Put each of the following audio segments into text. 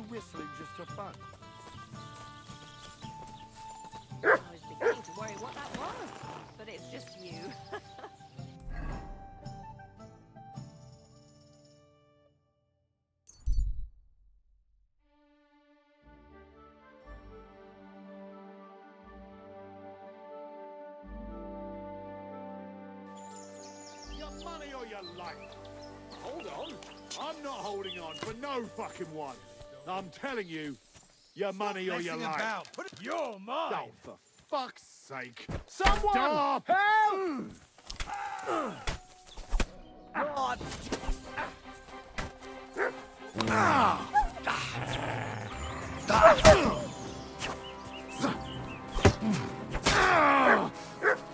whistling just for fun? I was beginning to worry what that was, but it's just you. Your money or your life? Hold on. I'm not holding on for no fucking one. I'm telling you, your money or your life. You're mine! Oh, for fuck's sake. Someone! Stop! Help! God!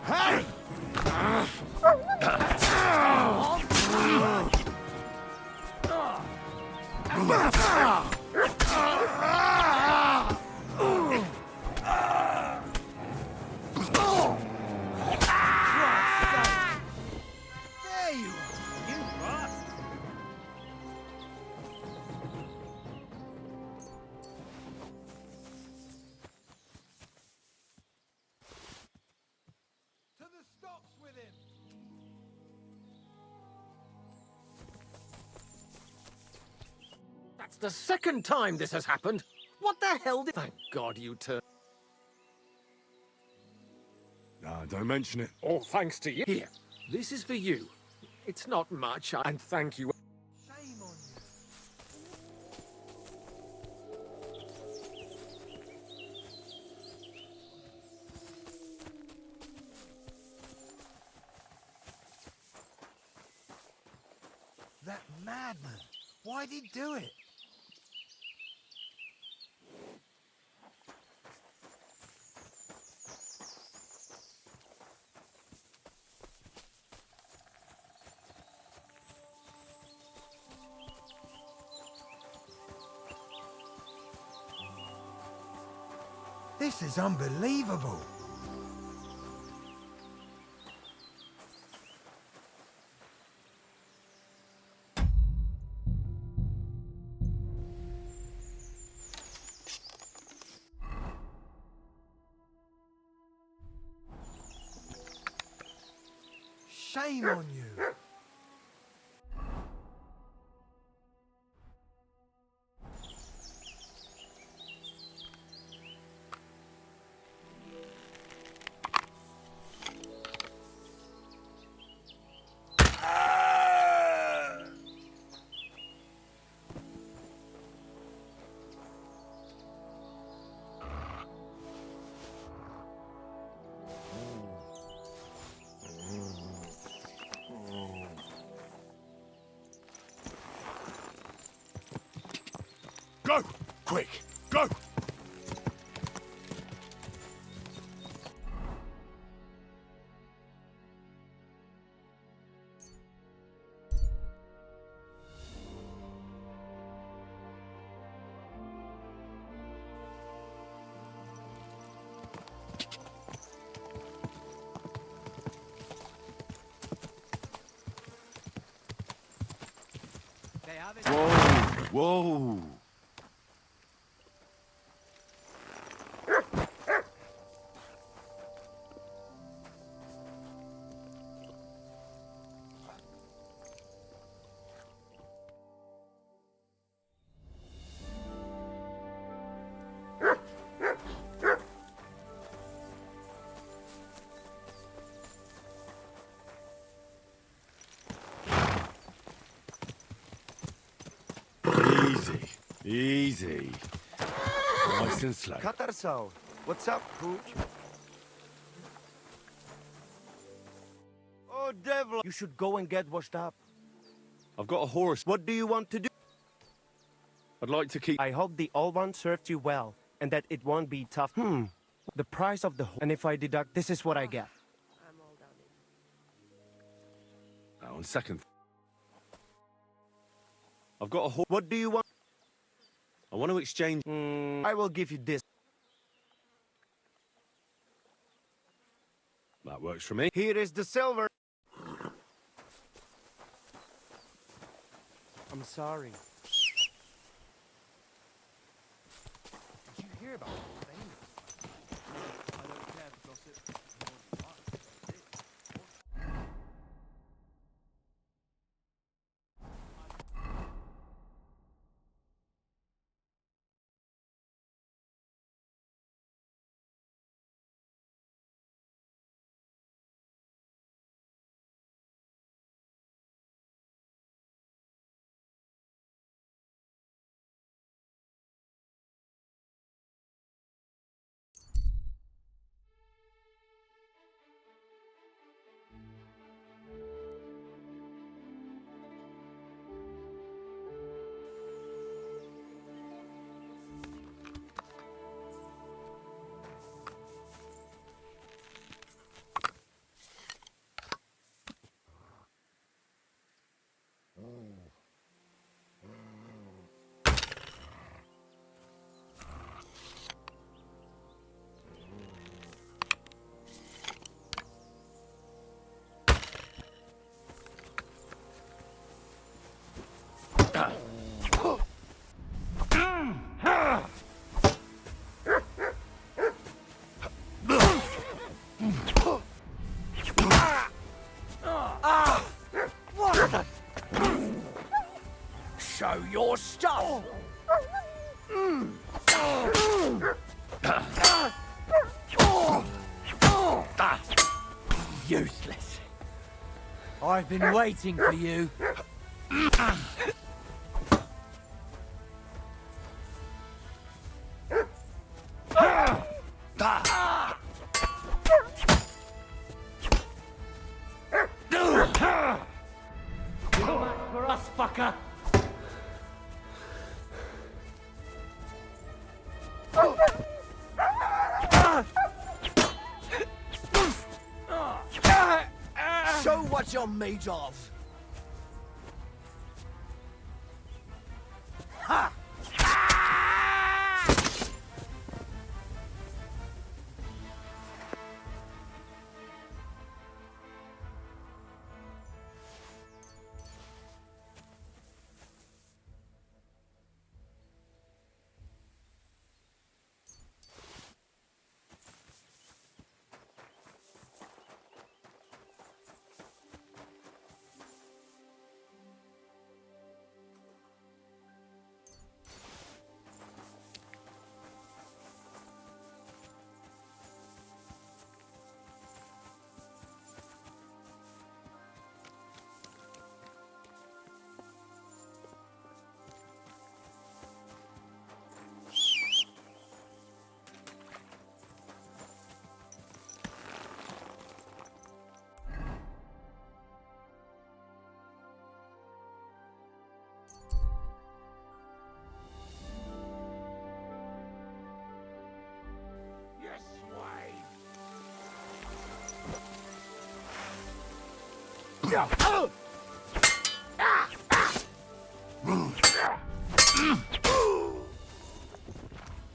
Hey! There you are! You bastard! To the stocks with him! That's the second time this has happened. What the hell did... Thank God you turned... Nah, don't mention it. All thanks to you. Here, this is for you. It's not much, and thank you. Shame on you. That madman! Why'd he do it? This is unbelievable! Shame on you! Go! Quick! Go! They have it. Whoa! Easy. Easy. Nice and slow. Katarso, what's up, Pooch? Oh, devil! You should go and get washed up. I've got a horse. What do you want to do? I'd like to keep... I hope the old one served you well, and that it won't be tough. The price of the... And if I deduct, this is what I get. I'm all done in. Now, on second... I've got a horse. What do you want? I want to exchange... I will give you this. That works for me. Here is the silver. I'm sorry. hear about it, famous. I don't care for gossip. Show your stuff! Useless. I've been waiting for you. For us, fucker! Show what you're made of! Ha!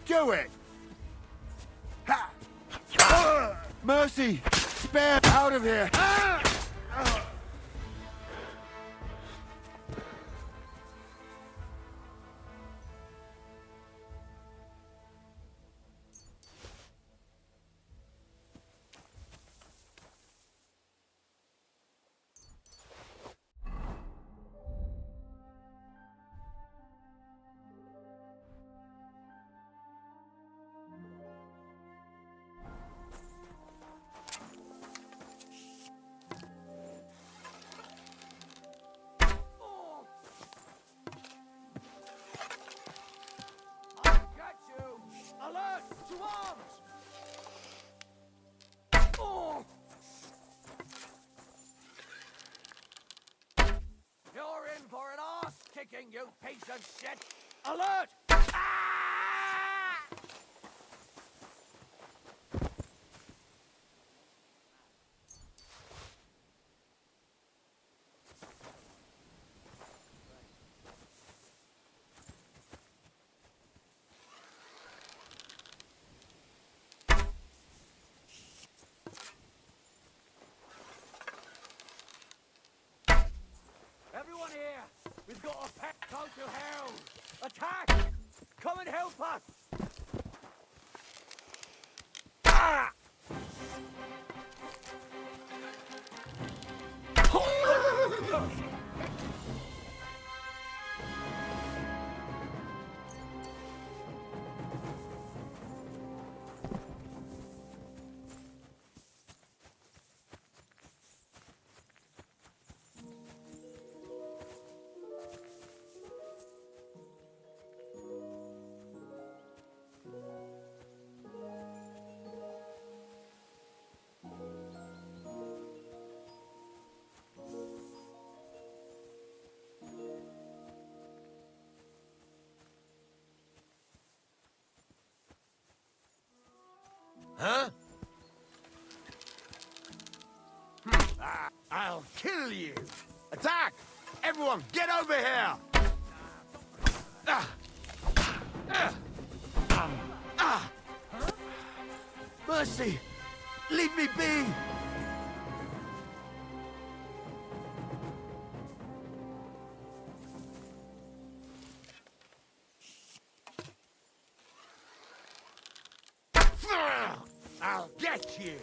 Do it! Mercy! Spare out of here! You piece of shit! Alert! Ah! Everyone here! We've got a pet called to hell! Attack! Come and help us! Huh? I'll kill you! Attack! Everyone, get over here! Mercy! Leave me be! I'll get you!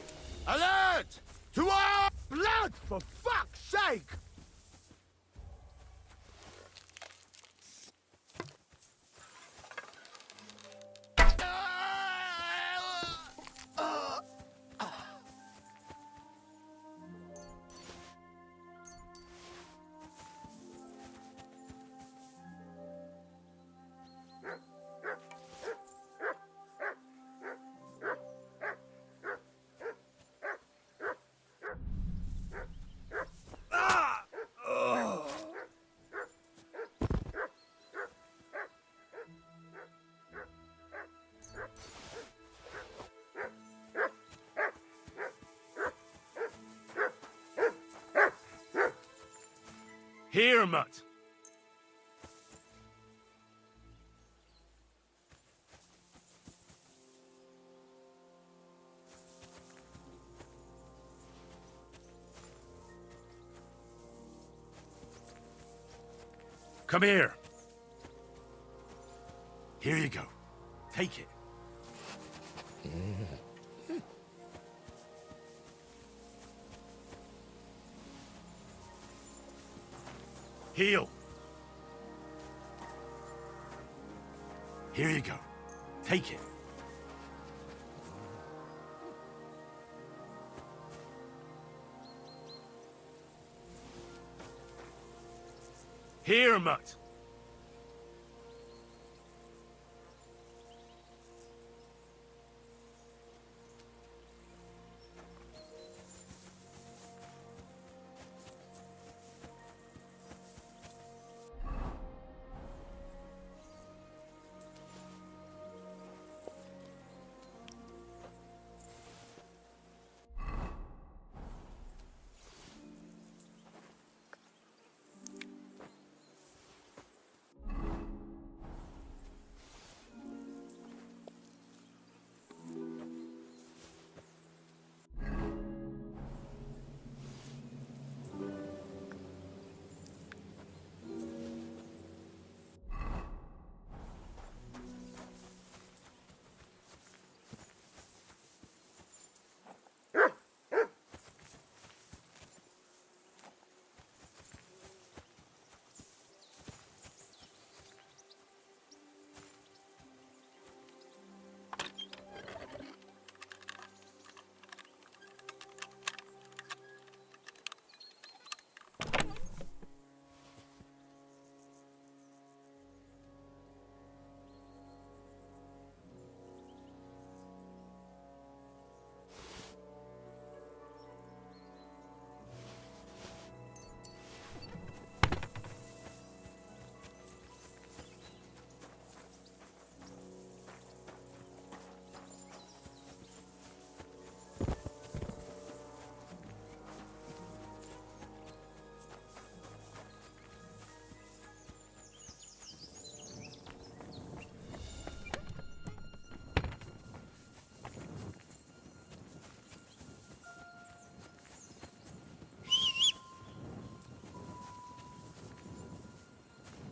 Alert! To our blood, for fuck's sake! Here, mutt. Come here. Here you go. Take it. Heal. Here you go. Take it. Here, mutt.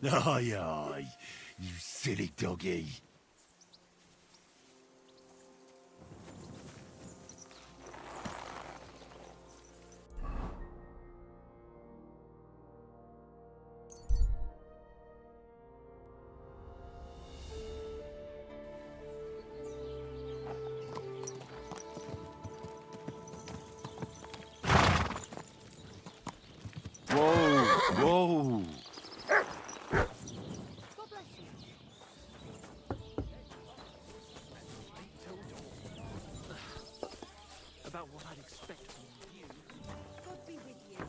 Aye, aye, you silly doggy. Whoa! God bless you. About what I'd expect from you. God be with you.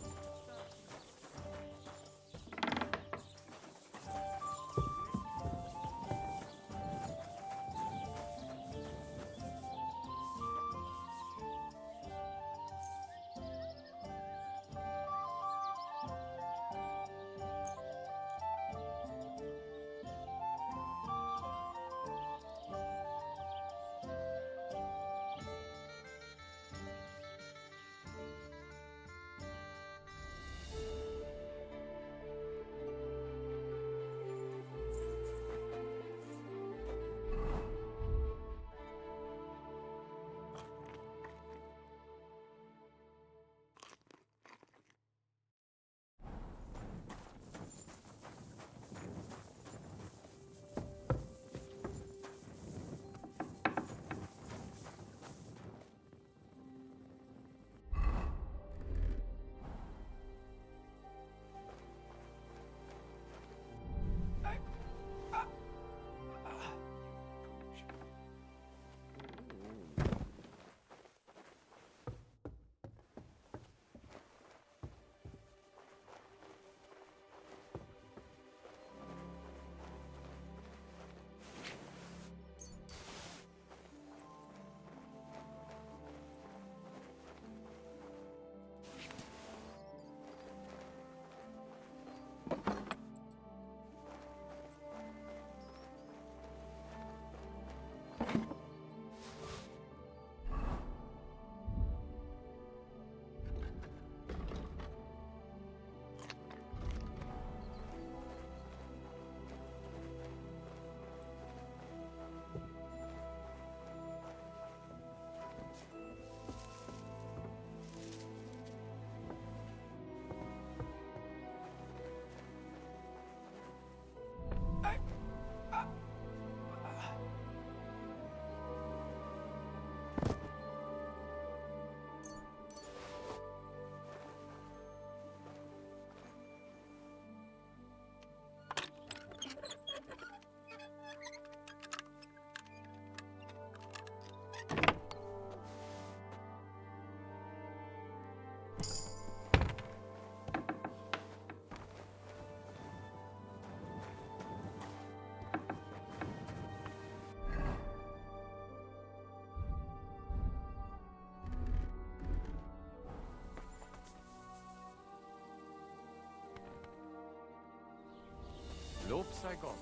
Lob sei Gott.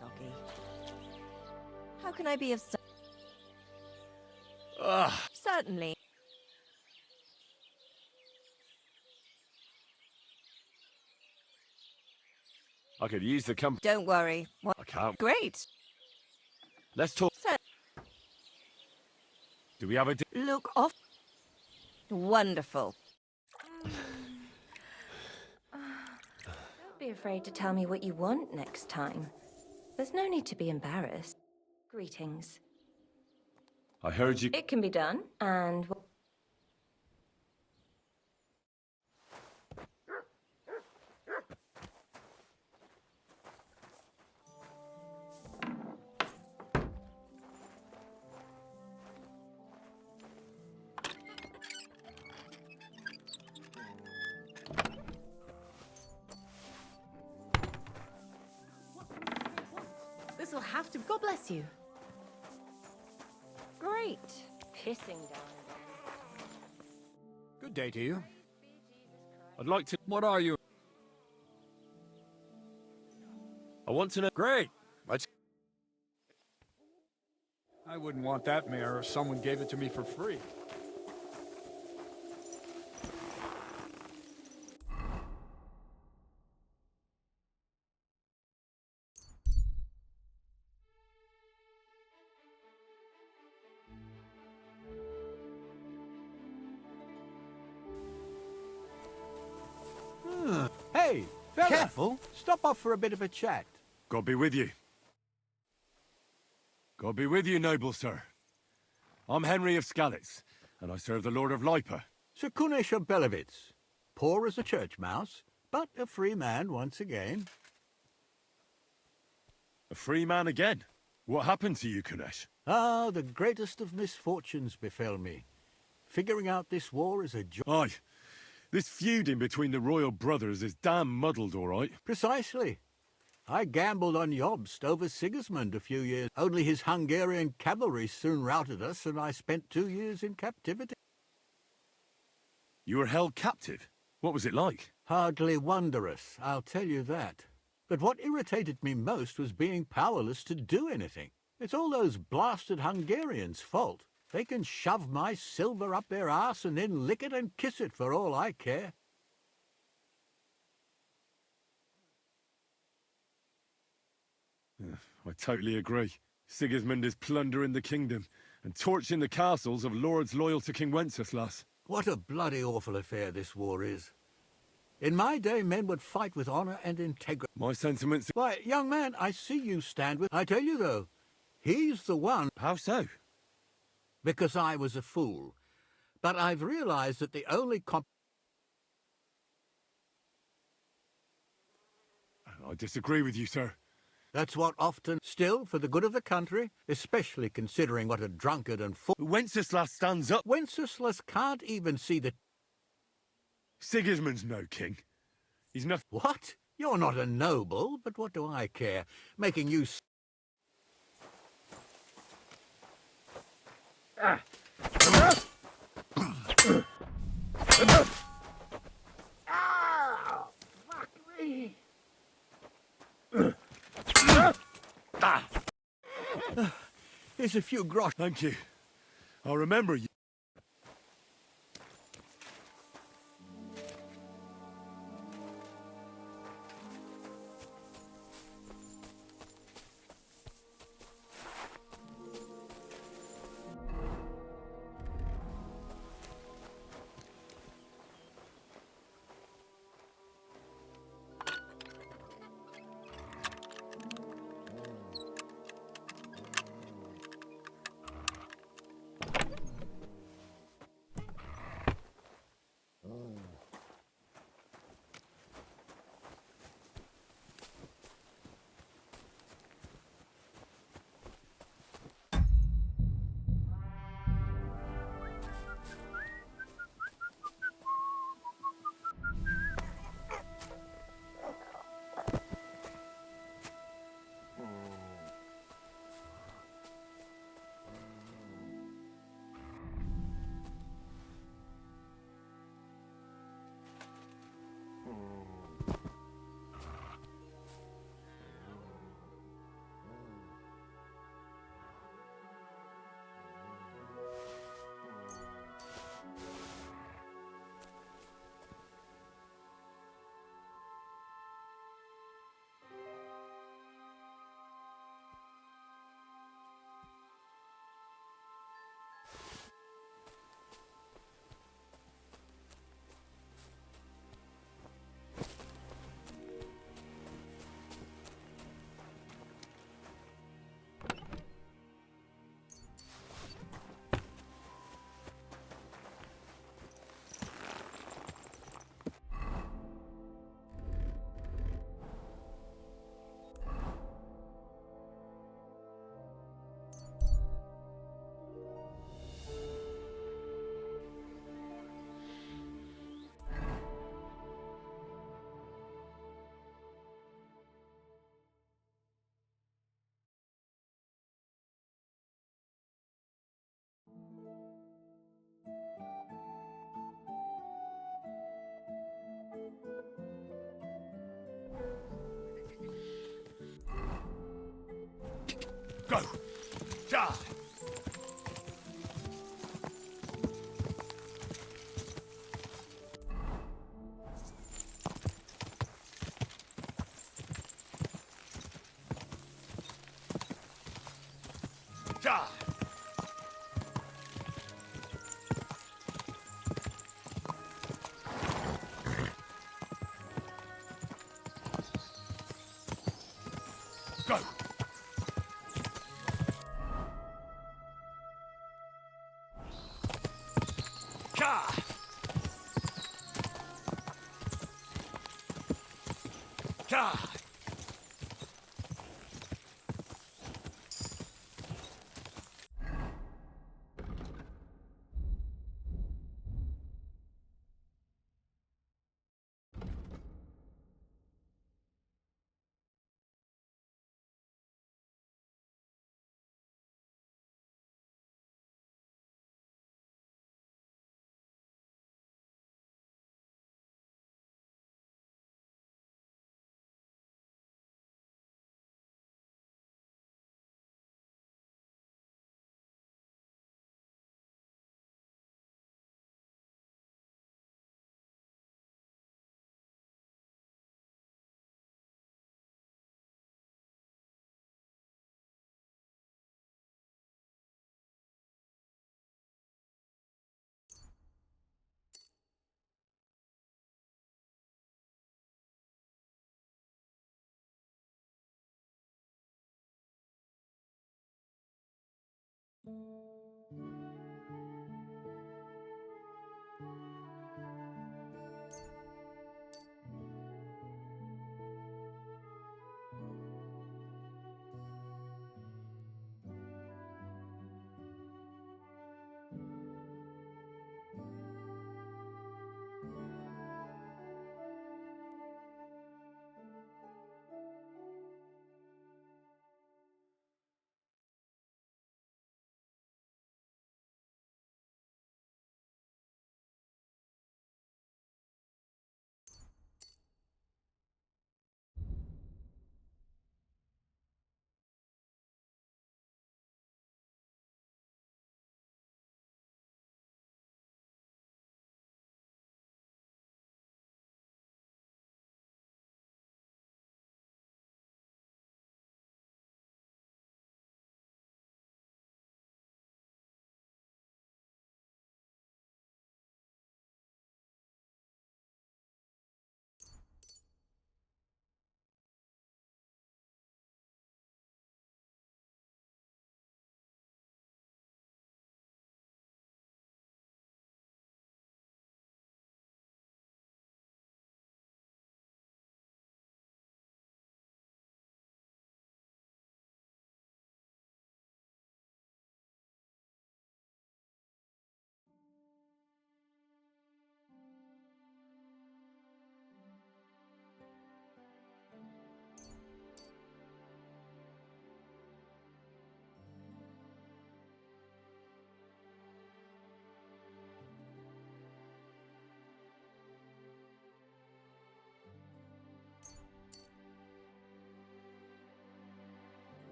Doggy. How can I be of service? Ugh. Certainly. I could use the company. Don't worry. What? I can't. Great. Let's talk. So, Do we have a... look off. Wonderful. Don't be afraid to tell me what you want next time. There's no need to be embarrassed. Greetings. I heard you... It can be done, and... This'll have to. God bless you. Great. Pissing down again. Good day to you. I'd like to... What are you? I want to know... Great. Let's... I wouldn't want that mare if someone gave it to me for free. Careful. Stop off for a bit of a chat. God be with you. God be with you, noble sir. I'm Henry of Skalitz, and I serve the Lord of Lipa. Sir Kunesh of Belevitz. Poor as a church mouse, but a free man once again. A free man again? What happened to you, Kunesh? Ah, the greatest of misfortunes befell me. Figuring out this war is a job. Aye. This feuding between the royal brothers is damn muddled, all right. Precisely. I gambled on Jobst over Sigismund a few years. Only his Hungarian cavalry soon routed us, and I spent 2 years in captivity. You were held captive? What was it like? Hardly wondrous, I'll tell you that. But what irritated me most was being powerless to do anything. It's all those blasted Hungarians' fault. They can shove my silver up their arse and then lick it and kiss it for all I care. I totally agree. Sigismund is plundering the kingdom and torching the castles of lords loyal to King Wenceslas. What a bloody awful affair this war is. In my day, men would fight with honor and integrity. My sentiments... Why, young man, I see you stand with... I tell you, though, he's the one... How so? Because I was a fool. But I've realized that the only I disagree with you, sir. That's what often... Still, for the good of the country, especially considering what a drunkard and fool... Wenceslas stands up. Wenceslas can't even see the... Sigismund's no king. He's nothing... What? You're not a noble, but what do I care? Making you... Here's a few grosh. Thank you. I'll remember you. Go! Die! Die! go! Ka! Ka!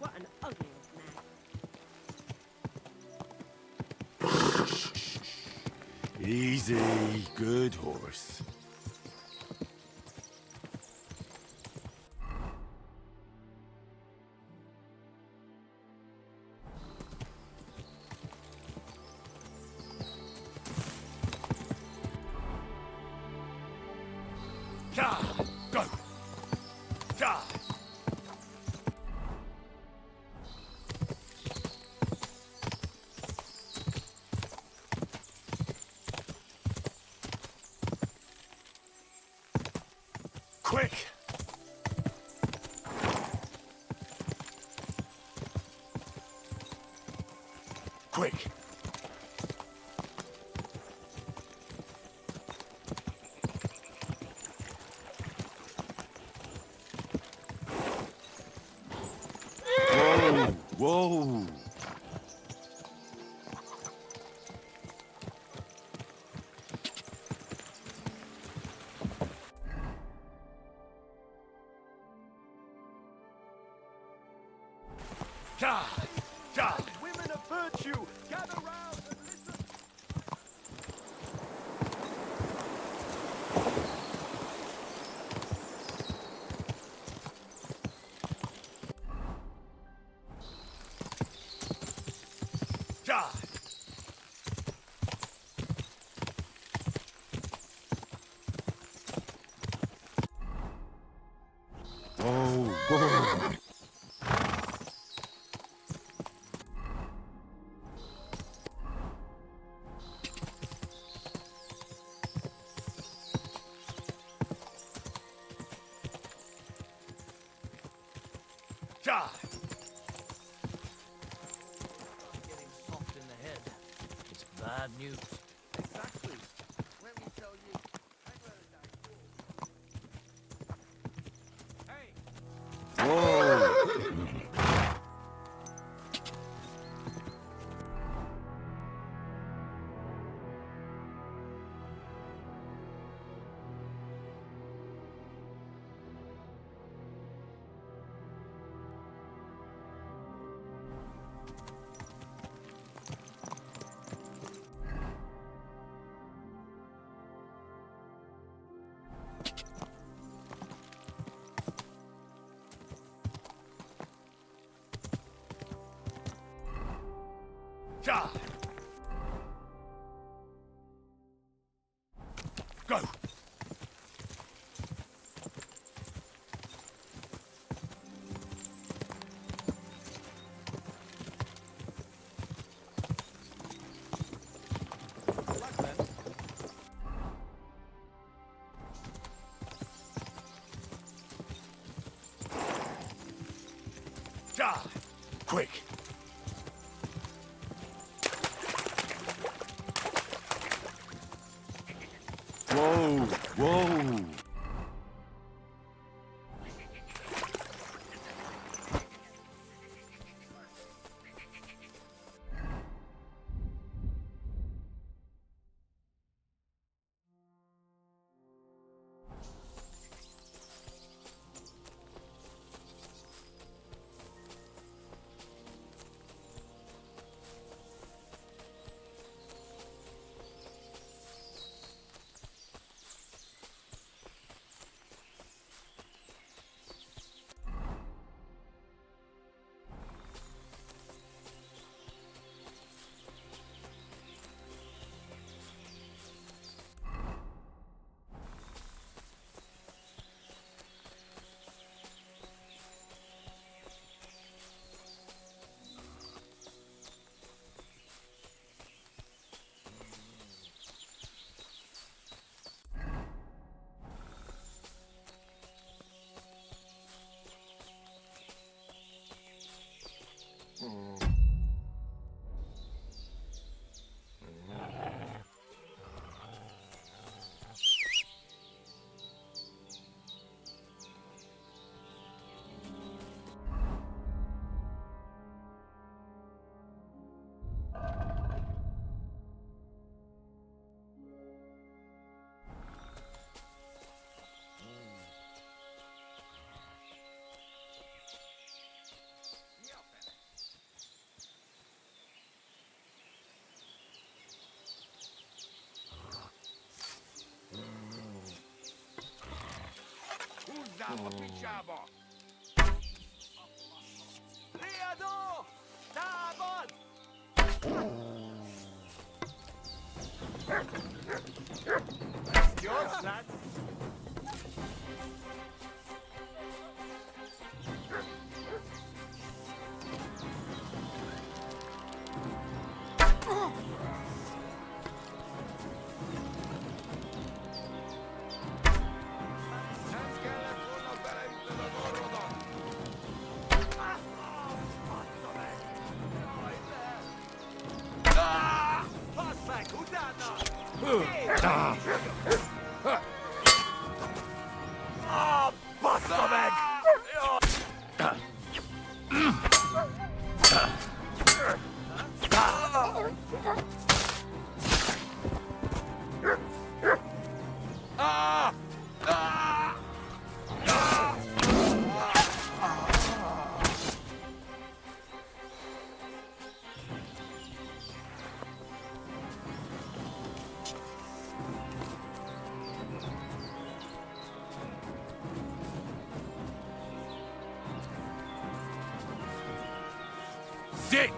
What an ugly old man. Easy, good horse. Ka! Go! Ka! Quick! Quick! Whoa! Ka! Ka! Women of virtue, gather round and listen. Whoa. Ja! Getting soft in the head. It's bad news. Exactly. Let me tell you. Ja! Go! Ja! Quick! Whoa. Whoa. Usa, pichabo! Riado! Tabot! Yours, lad. Dick!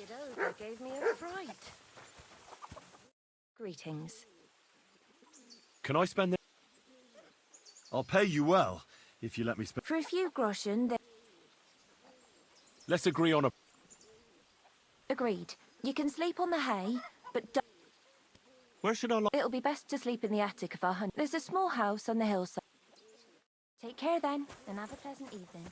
Four-legged ogre gave me a fright. Greetings. Can I spend the... I'll pay you well, if you let me spend... For a few groschen, they... Let's agree on a... Agreed. You can sleep on the hay, but don't... Where should I lie? It'll be best to sleep in the attic of our hunt. There's a small house on the hillside. Take care then, and have a pleasant evening.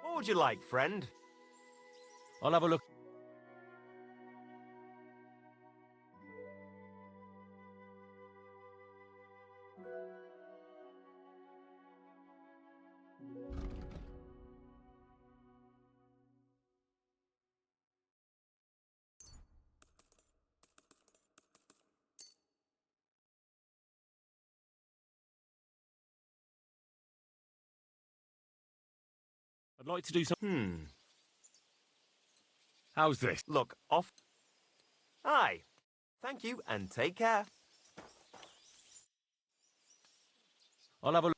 What would you like, friend? I'll have a look. I'd like to do some... How's this? Look, off. Aye. Thank you, and take care. I'll have a look.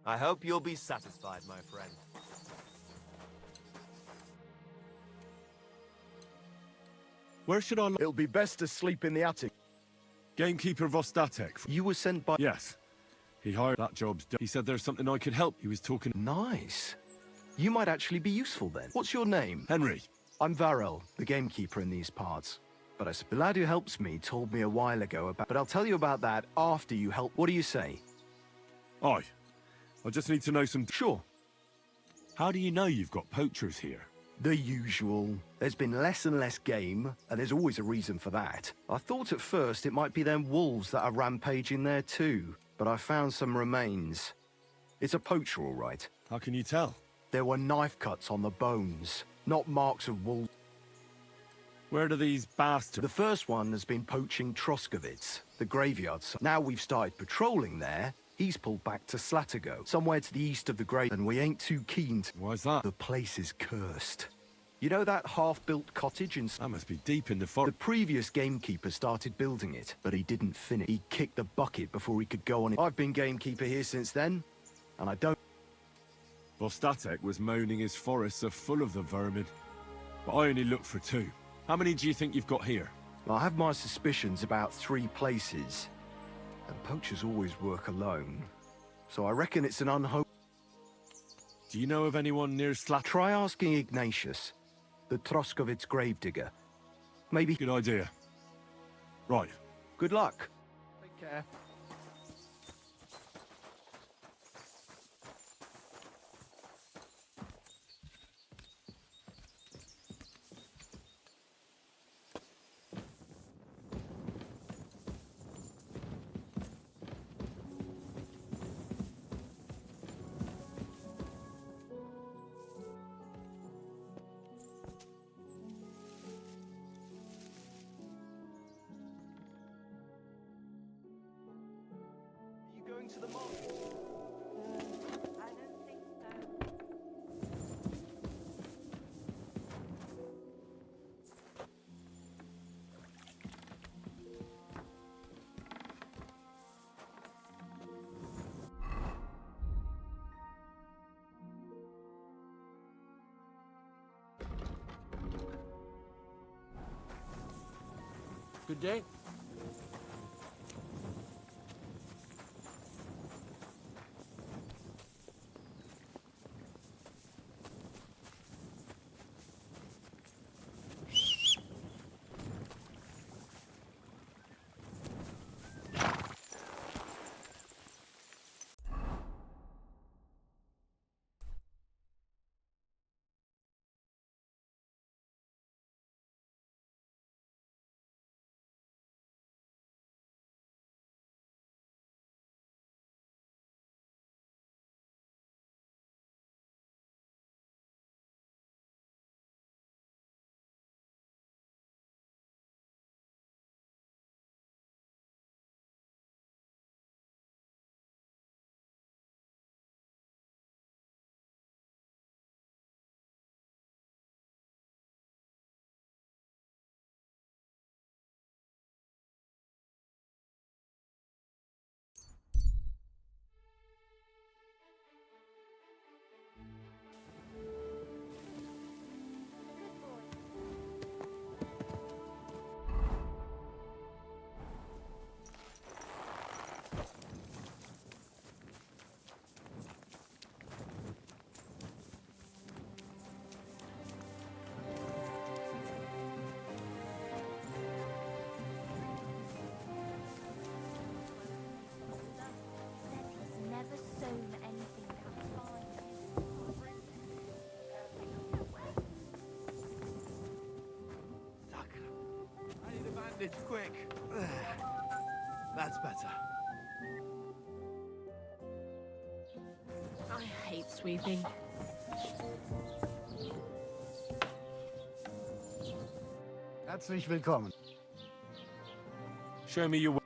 I hope you'll be satisfied, my friend. Where should I lie? It'll be best to sleep in the attic. Gamekeeper Vostatek. You were sent by... Yes. He hired that job's done. He said there's something I could help. He was talking... Nice. You might actually be useful then. What's your name? Henry. I'm Varel, the gamekeeper in these parts. But the lad who helps me told me a while ago about... But I'll tell you about that after you help. What do you say? Aye. I just need to know some... Sure. How do you know you've got poachers here? The usual. There's been less and less game, and there's always a reason for that. I thought at first it might be them wolves that are rampaging there too, but I found some remains. It's a poacher, all right. How can you tell? There were knife cuts on the bones, not marks of wolves. Where do these bastards... The first one has been poaching Troskovitz, the graveyard site. Now we've started patrolling there. He's pulled back to Slatigo, somewhere to the east of the grave, and we ain't too keen to... Why's that? The place is cursed. You know that half-built cottage in... That must be deep in the The forest. previous gamekeeper started building it, but he didn't finish. He kicked the bucket before he could go on it. I've been gamekeeper here since then, and I don't... Vostatek was moaning his forests are full of the vermin. But I only looked for 2. How many do you think you've got here? I have my suspicions about 3 places, and poachers always work alone. So I reckon it's an unhope... Do you know of anyone near Slat... Try asking Ignatius, the Troskovitz gravedigger. Maybe... Good idea. Right. Good luck. Take care. to the market? I don't think so. Good day. Never sown anything that fine. I need a bandage, quick. That's better. I hate sweeping. Herzlich willkommen. Show me your way.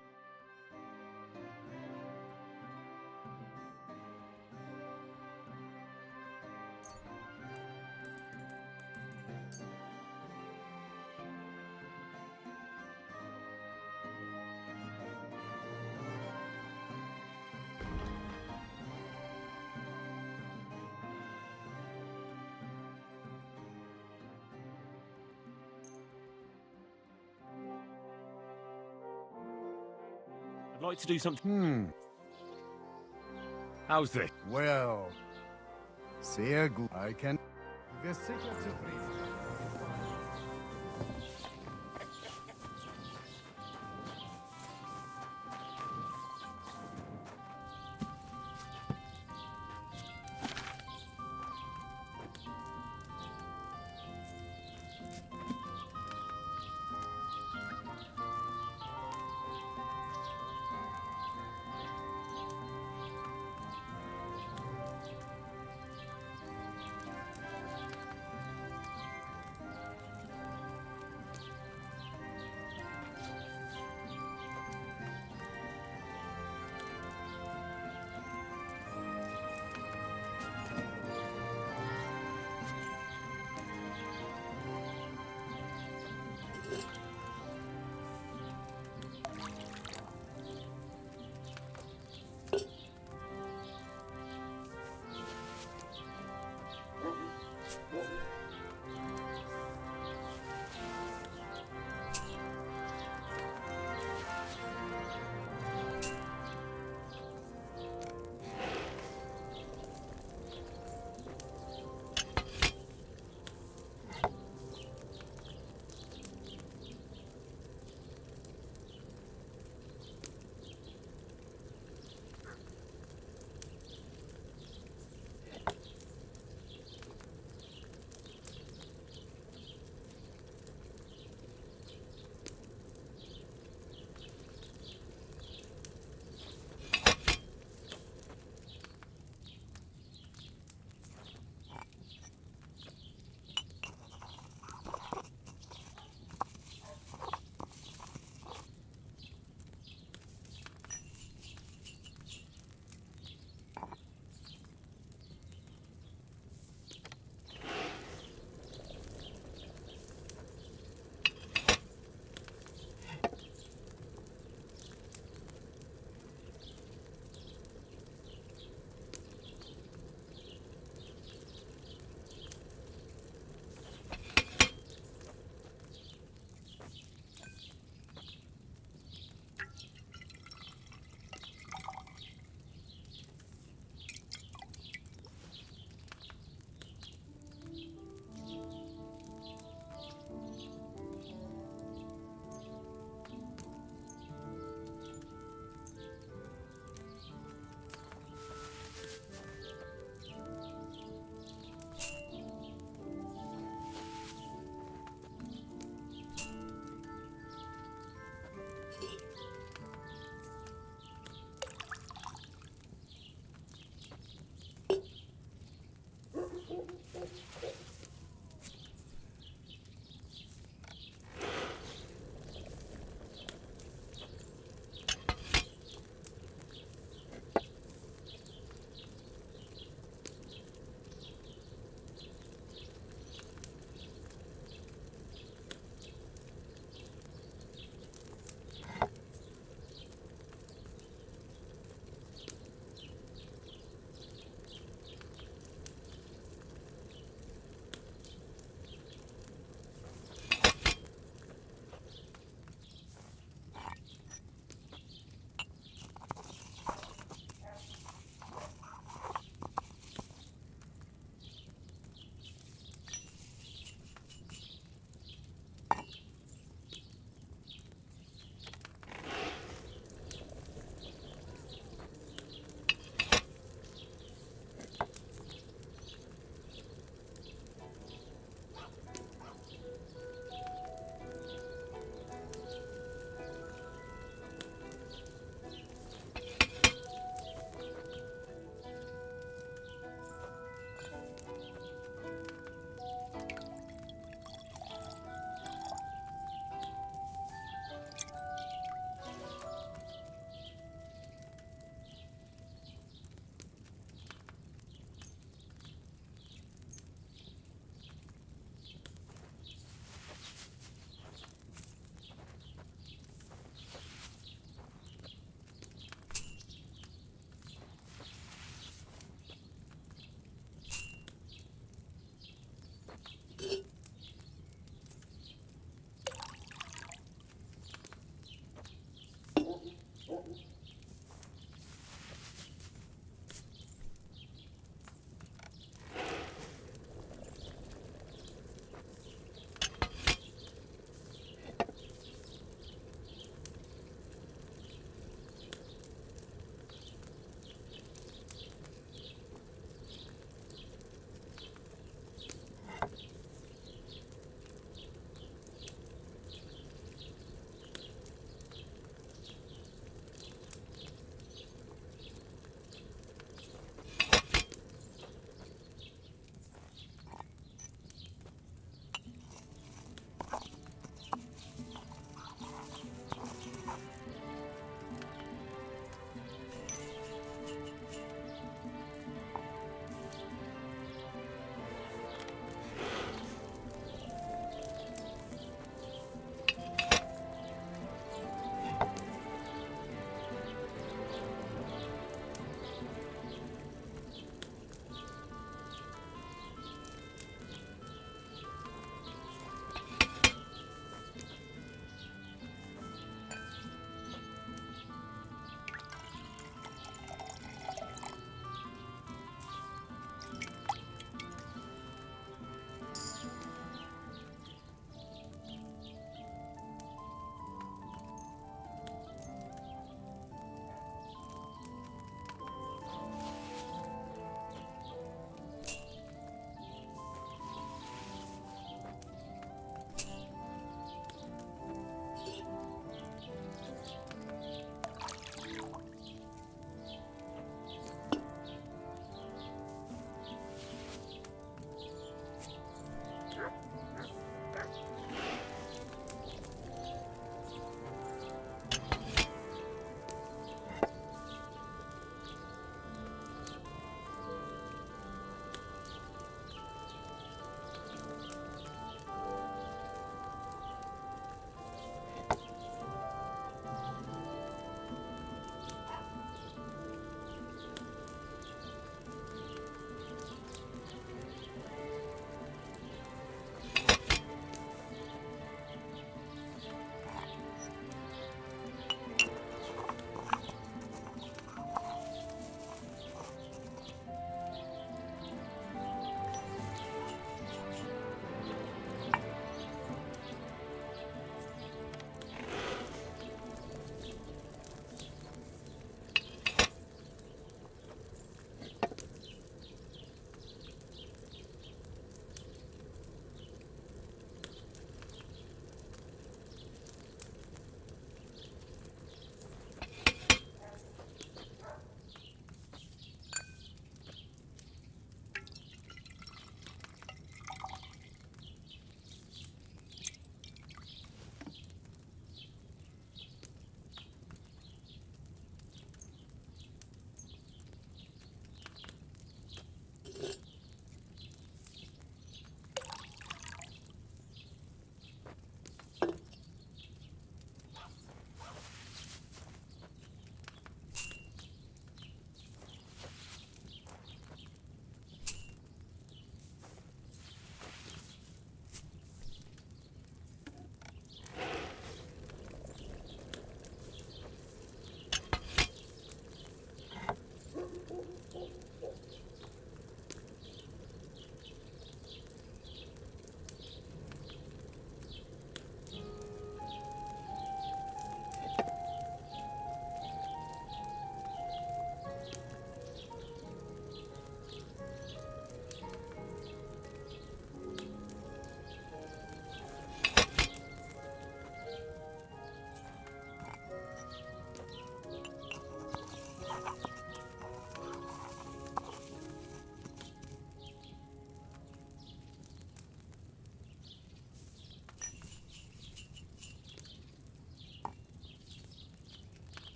I'd like to do something. How's this? Well, sehr gut. I can. Du wirst sicher zufrieden.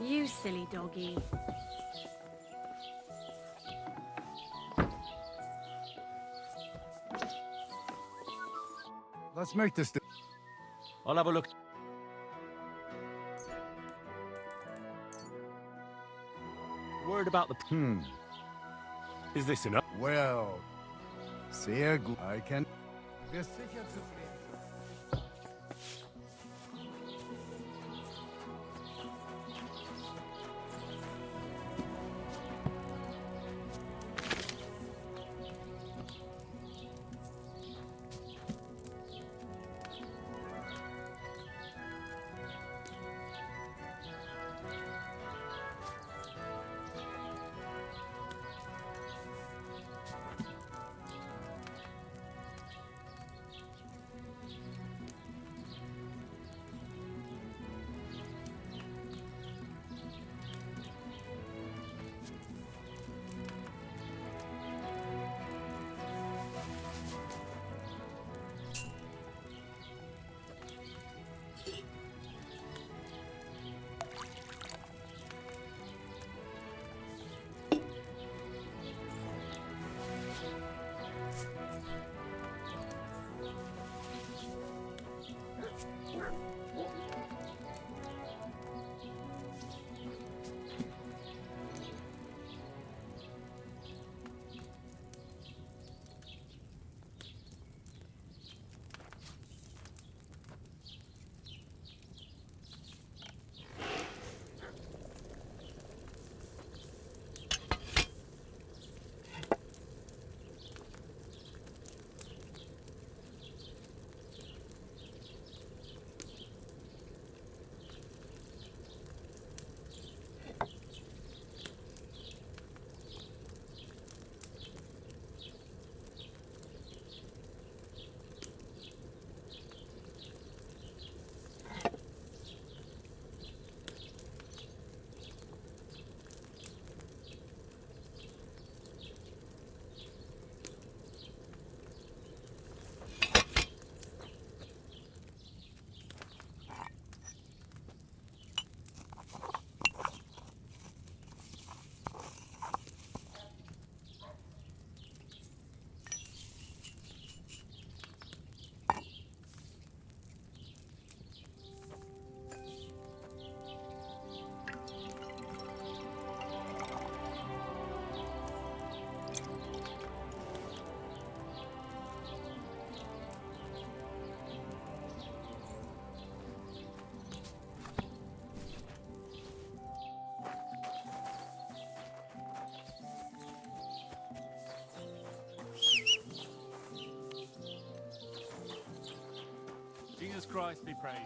You silly doggy. Was möchtest du? I'll have a look. Worried about the... Is this enough? Well, sehr gut. I can. Wirst sicher zufrieden sein. Jesus Christ be praised.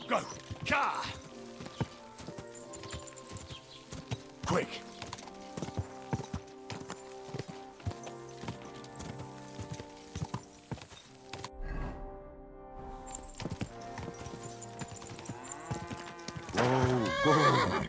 Go! Car! Quick! Whoa!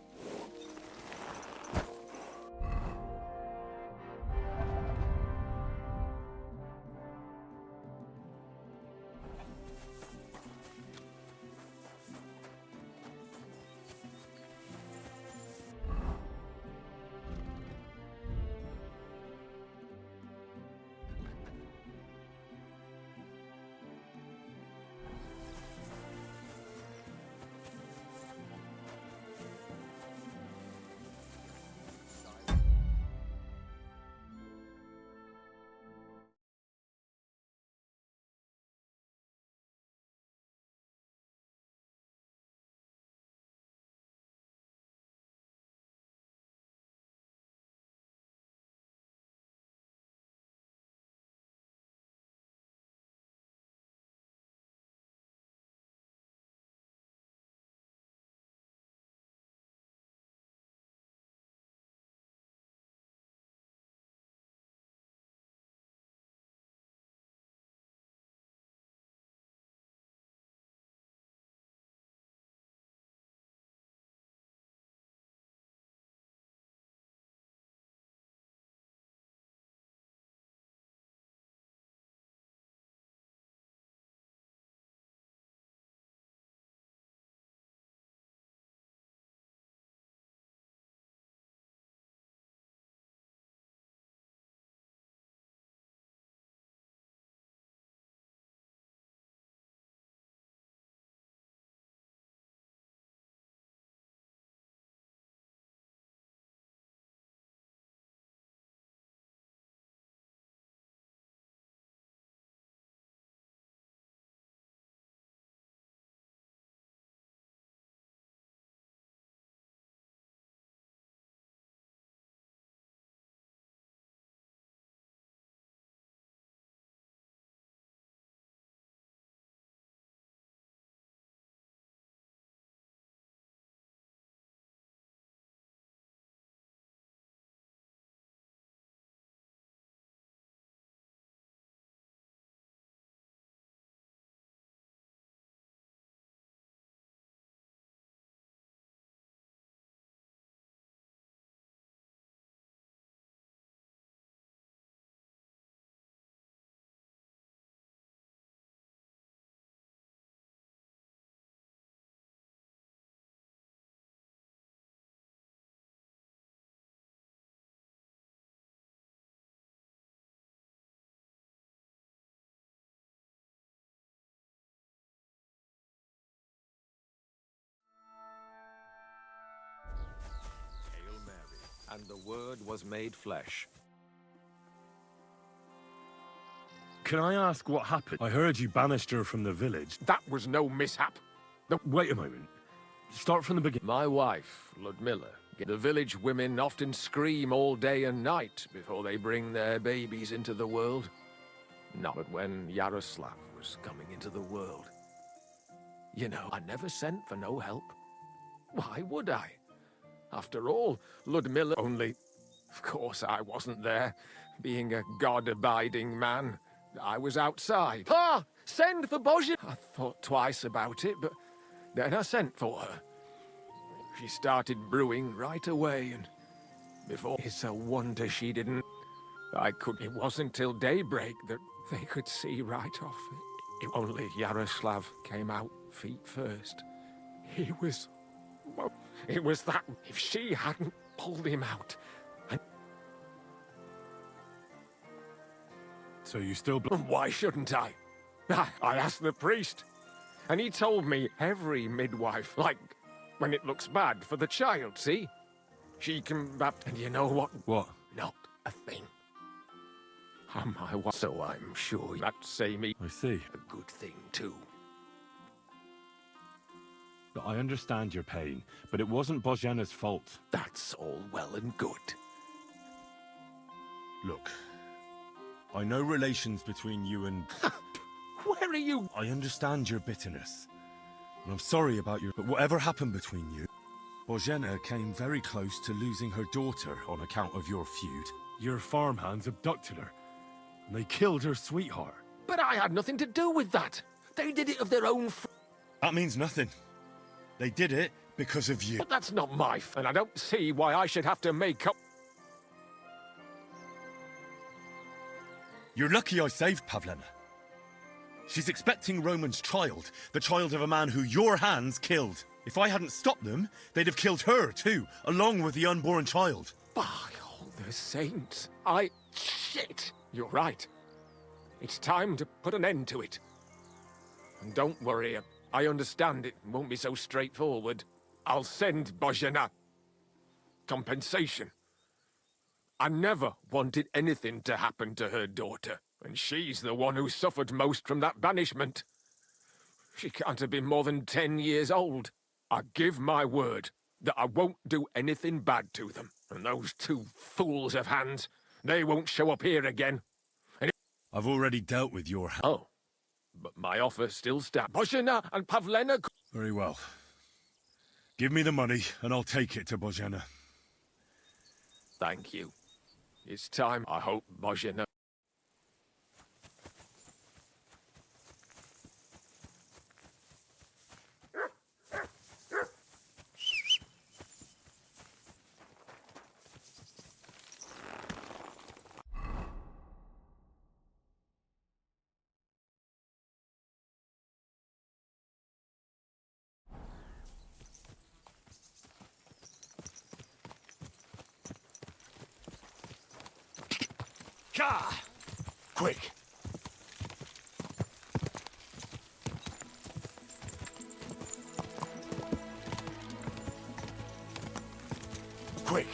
And the Word was made flesh. Can I ask what happened? I heard you banished her from the village. That was no mishap. Wait a moment. Start from the beginning. My wife, Ludmilla. The village women often scream all day and night before they bring their babies into the world. Not but when Yaroslav was coming into the world. You know, I never sent for no help. Why would I? After all, Ludmilla only... Of course I wasn't there, being a God-abiding man. I was outside. Pa! Send for Bozia! I thought twice about it, but then I sent for her. She started brewing right away, and before... It's a wonder she didn't... It wasn't till daybreak that they could see right off. Only Yaroslav came out feet first. He was... Well, it was that if she hadn't pulled him out... So you still... Why shouldn't I? I asked the priest, and he told me every midwife, like, when it looks bad for the child, see? She can... And you know what? What? Not a thing. So I'm sure that say me... I see. A good thing, too. I understand your pain, but it wasn't Bozhana's fault. That's all well and good. Look, I know relations between you and... Where are you? I understand your bitterness, and I'm sorry about your... But whatever happened between you, Bozhana came very close to losing her daughter on account of your feud. Your farmhands abducted her, and they killed her sweetheart. But I had nothing to do with that. They did it of their own... That means nothing. They did it because of you. But that's not my and I don't see why I should have to make up... You're lucky I saved Pavlena. She's expecting Roman's child, the child of a man who your hands killed. If I hadn't stopped them, they'd have killed her too, along with the unborn child. By all the saints, Shit! You're right. It's time to put an end to it. And don't worry, I understand it won't be so straightforward. I'll send Bozhana compensation. I never wanted anything to happen to her daughter, and she's the one who suffered most from that banishment. She can't have been more than 10 years old. I give my word that I won't do anything bad to them. And those two fools of hands, they won't show up here again. I've already dealt with your... Oh, but my offer still stands. Bozhana and Pavlena... Very well. Give me the money, and I'll take it to Bozhana. Thank you. It's time, I hope, Bozhana... Quick! Quick!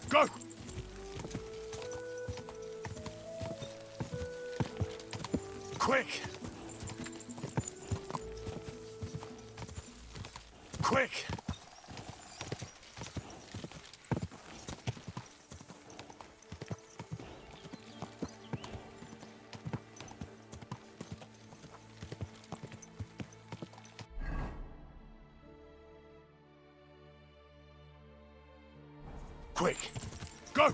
Go! Quick! Quick! Quick! Go!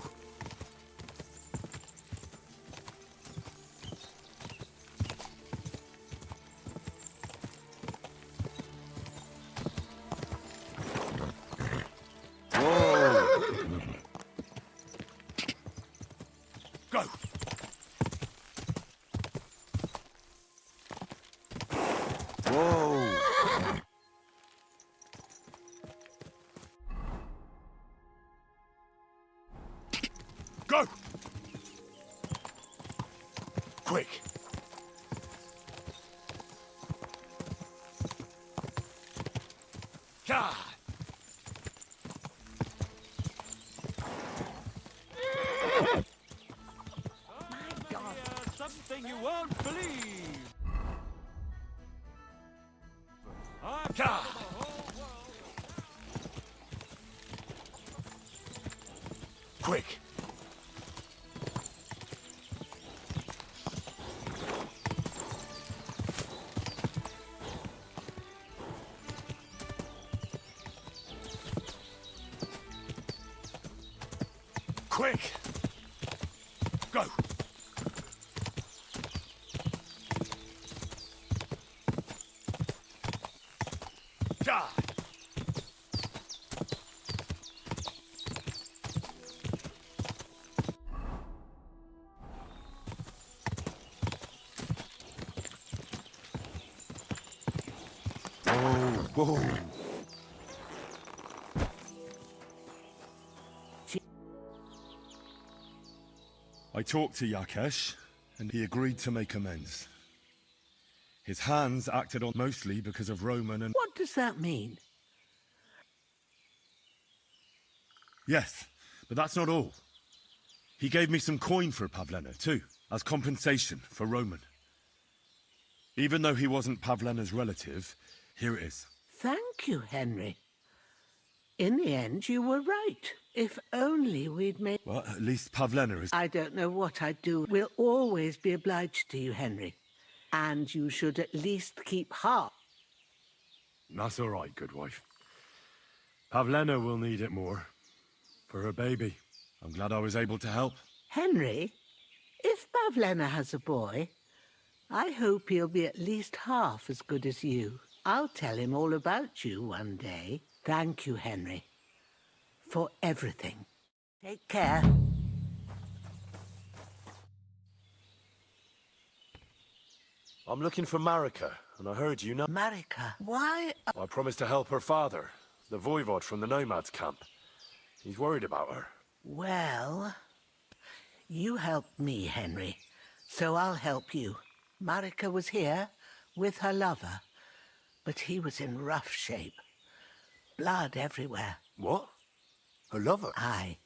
Whoa! Go! Whoa! Go! Quick! Don't believe. Quick! Quick! Go! Die! Whoa! I talked to Yakesh, and he agreed to make amends. His hands acted on mostly because of Roman and... What does that mean? Yes, but that's not all. He gave me some coin for Pavlena, too, as compensation for Roman. Even though he wasn't Pavlena's relative, here it is. Thank you, Henry. In the end, you were right. If only we'd made... Well, at least Pavlena is... I don't know what I'd do. We'll always be obliged to you, Henry. And you should at least keep heart. That's all right, good wife. Pavlena will need it more. For her baby. I'm glad I was able to help. Henry, if Pavlena has a boy, I hope he'll be at least half as good as you. I'll tell him all about you one day. Thank you, Henry, for everything. Take care. I'm looking for Marika, and I heard you know... Marika, why... I promised to help her father, the voivod from the nomads camp. He's worried about her. Well, you helped me, Henry, so I'll help you. Marika was here with her lover, but he was in rough shape. Blood everywhere. What? Her lover? Aye,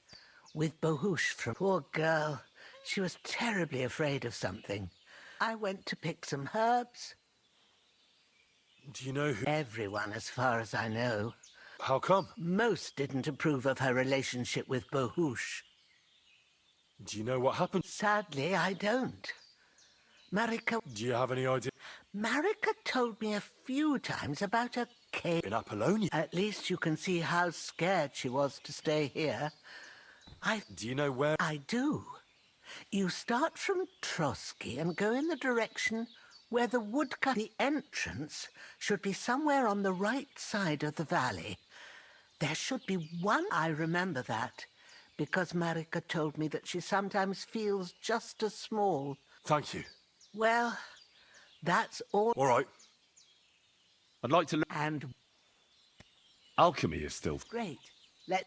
with Bohush from... Poor girl, she was terribly afraid of something. I went to pick some herbs. Do you know who... Everyone, as far as I know. How come? Most didn't approve of her relationship with Bohush. Do you know what happened? Sadly, I don't. Marika... Do you have any idea? Marika told me a few times about a cave... In Apollonia? At least you can see how scared she was to stay here. Do you know where... I do. You start from Trotsky and go in the direction where the woodcut... The entrance should be somewhere on the right side of the valley. There should be one... I remember that, because Marika told me that she sometimes feels just as small. Thank you. Well, that's all... All right. I'd like to... And... Alchemy is still... Great. Let...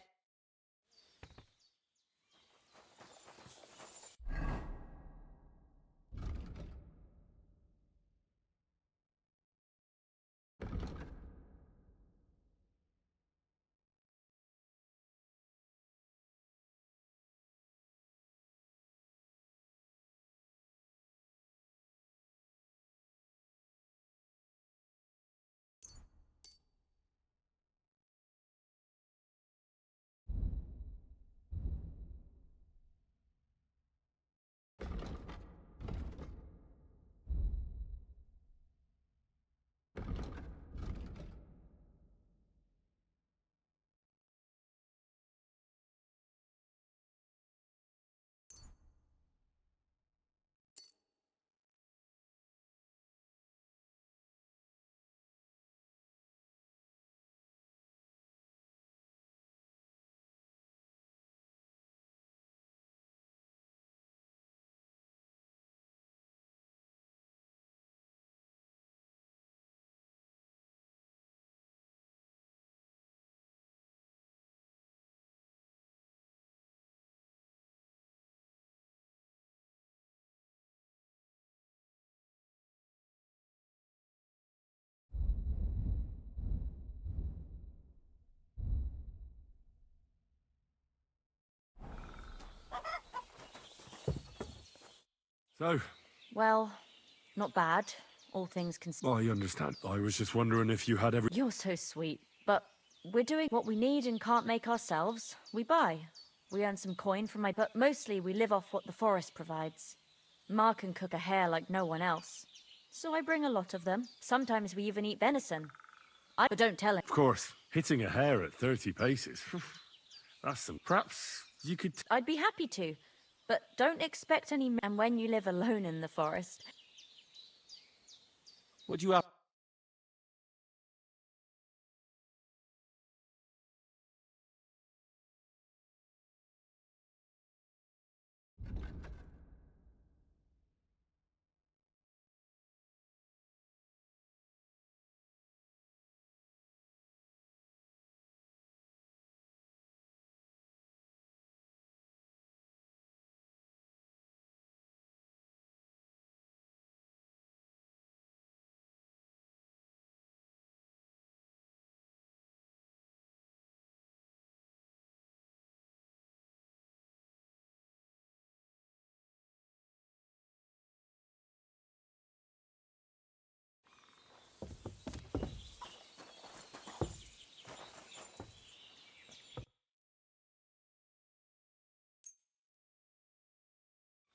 So, Well, Not bad, all things considered. I understand. I was just wondering if you had every... You're so sweet, but we're doing what we need and can't make ourselves. We buy. We earn some coin from but mostly we live off what the forest provides. Ma can cook a hare like no one else. So I bring a lot of them. Sometimes we even eat venison. But don't tell him. Of course, hitting a hare at 30 paces. That's some... Perhaps you could... I'd be happy to, but don't expect any... And when you live alone in the forest... Would you have...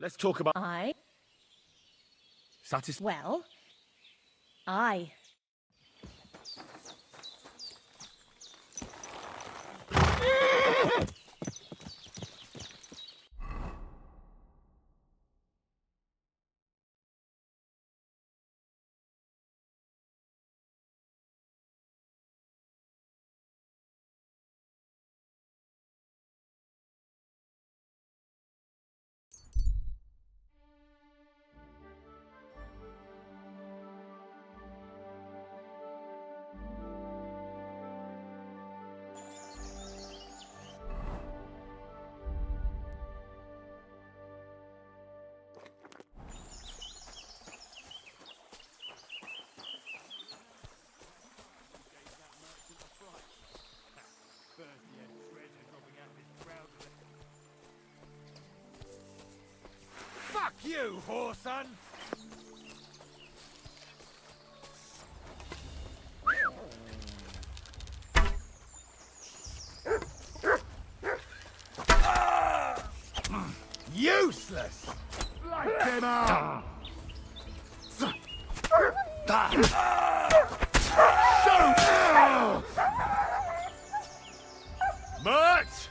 Let's talk about... I? Satis... Well... I... Fuck you, whoreson! Useless! Light him up! Shoot! Much!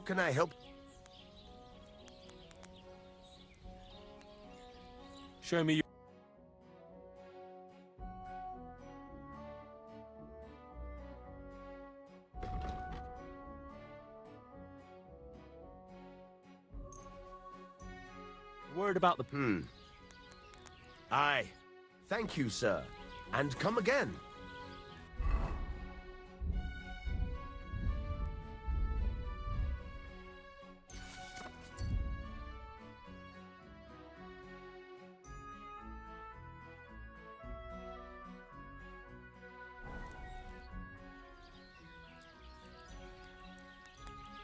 What can I help? Show me your... Word about the... Aye. Thank you, sir. And come again.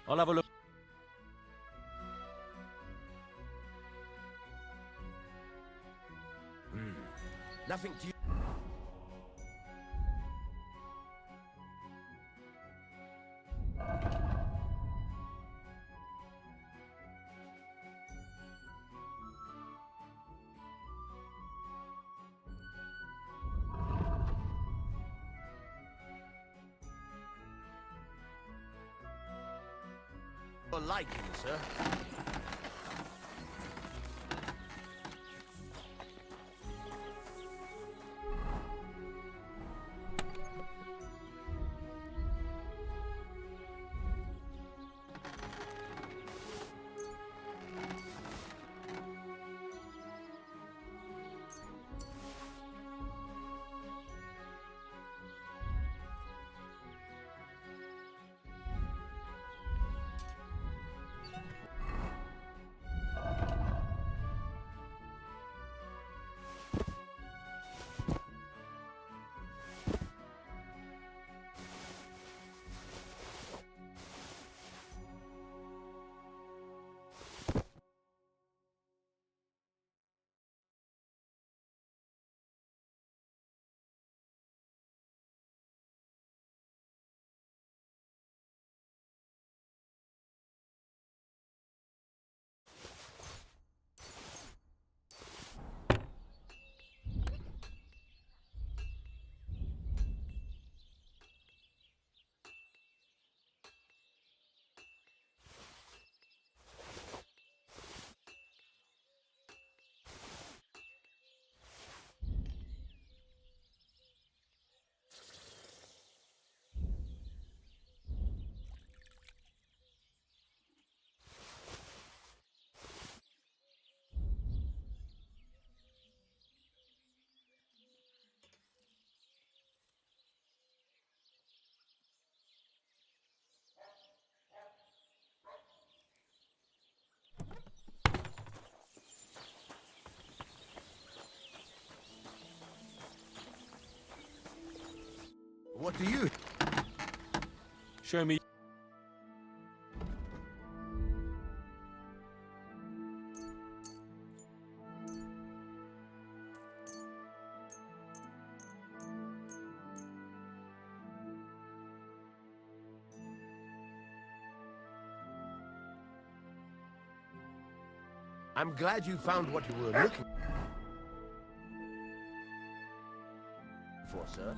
I'll have a look. Nothing to you. Your liking, sir. What do you... Show me... I'm glad you found what you were looking for, sir.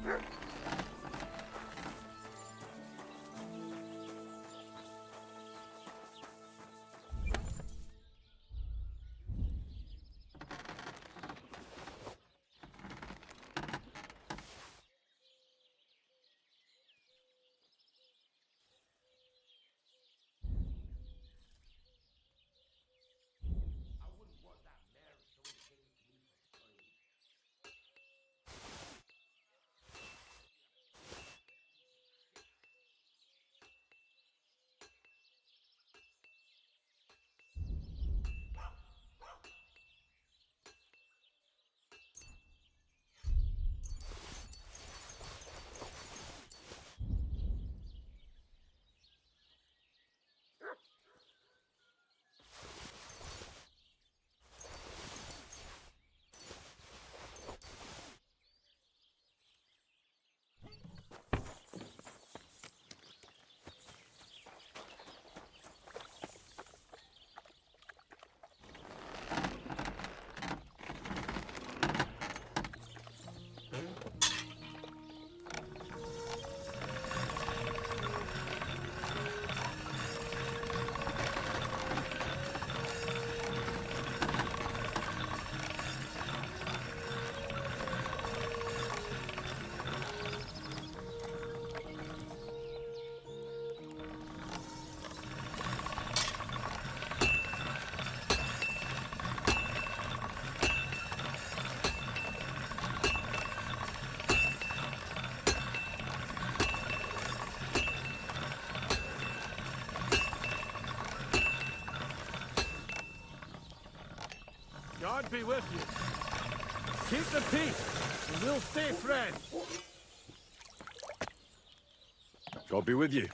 God be with you. Keep the peace, and we'll stay friends. God be with you.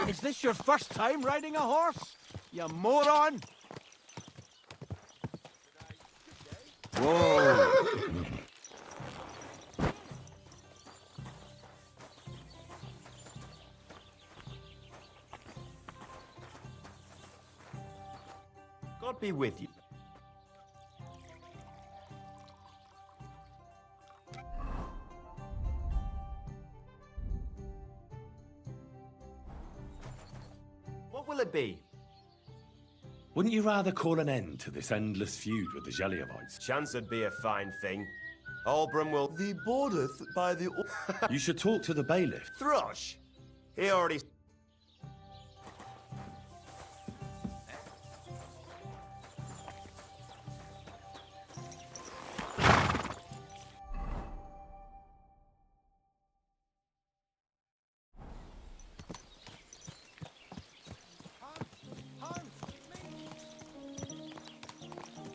Is this your first time riding a horse? You moron! Whoa! God be with you. What will it be? Wouldn't you rather call an end to this endless feud with the Jeliavites? Chance would be a fine thing. Albram will... Thee boardeth by the... You should talk to the bailiff. Thrush! He already...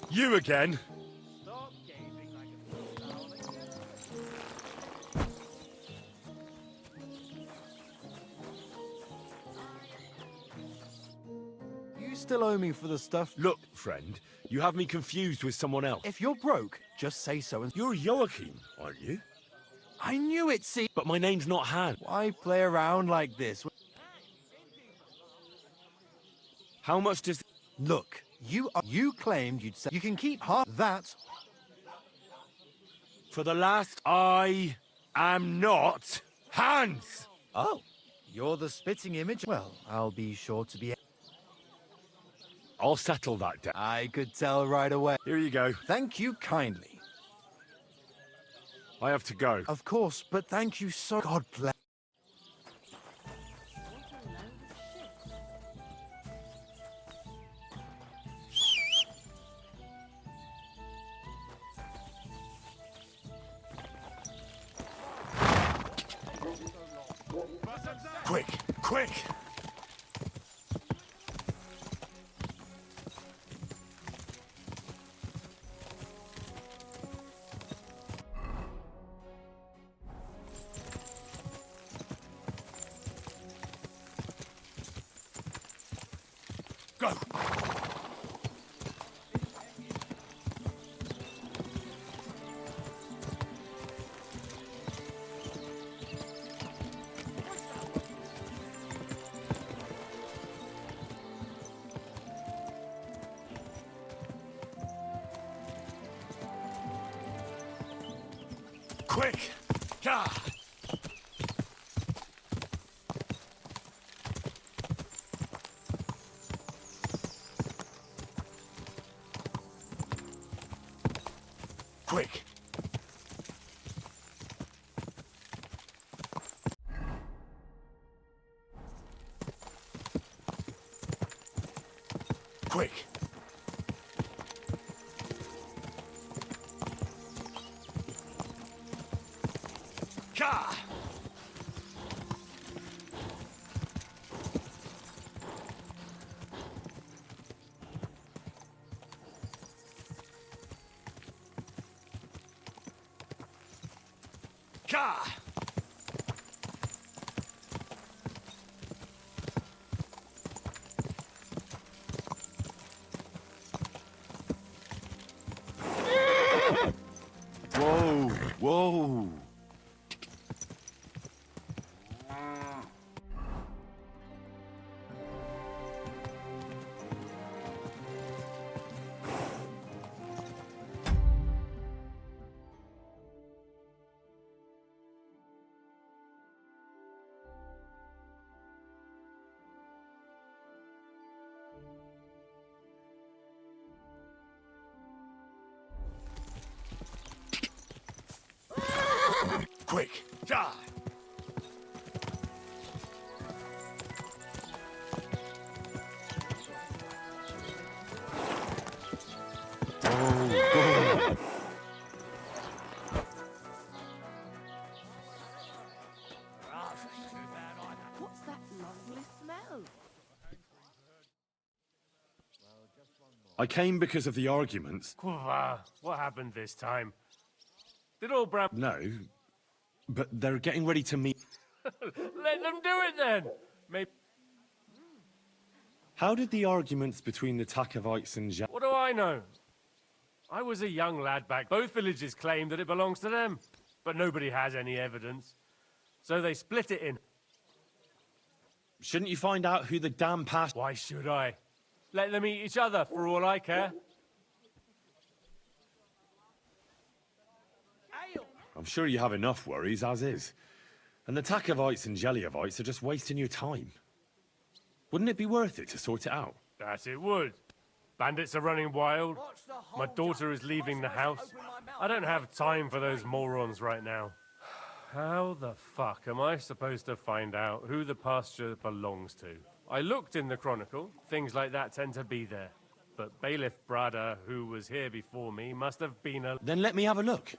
You again? You still owe me for the stuff. Look, friend, you have me confused with someone else. If you're broke, just say so and... You're Joachim, aren't you? I knew it, see? But my name's not Han. Why play around like this? How much does... Look, you claimed you'd say... You can keep half that. For the last... I am not Hans! Oh, you're the spitting image? Well, I'll be sure to be... I'll settle that down. I could tell right away. Here you go. Thank you kindly. I have to go. Of course, but thank you so... God bless... Quick, quick! Go! Quick! Gah! Quick! Quick! Gah! Gah! Whoa! Whoa! Quick! Ja! Oh, I came because of the arguments. What happened this time? Did all Bram... No, but they're getting ready to meet. Let them do it then! Maybe... How did the arguments between the Takovites and What do I know? I was a young lad back. Both villages claim that it belongs to them, but nobody has any evidence. So they split it in. Shouldn't you find out who the damn past... Why should I? Let them eat each other, for all I care. I'm sure you have enough worries, as is. And the Takovites and Jeliovites are just wasting your time. Wouldn't it be worth it to sort it out? That it would. Bandits are running wild. My daughter is leaving the house. I don't have time for those morons right now. How the fuck am I supposed to find out who the pasture belongs to? I looked in the Chronicle. Things like that tend to be there. But Bailiff Brada, who was here before me, must have been a... Then let me have a look.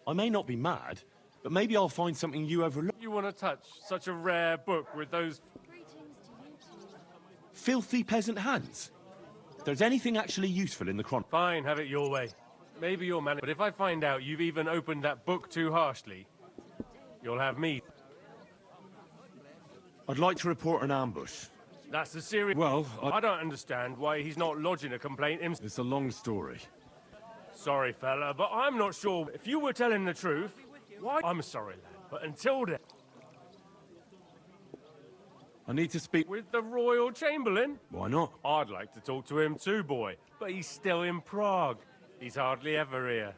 I may not be mad, but maybe I'll find something you overlooked. You want to touch such a rare book with those... filthy peasant hands? If there's anything actually useful in the Chronicle... Fine, have it your way. Maybe you'll manage. But if I find out you've even opened that book too harshly, you'll have me. I'd like to report an ambush. That's a serious... Well, I don't understand why he's not lodging a complaint himself. It's a long story. Sorry, fella, but I'm not sure. If you were telling the truth, why... I'm sorry, lad, but until then... I need to speak... With the Royal Chamberlain? Why not? I'd like to talk to him too, boy. But he's still in Prague. He's hardly ever here.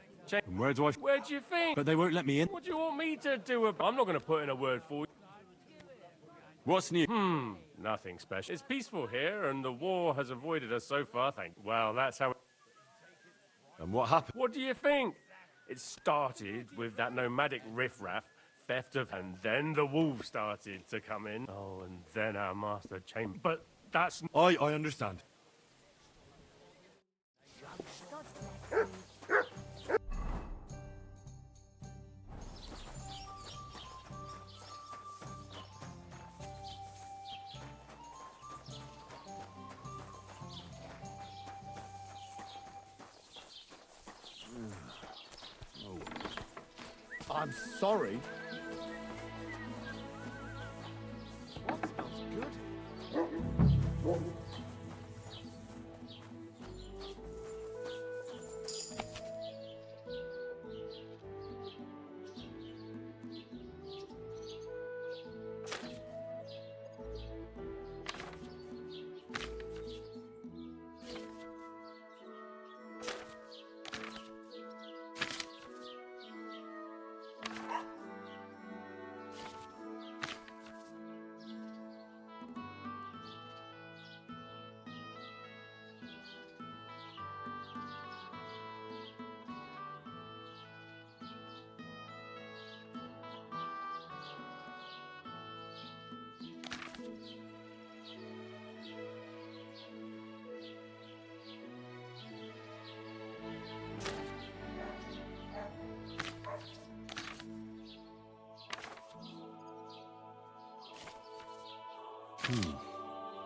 And where do I... Where do you think? But they won't let me in. What do you want me to do? I'm not going to put in a word for you. What's new? Nothing special. It's peaceful here, and the war has avoided us so far, Well, that's how... And what happened? What do you think? It started with that nomadic riffraff, theft of... And then the wolves started to come in. Oh, and then our master chamber... But that's... I understand. I'm sorry. What smells good?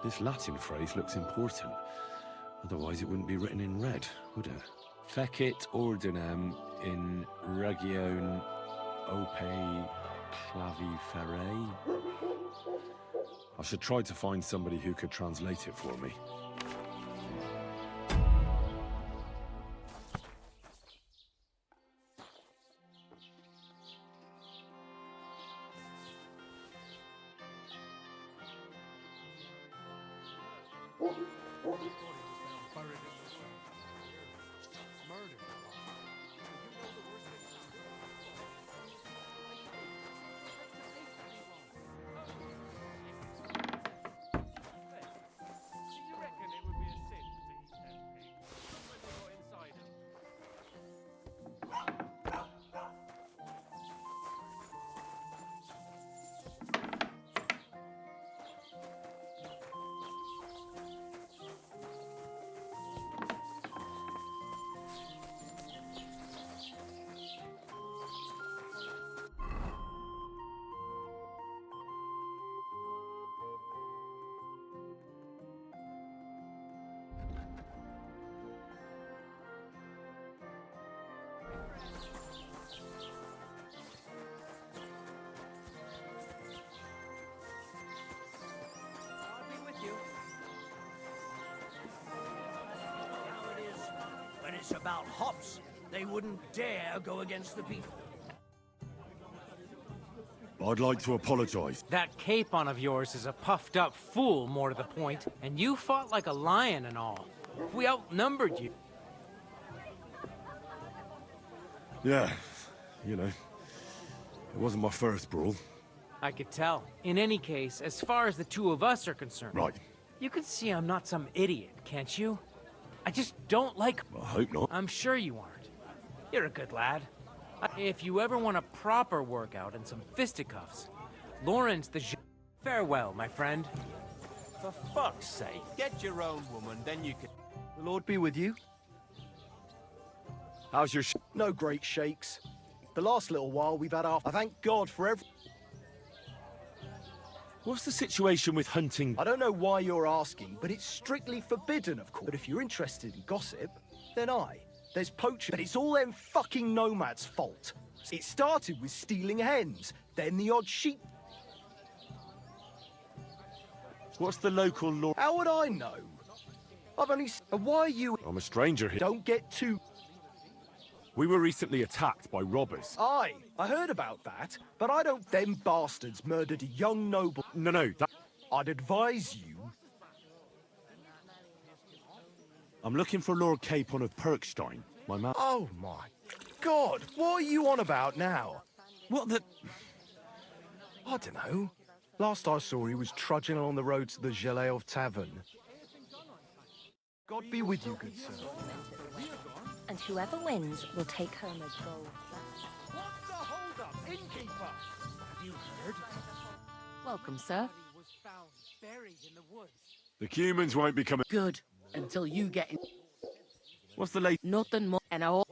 This Latin phrase looks important. Otherwise it wouldn't be written in red, would it? Fecit ordinem in region ope claviferae. I should try to find somebody who could translate it for me. It's about hops. They wouldn't dare go against the people. I'd like to apologize. That capon of yours is a puffed up fool, more to the point, and you fought like a lion and all. We outnumbered you. Yeah, you know, it wasn't my first brawl. I could tell. In any case, as far as the two of us are concerned... Right. You can see I'm not some idiot, can't you? I just don't like... I hope not. I'm sure you aren't. You're a good lad. If you ever want a proper workout and some fisticuffs, Lauren's the... Farewell, my friend. For fuck's sake, get your own woman, then you can... The Lord be with you. How's your No great shakes. The last little while we've had our... I thank God for every... What's the situation with hunting? I don't know why you're asking, but it's strictly forbidden, of course. But if you're interested in gossip, then there's poaching. But it's all them fucking nomads' fault. It started with stealing hens, then the odd sheep. What's the local law? How would I know? I've only... Why are you... I'm a stranger here. Don't get too... We were recently attacked by robbers. Aye, I heard about that, but I don't... Them bastards murdered a young noble... No, that... I'd advise you... I'm looking for Lord Capon of Perkstein. My man... Oh my God, what are you on about now? What the... I don't know. Last I saw he was trudging along the road to the Geleov Tavern. God be with you, good sir. And whoever wins will take home a gold. What's the hold-up, innkeeper? Have you heard? Welcome, sir. Was found buried in the woods. The humans won't be coming... Good. Until you get in. What's the late... Nothing more. And I... What?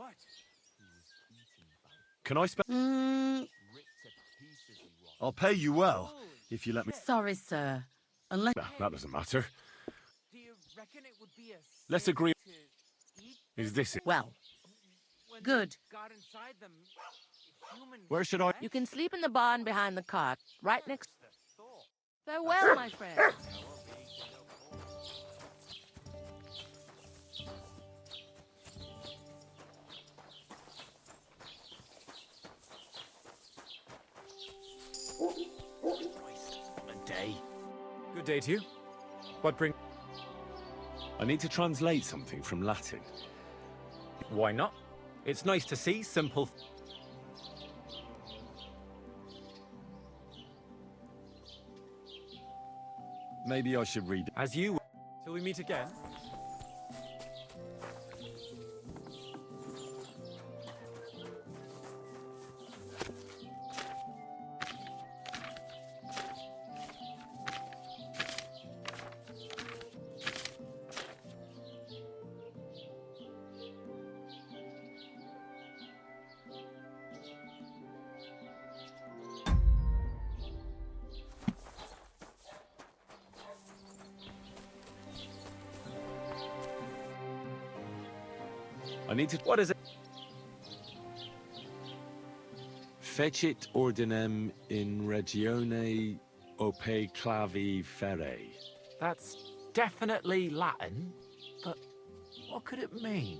Can I spend... I'll pay you well, if you let me... Sorry, sir. Unless... That doesn't matter. Do you reckon it would be a... Let's agree... Is this it? Well. Good. Got inside them, human... Where should I... You can sleep in the barn behind the cart, right next... Farewell, my friend. A day. Good day to you. What bring... I need to translate something from Latin. Why not? It's nice to see simple... Maybe I should read... As you... Till we meet again. I need to... What is it? Fecit ordinem in regione ope clavi ferre. That's definitely Latin, but what could it mean?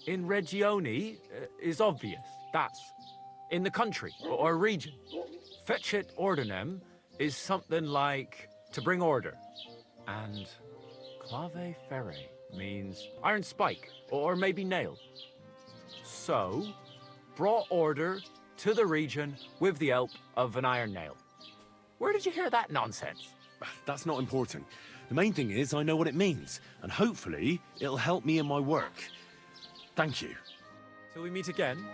In regione is obvious. That's in the country or region. Fecit ordinem is something like to bring order. And clave ferre means iron spike or maybe nail. So, brought order to the region with the help of an iron nail. Where did you hear that nonsense? That's not important. The main thing is I know what it means, and hopefully it'll help me in my work. Thank you. Till we meet again.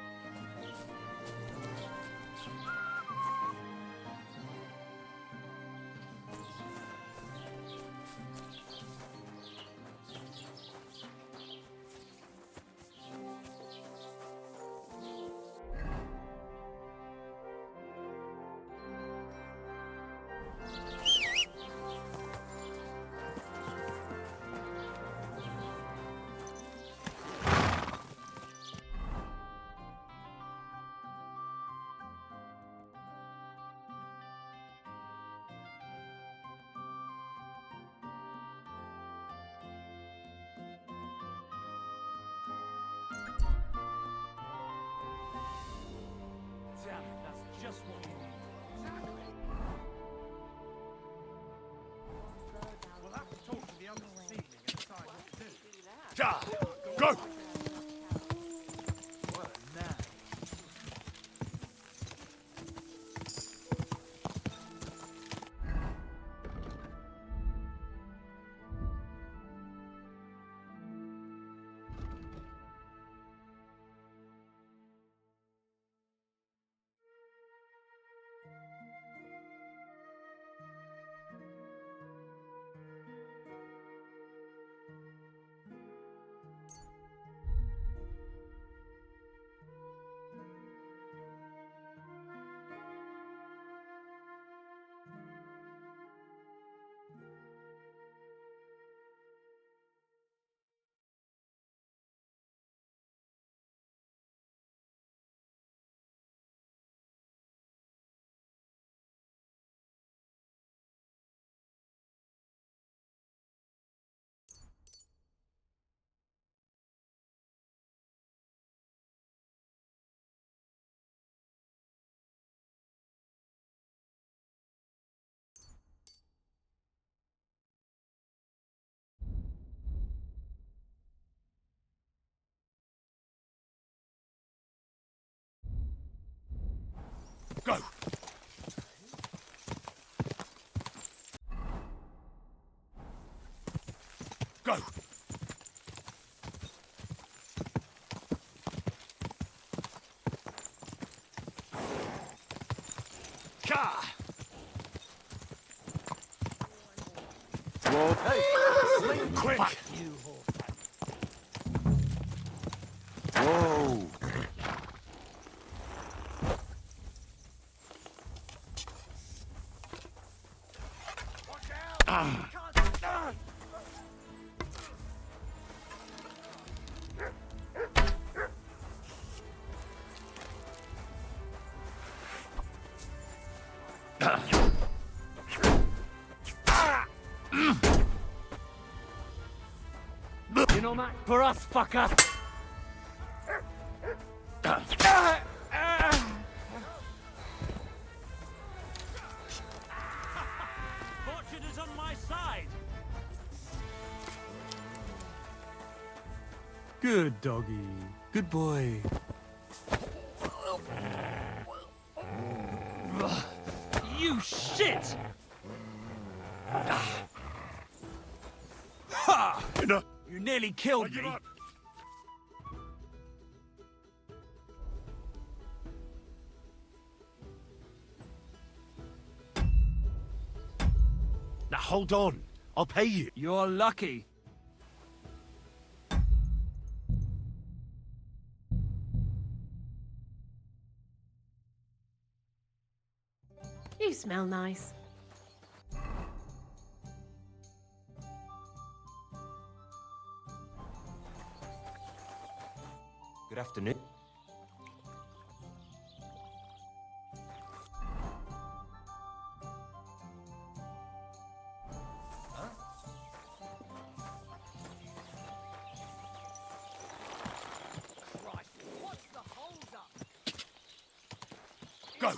Go! Go! Ka! Whoa, hey! Sling quick! Fuck you, Whoa! You know that for us, fucker. Fortune is on my side. Good doggy. Good boy. You shit! Ha! You nearly killed me. Now hold on. I'll pay you. You're lucky. You smell nice. Good afternoon. Go!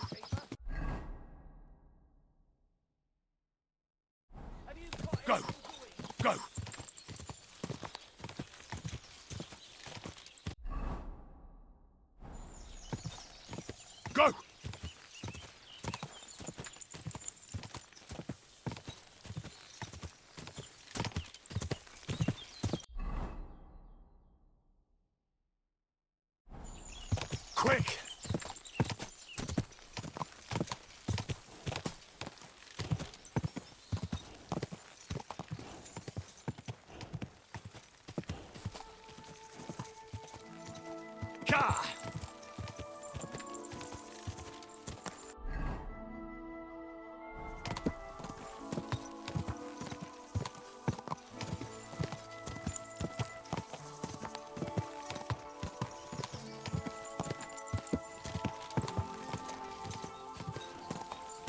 Go! Go! Go! Quick! Ka!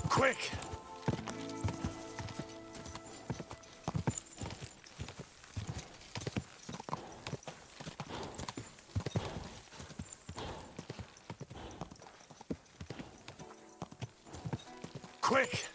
Quick! Quick!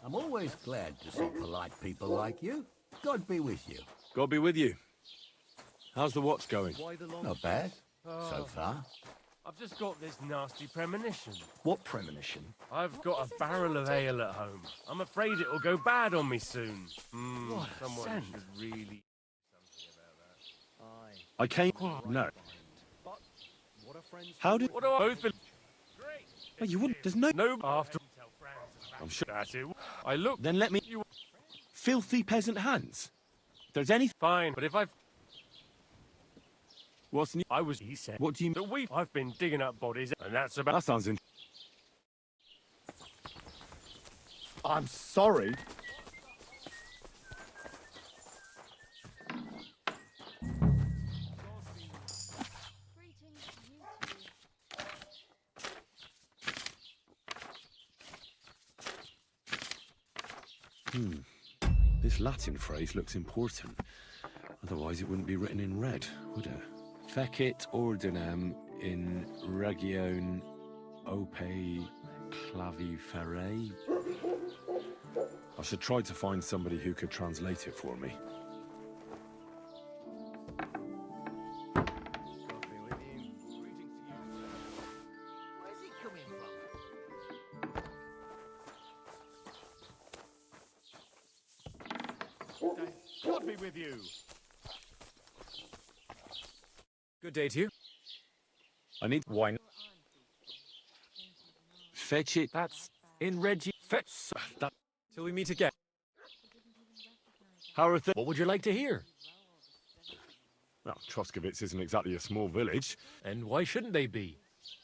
I'm always glad to see polite people like you. God be with you. God be with you. How's the watch going? Not bad, so far. I've just got this nasty premonition. What premonition? I've got a barrel of ale at home. I'm afraid it'll go bad on me soon. What a Someone scent. should really something about that. I came... No. How did... What do I both believe? Well, you wouldn't... There's no... No, after I'm sure... that's it. I look. Then let me... You Filthy peasant hands. If there's any... fine, but if I've What's new? I was. He said. What do you... That I've been digging up bodies, and that's about. That sounds in... I'm sorry. This Latin phrase looks important. Otherwise it wouldn't be written in red, would it? Fecit ordinem in region ope claviferae. I should try to find somebody who could translate it for me. Where's he coming from? God be with you. Good day to you. I need wine. Fetch it. That's in Reggie. Fetch that. Till we meet again. How are things? What would you like to hear? Well, Troskovitz isn't exactly a small village. And why shouldn't they be?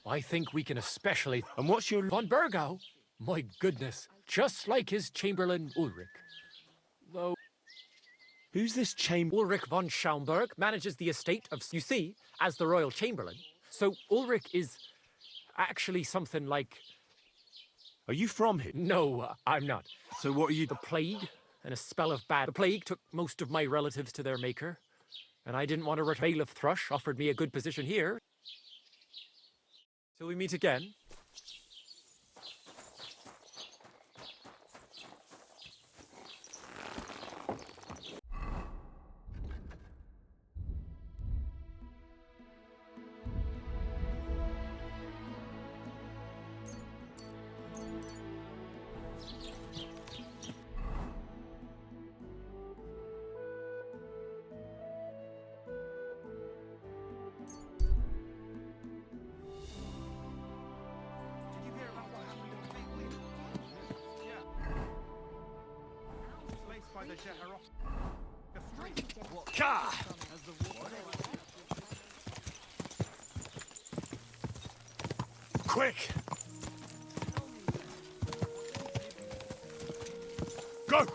I think we can especially... And what's your... Von Burgau? My goodness. Just like his Chamberlain Ulrich. Though... Who's this chamber... Ulrich von Schaumburg manages the estate of... You see, as the Royal Chamberlain. So Ulrich is actually something like... Are you from here? No, I'm not. So what are you... The plague and a spell of bad... The plague took most of my relatives to their maker. And I didn't want to Bailiff Thrush offered me a good position here. Till we meet again. Quick! Go!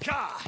Ka!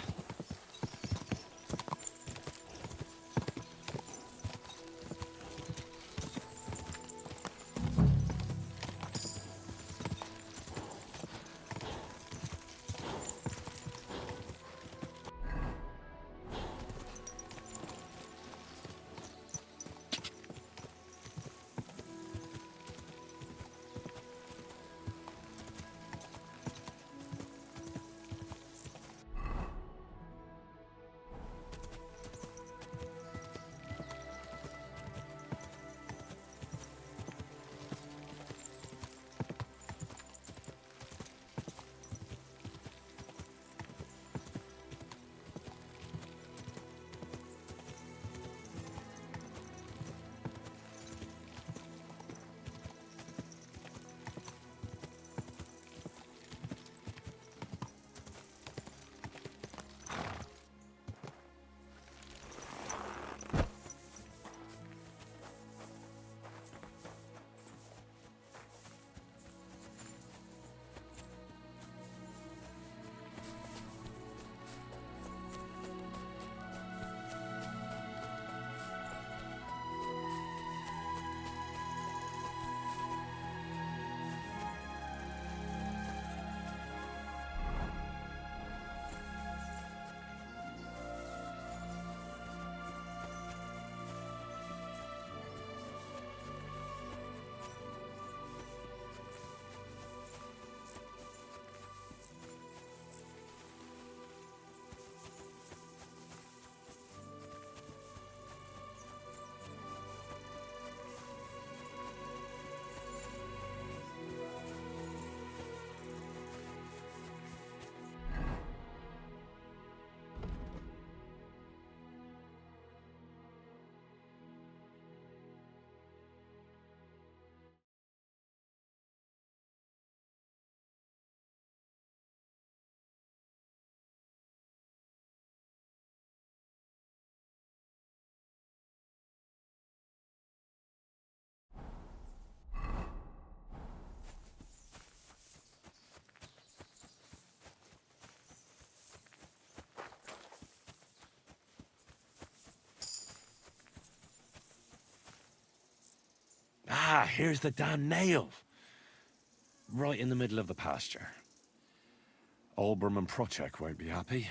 here's the damn nail. Right in the middle of the pasture. Olbram and Procek won't be happy.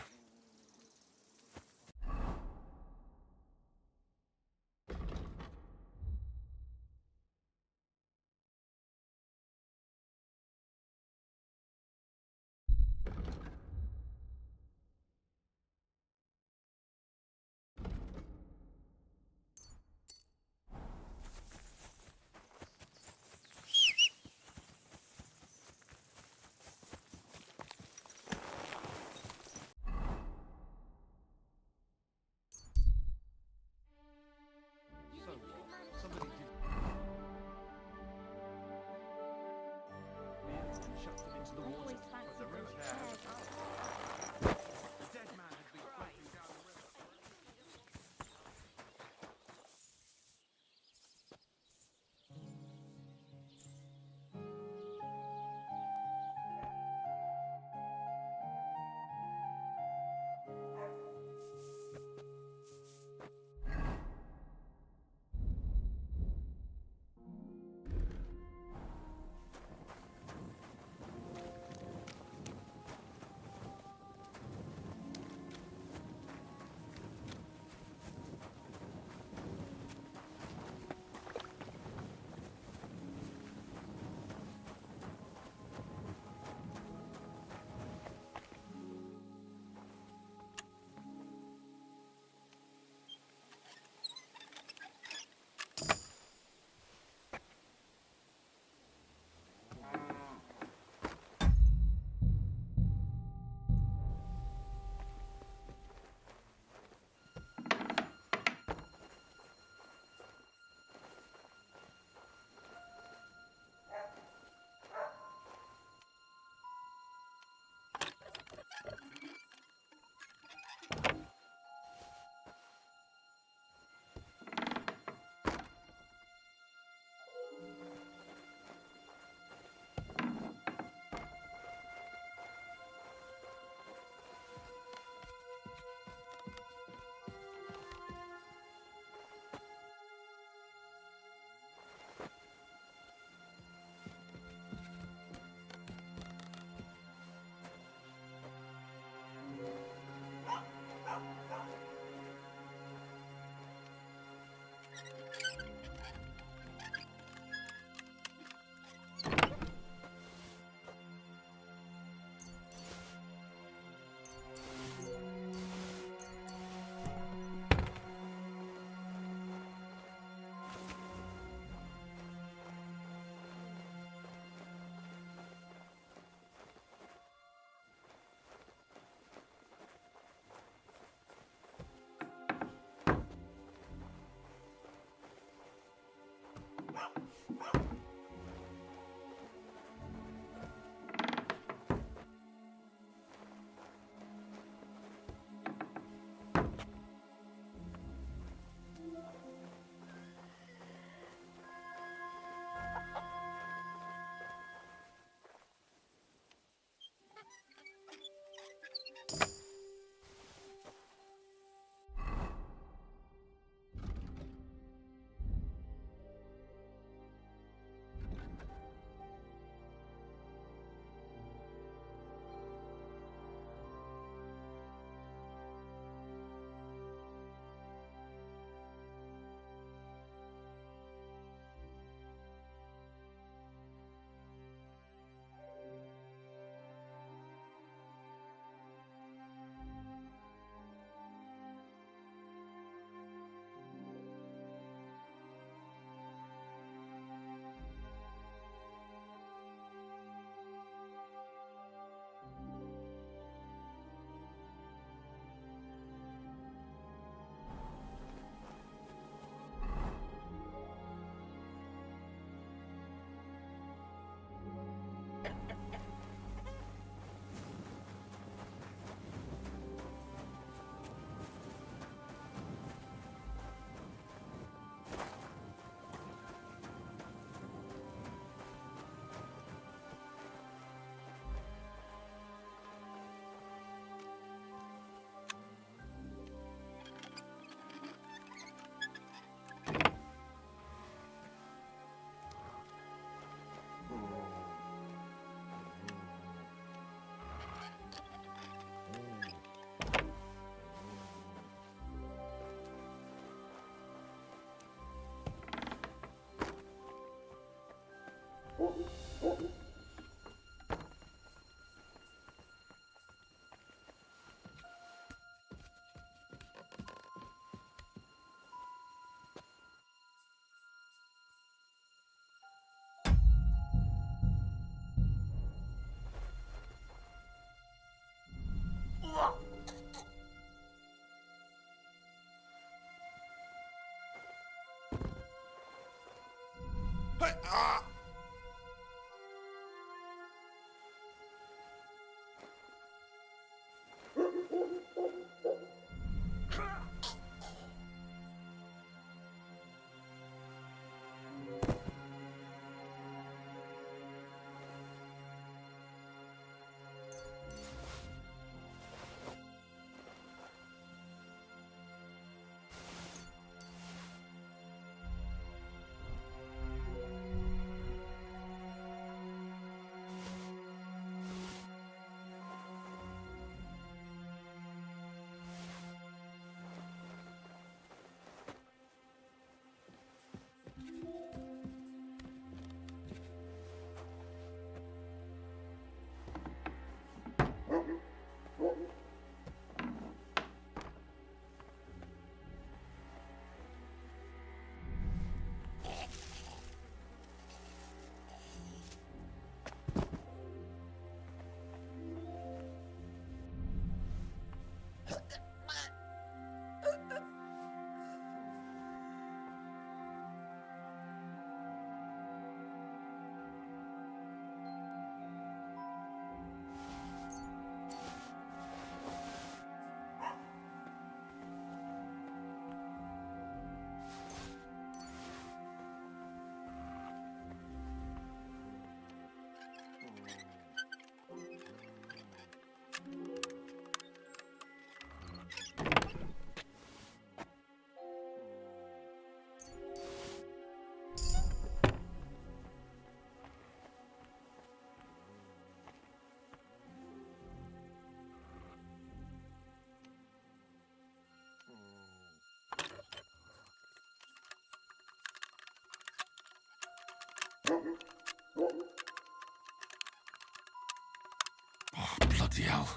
Bloody hell.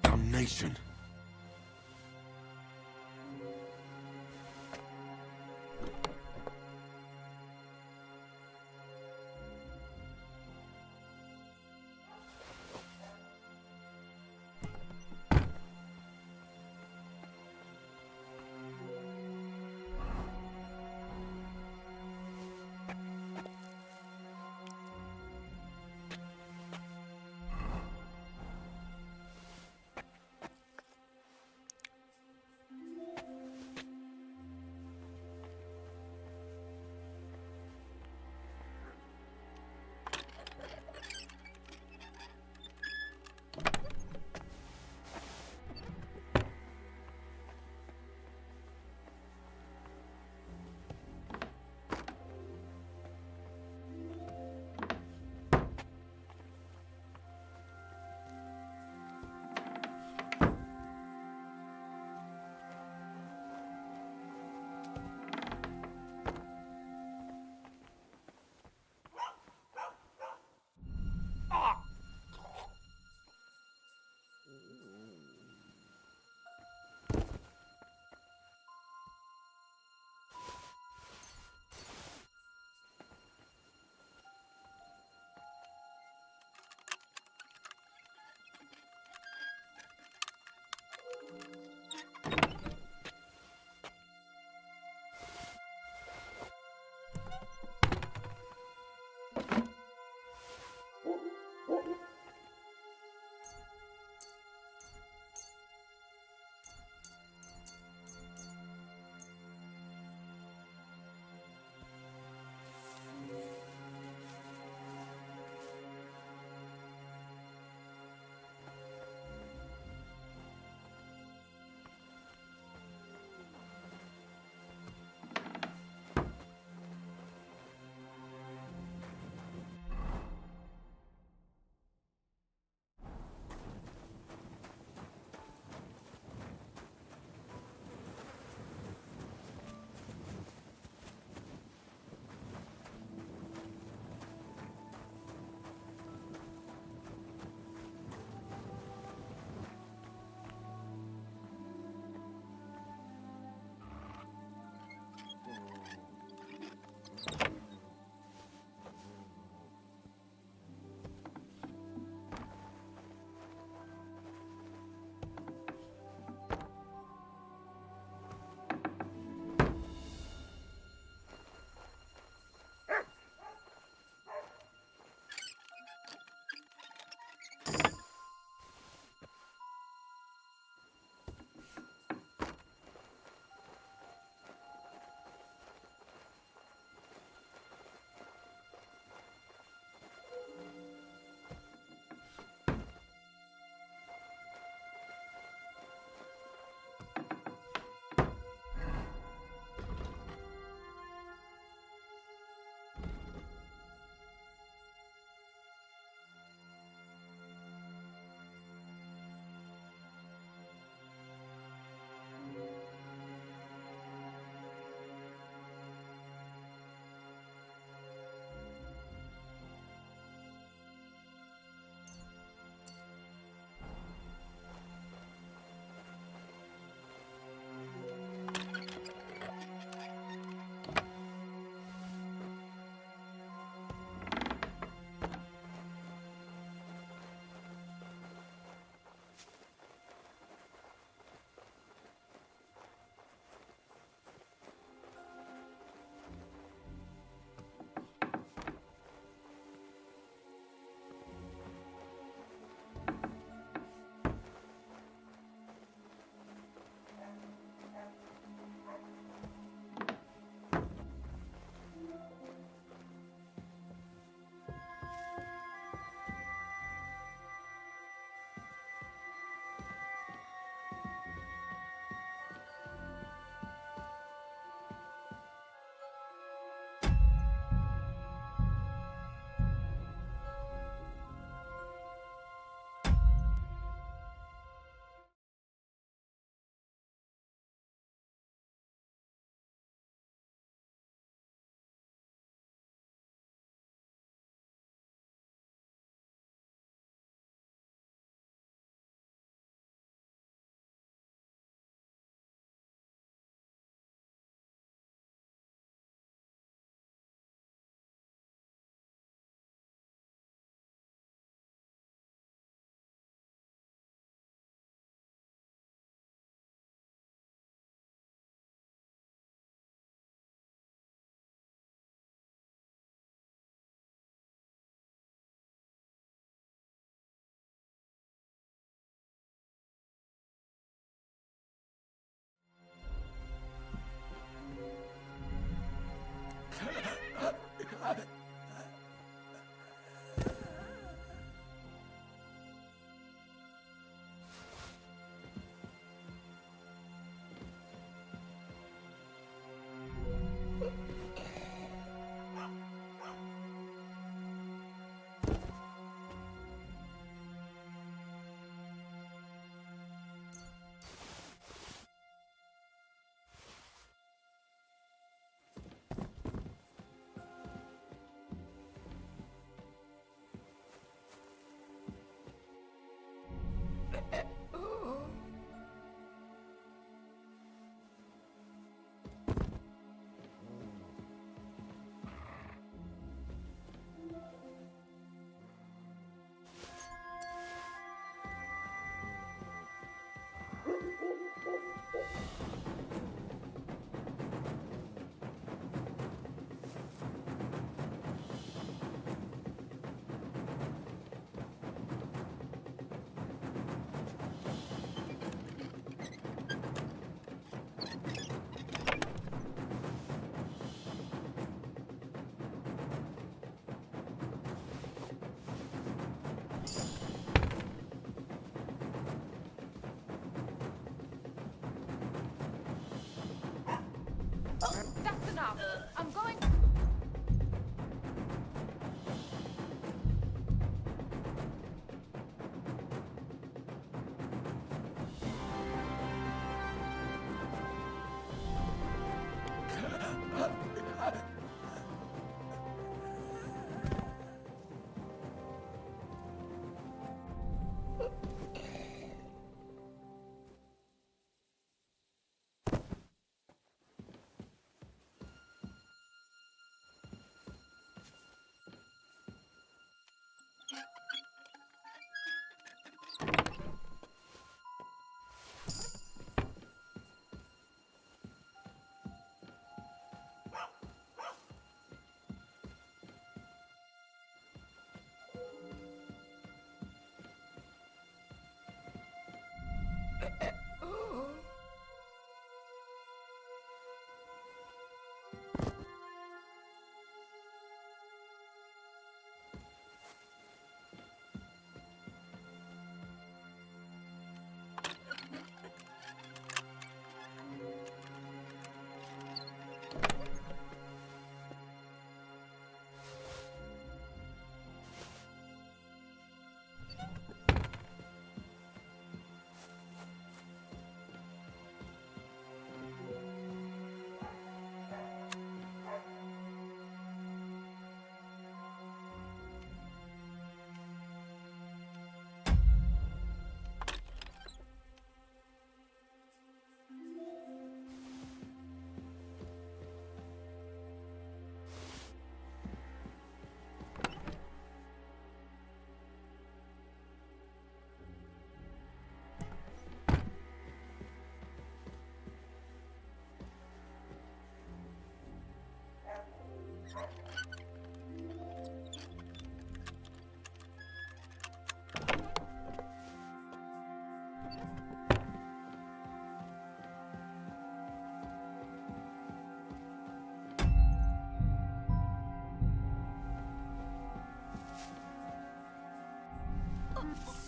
Damnation.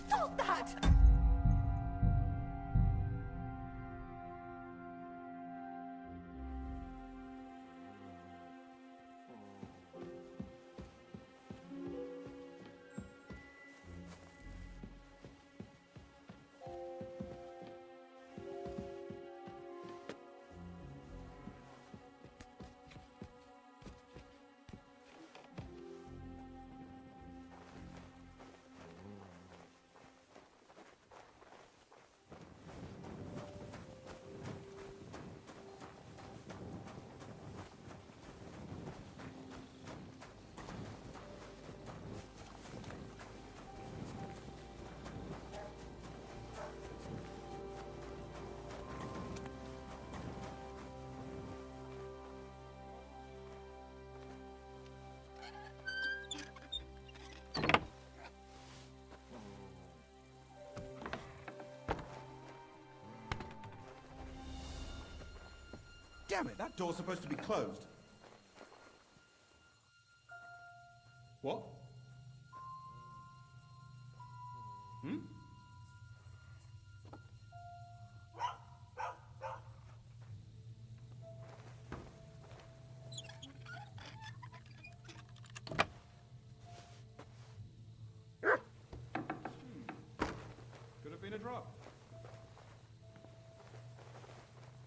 Stop that! Damn it, that door's supposed to be closed. What? Hmm? Could have been a drop.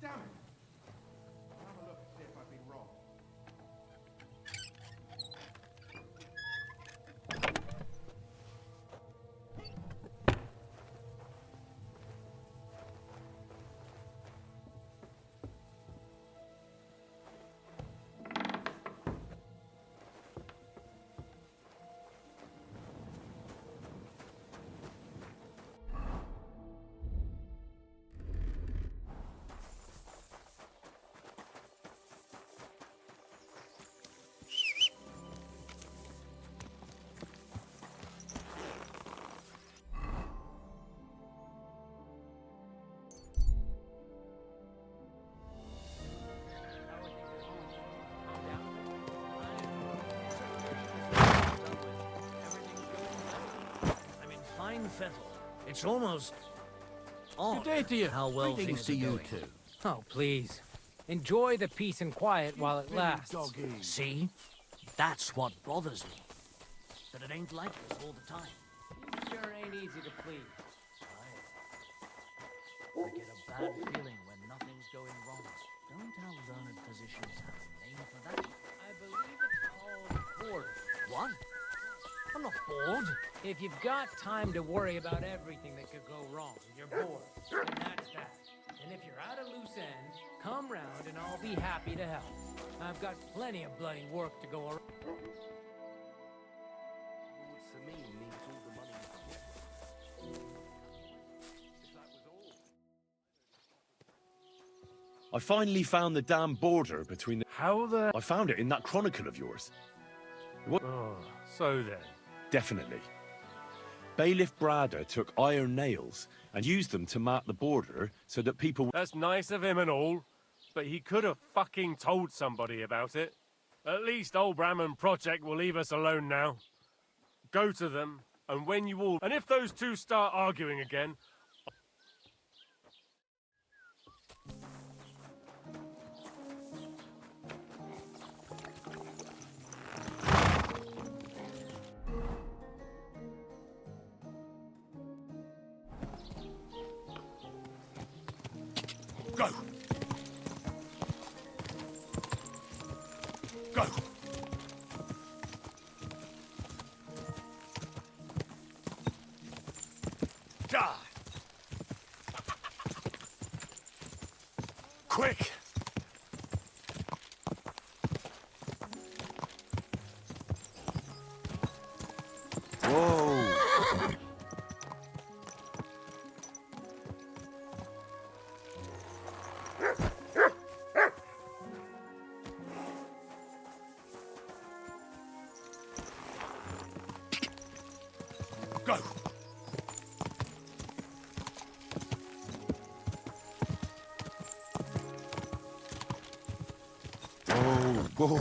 Damn it! I'll have a look, see if I've been wrong. I'm in fine fettle. It's almost odd Good day to you. how well Greetings things to are you going. too. Oh, please. Enjoy the peace and quiet while it lasts. See? That's what bothers me. That it ain't like this all the time. You sure ain't easy to please. I get a bad feeling when nothing's going wrong. Don't our learned physicians have a name for that? I believe it's called boredom. What? I'm not bored. If you've got time to worry about everything that could go wrong, you're bored. And that's that. And if you're at a loose end, come round and I'll be happy to help. I've got plenty of bloody work to go around. I finally found the damn border between the... How the... I found it in that chronicle of yours. What? Oh, so then. Definitely. Bailiff Brada took iron nails and used them to mark the border so that people... That's nice of him and all, but he could have fucking told somebody about it. At least old Brahman Project will leave us alone now. Go to them, and when you all... And if those two start arguing again... Go! Go! Die! Quick! Whoa! Go! Whoa!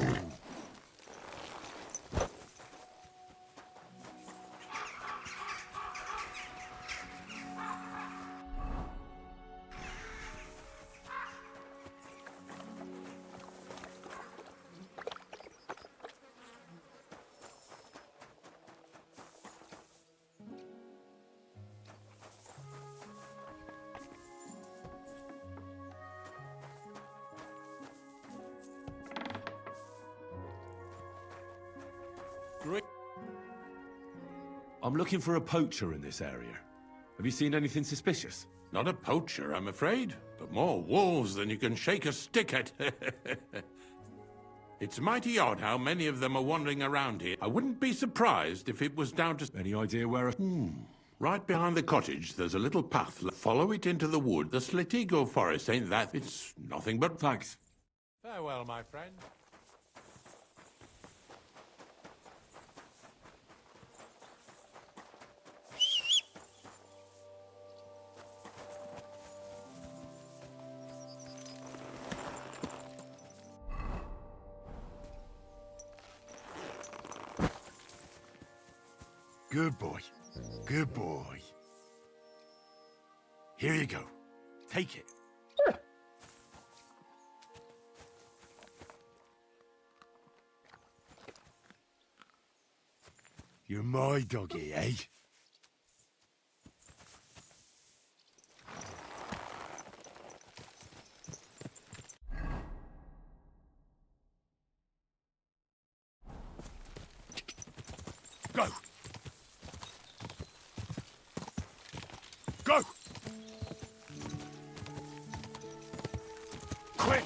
I'm looking for a poacher in this area. Have you seen anything suspicious? Not a poacher, I'm afraid, but more wolves than you can shake a stick at. It's mighty odd how many of them are wandering around here. I wouldn't be surprised if it was down to... Any idea where... Right behind the cottage, there's a little path. Follow it into the wood. The Slitigo forest ain't that. It's nothing but... Thanks. Farewell, my friend. Good boy. Good boy. Here you go. Take it. You're my doggy, eh? Go! Go! Quick!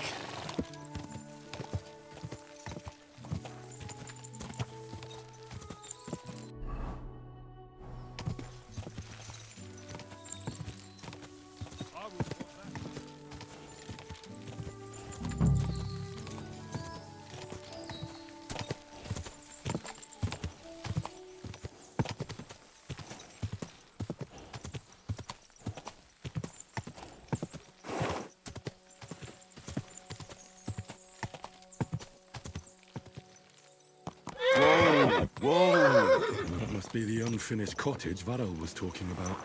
Whoa! That must be the unfinished cottage Varel was talking about.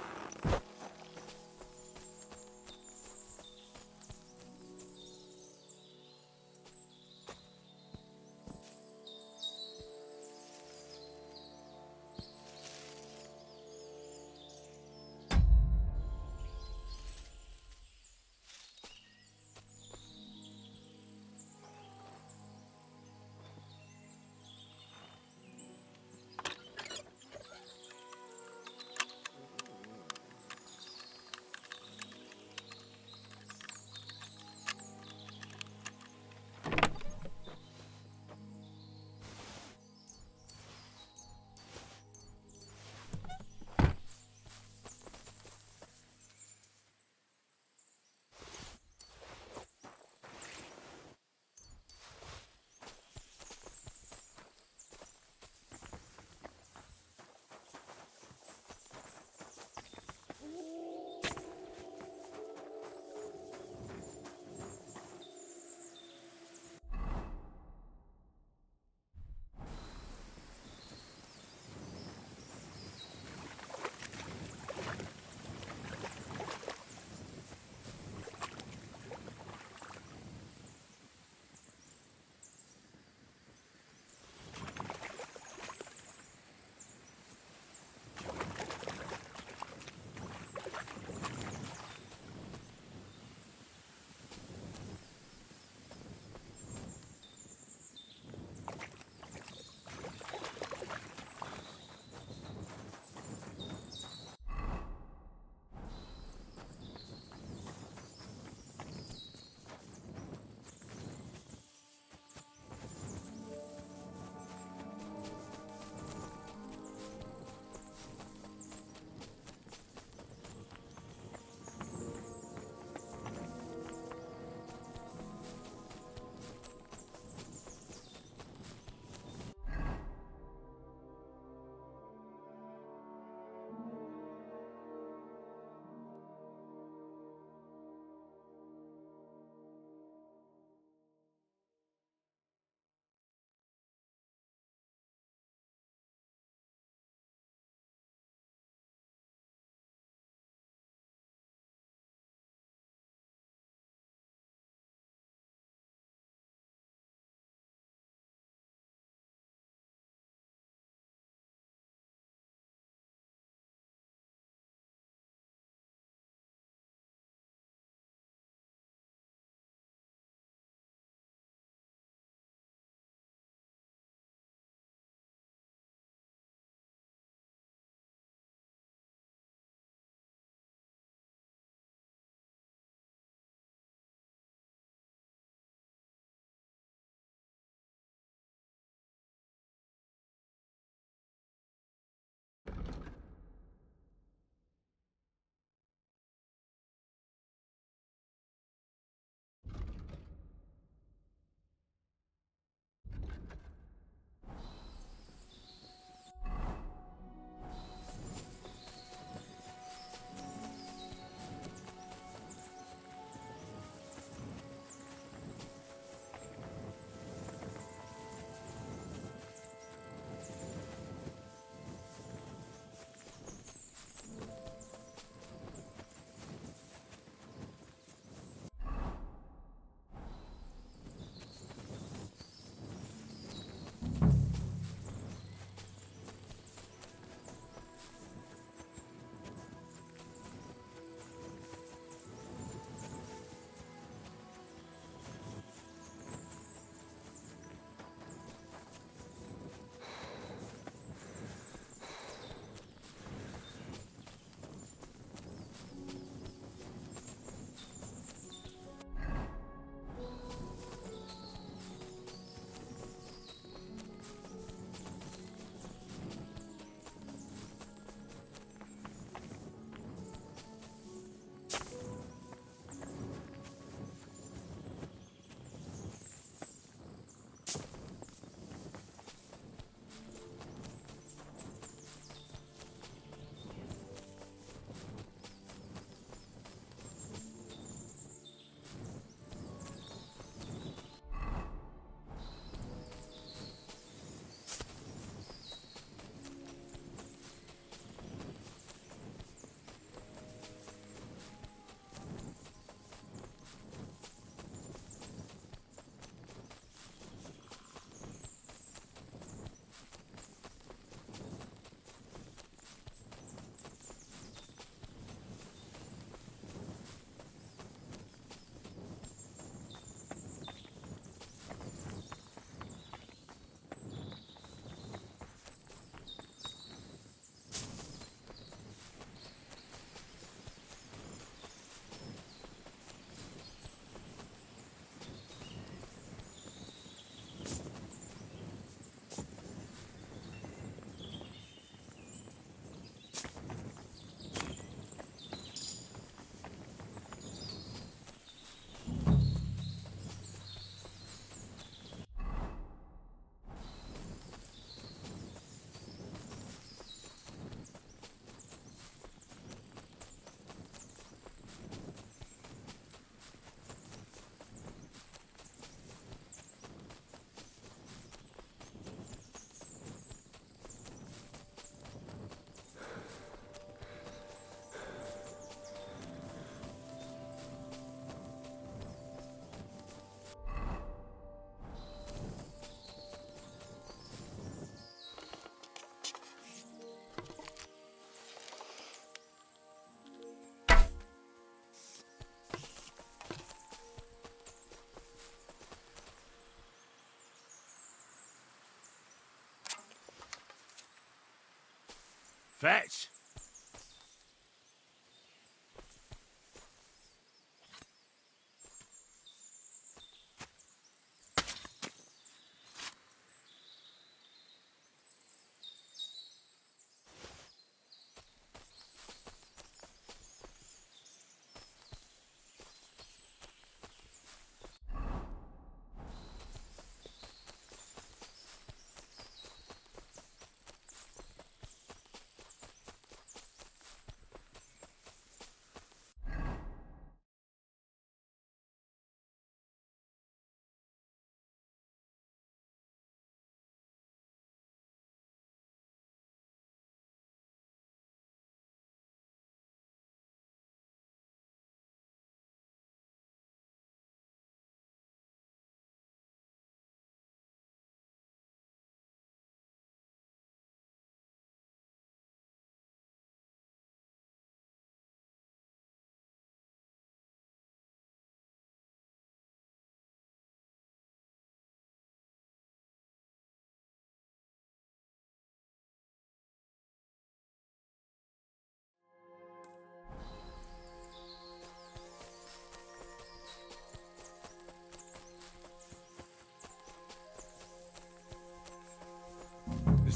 Fetch!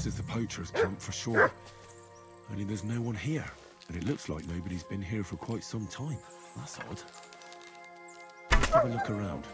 This is the poacher's camp for sure. Only there's no one here. And it looks like nobody's been here for quite some time. That's odd. Let's have a look around.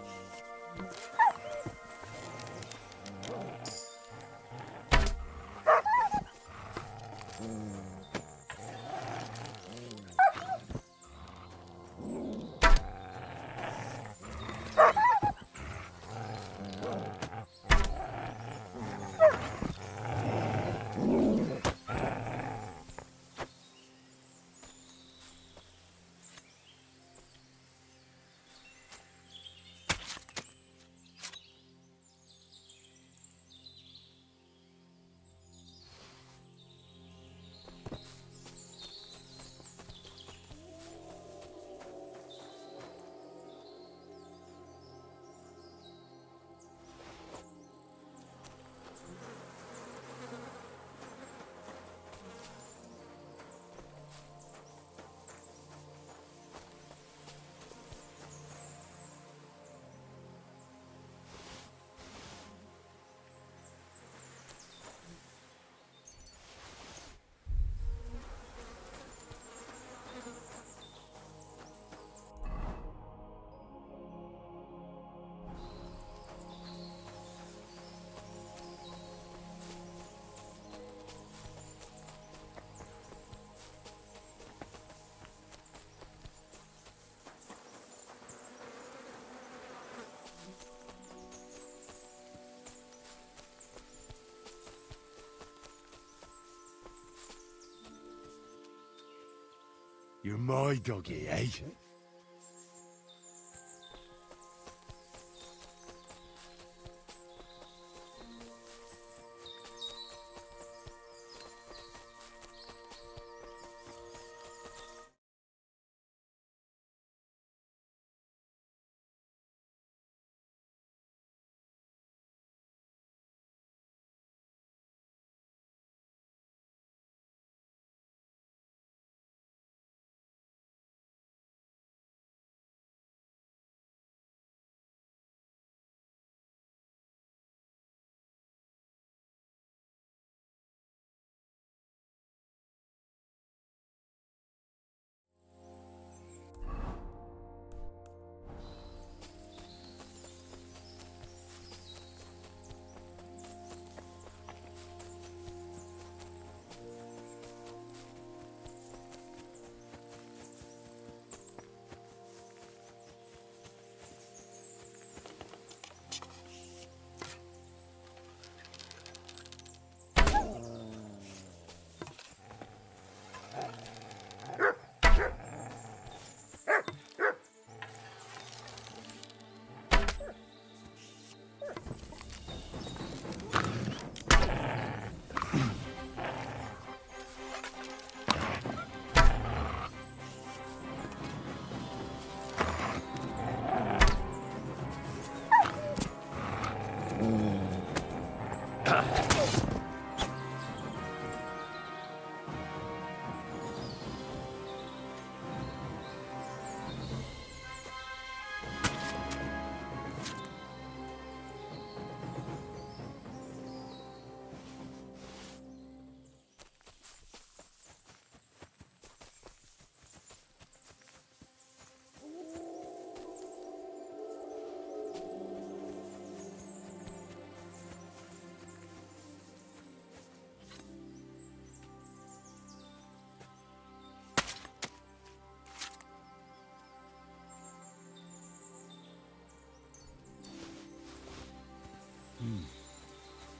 You're my doggy, eh?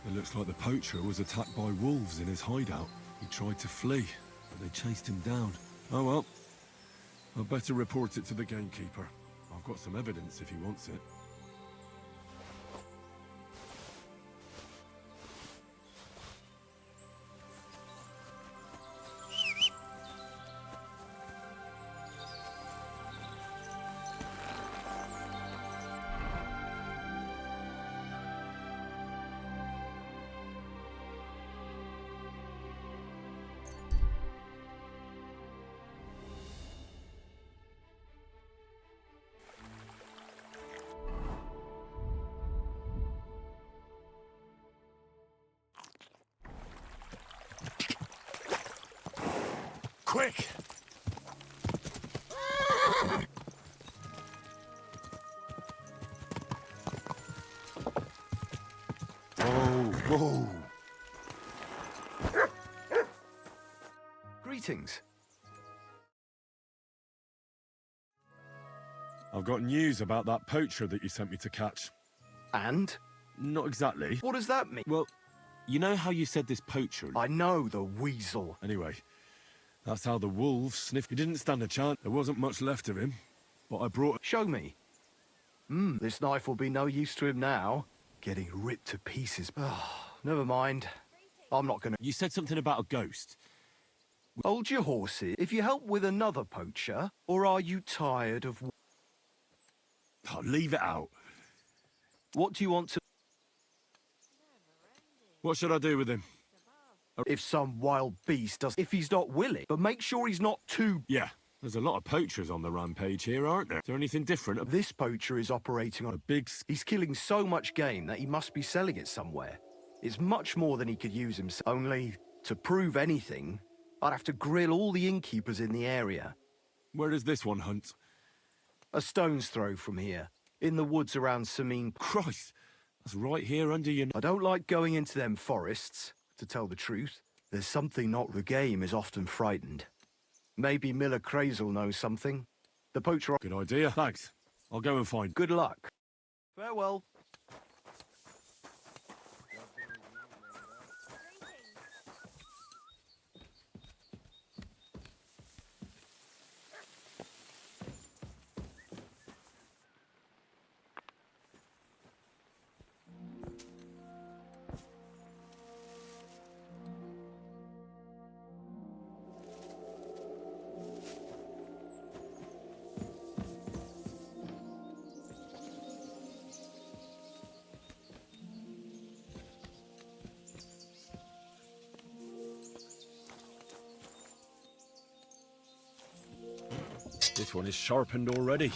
It looks like the poacher was attacked by wolves in his hideout. He tried to flee, but they chased him down. Oh well. I'd better report it to the gamekeeper. I've got some evidence if he wants it. Quick! Whoa! Greetings. I've got news about that poacher that you sent me to catch. And? Not exactly. What does that mean? Well, you know how you said this poacher... I know, the weasel. Anyway, that's how the wolves sniffed. He didn't stand a chance. There wasn't much left of him, but I brought... Show me. This knife will be no use to him now. Getting ripped to pieces. Never mind. I'm not gonna... You said something about a ghost. Hold your horses. If you help with another poacher, or are you tired of... Oh, leave it out. What do you want to... What should I do with him? If some wild beast does... If he's not willing, but make sure he's not too... Yeah, there's a lot of poachers on the rampage here, aren't there? Is there anything different? This poacher is operating on a big... He's killing so much game that he must be selling it somewhere. It's much more than he could use himself. Only, to prove anything, I'd have to grill all the innkeepers in the area. Where does this one hunt? A stone's throw from here. In the woods around Samin... Christ! That's right here under your... I don't like going into them forests, to tell the truth. There's something not the game is often frightened. Maybe Miller Crazel knows something. The poacher... Good idea. Thanks. I'll go and find... Good luck. Farewell. This one is sharpened already.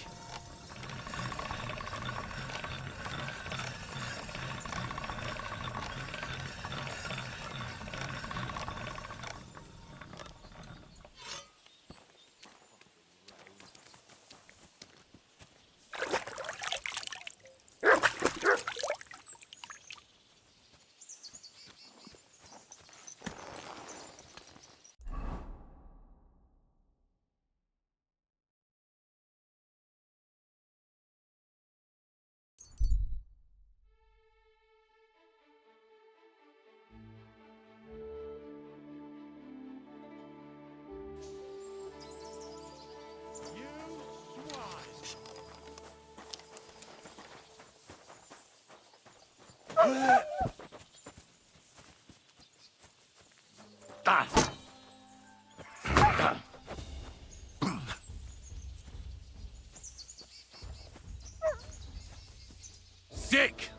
Sick!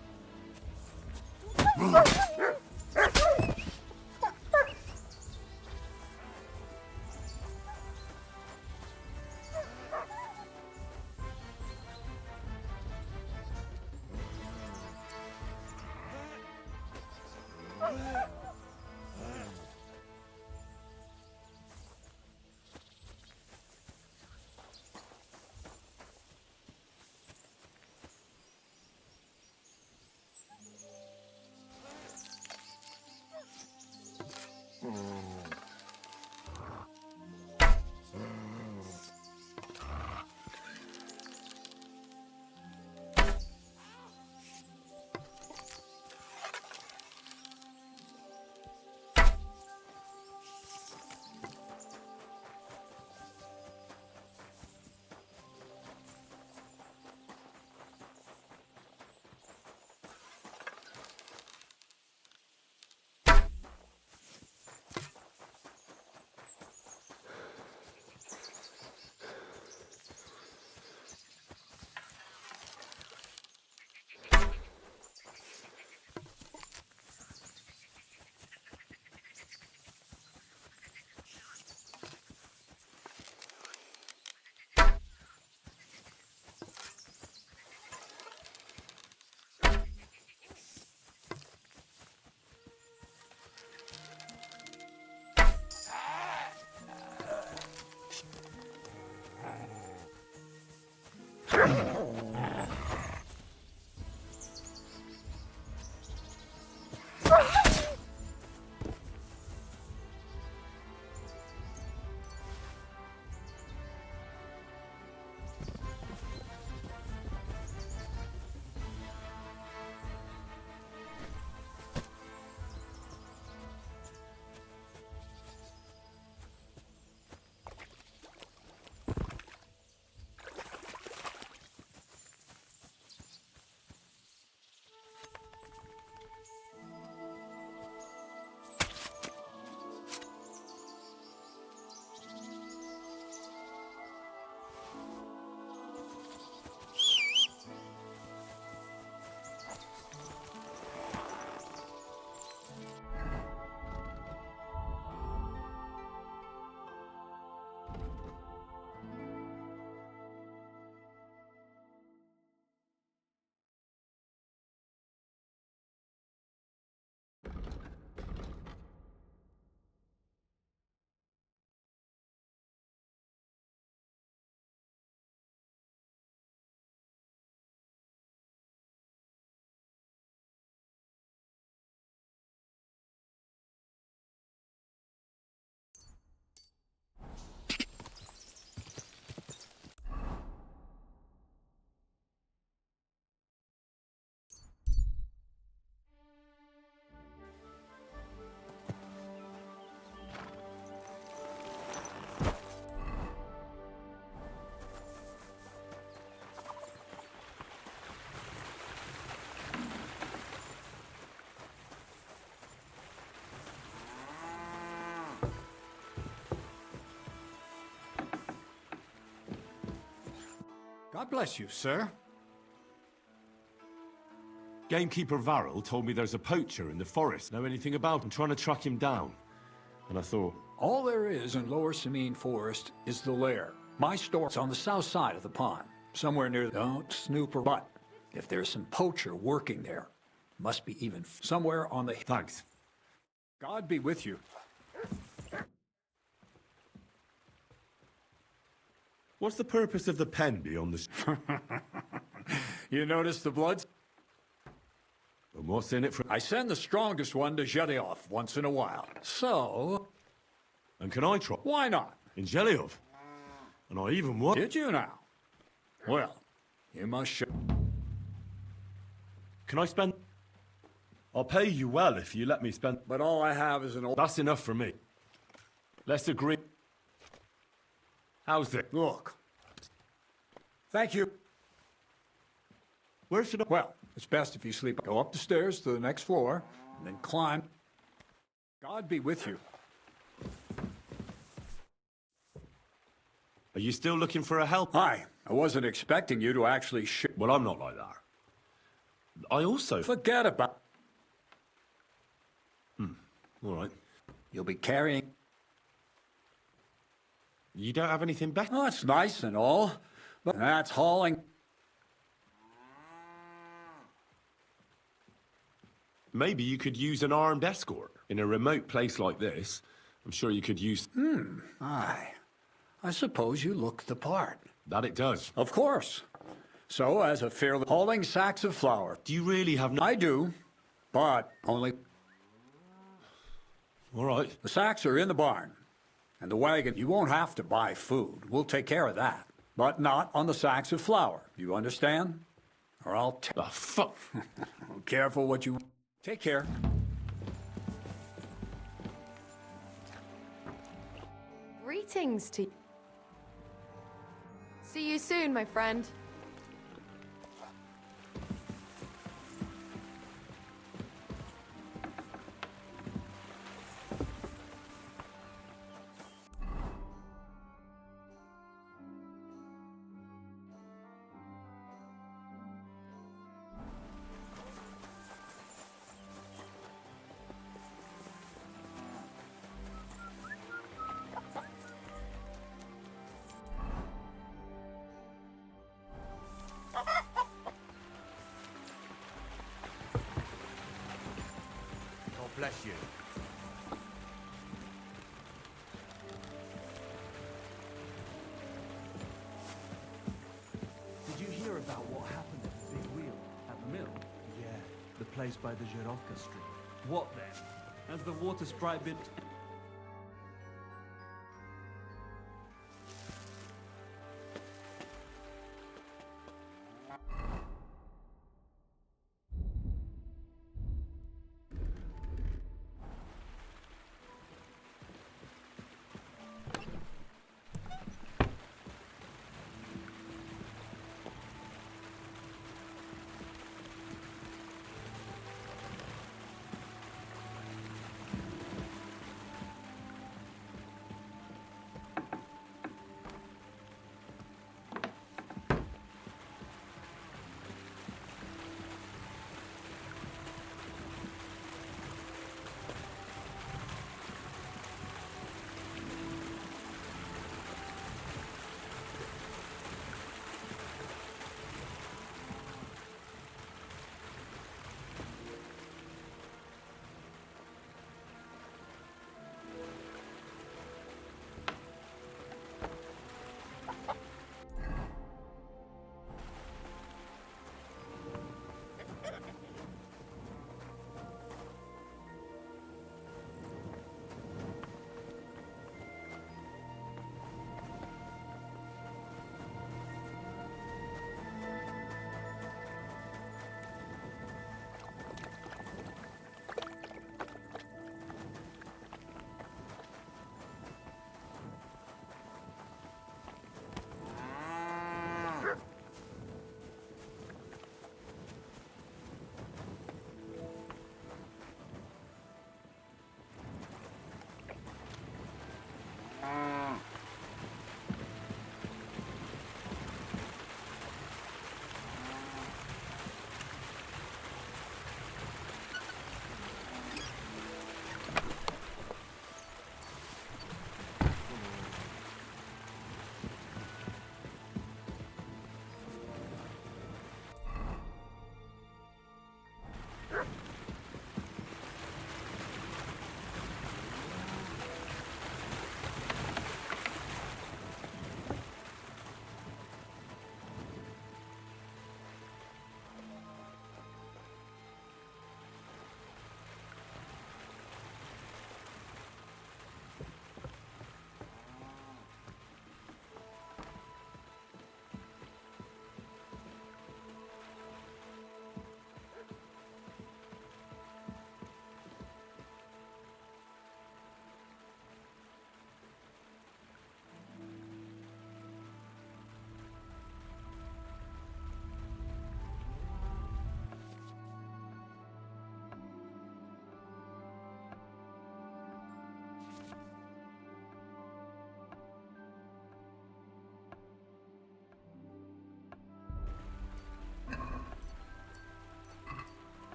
God bless you, sir. Gamekeeper Varrel told me there's a poacher in the forest. Know anything about him? I'm trying to track him down. And I thought... All there is in Lower Samine Forest is the lair. My store's on the south side of the pond, somewhere near the... Don't snoop or... But if there's some poacher working there, must be even somewhere on the... Thanks. God be with you. What's the purpose of the pen beyond the... You notice the blood? And what's in it for... I send the strongest one to Zhelyov once in a while. So... And can I try? Why not? In Zhelyov? And I even what? Did you now? Well, you must show... Can I spend... I'll pay you well if you let me spend... But all I have is an old... That's enough for me. Let's agree. How's it? Look. Thank you. Where should I... Well, it's best if you sleep. Go up the stairs to the next floor, and then climb. God be with you. Are you still looking for a help? Hi. I wasn't expecting you to actually Well, I'm not like that. I also... Forget about... All right. You'll be carrying... You don't have anything better? Oh, it's nice and all, but that's hauling... Maybe you could use an armed escort. In a remote place like this, I'm sure you could use... Aye. I suppose you look the part. That it does. Of course. So, as a fearless... Hauling sacks of flour. Do you really have no... I do, but only... All right. The sacks are in the barn. And the wagon, you won't have to buy food. We'll take care of that. But not on the sacks of flour. You understand? Or I'll... fuck. Careful what you... Take care. Greetings to you. See you soon, my friend. Bless you. Did you hear about what happened at the big wheel at the mill? Yeah, the place by the Zhirovka stream. What then? Has the water sprite been...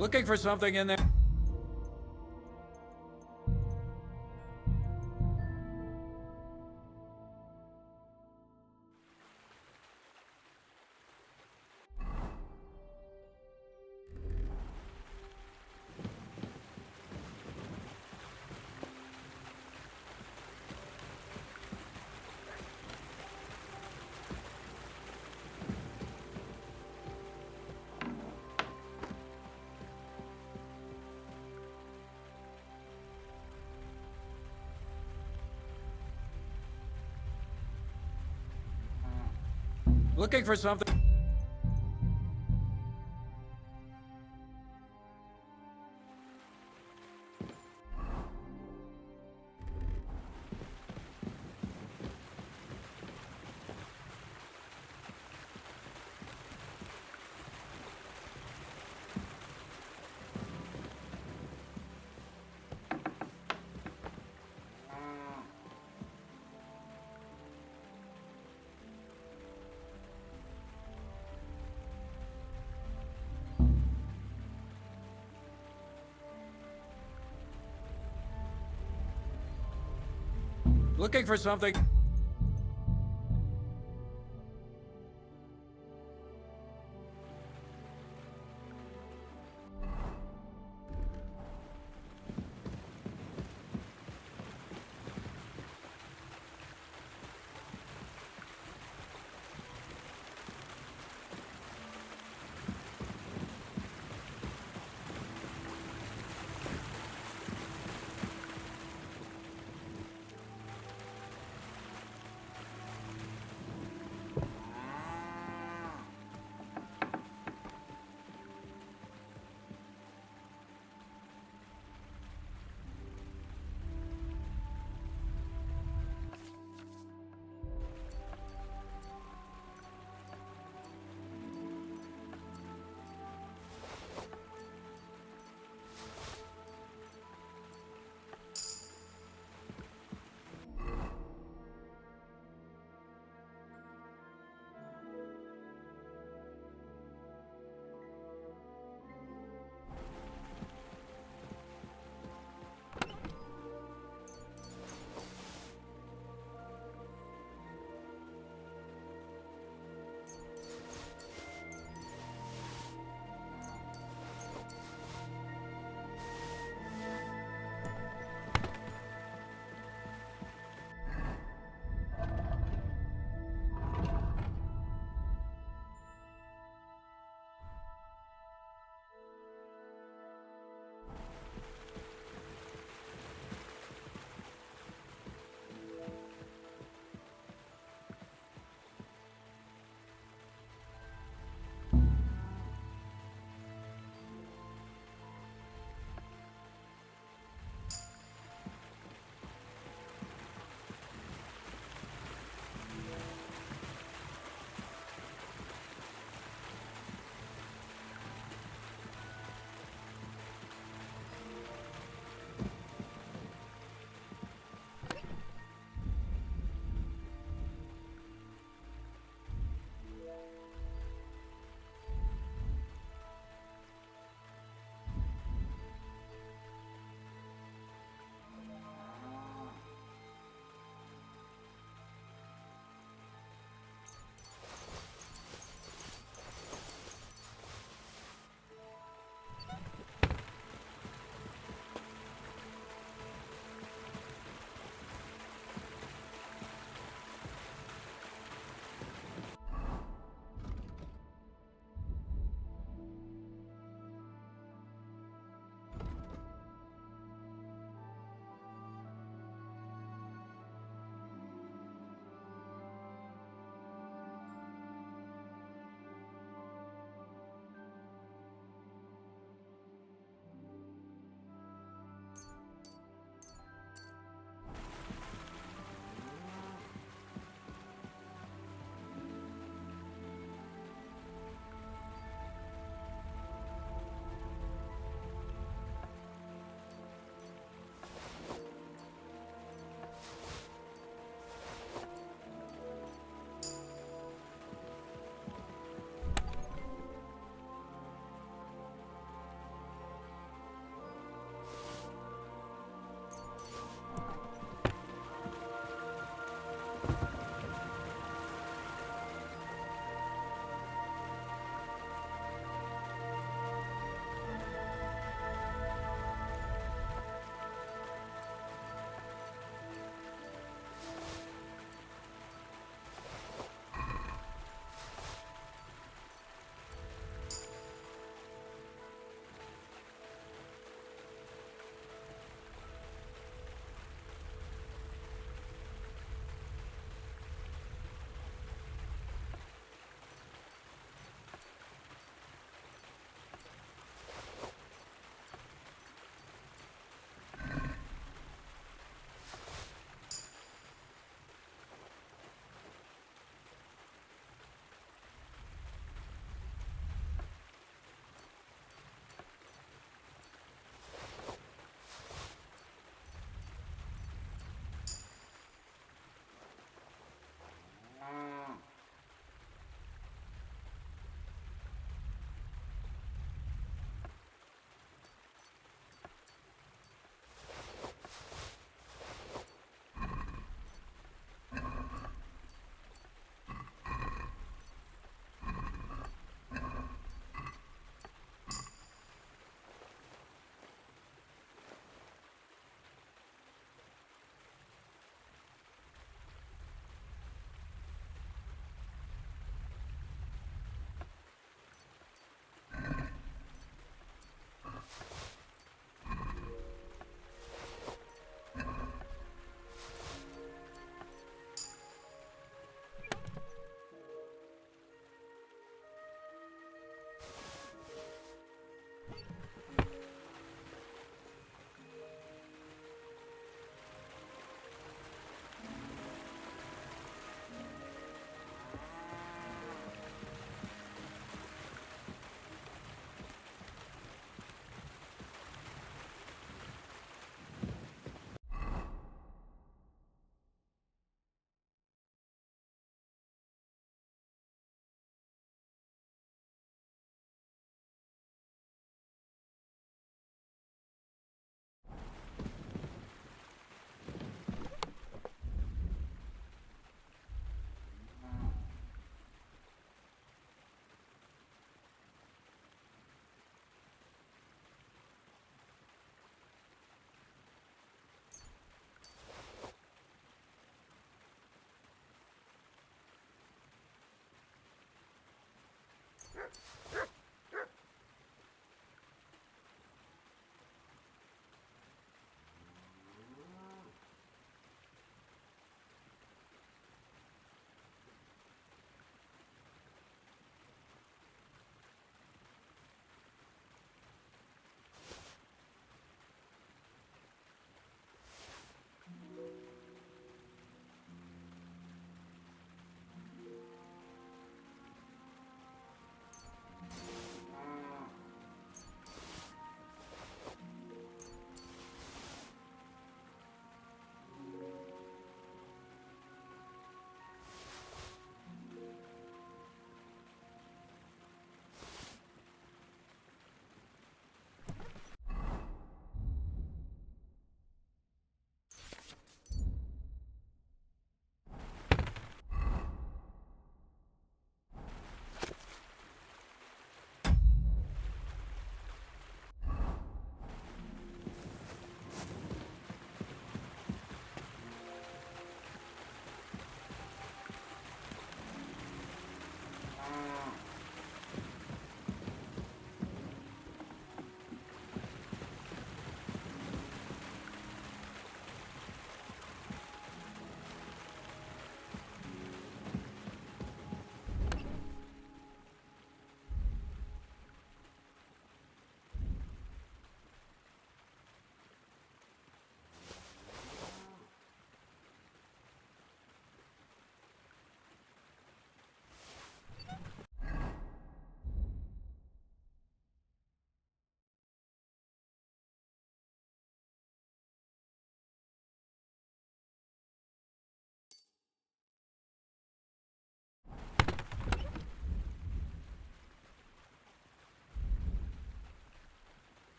Looking for something in there? Looking for something? Looking for something?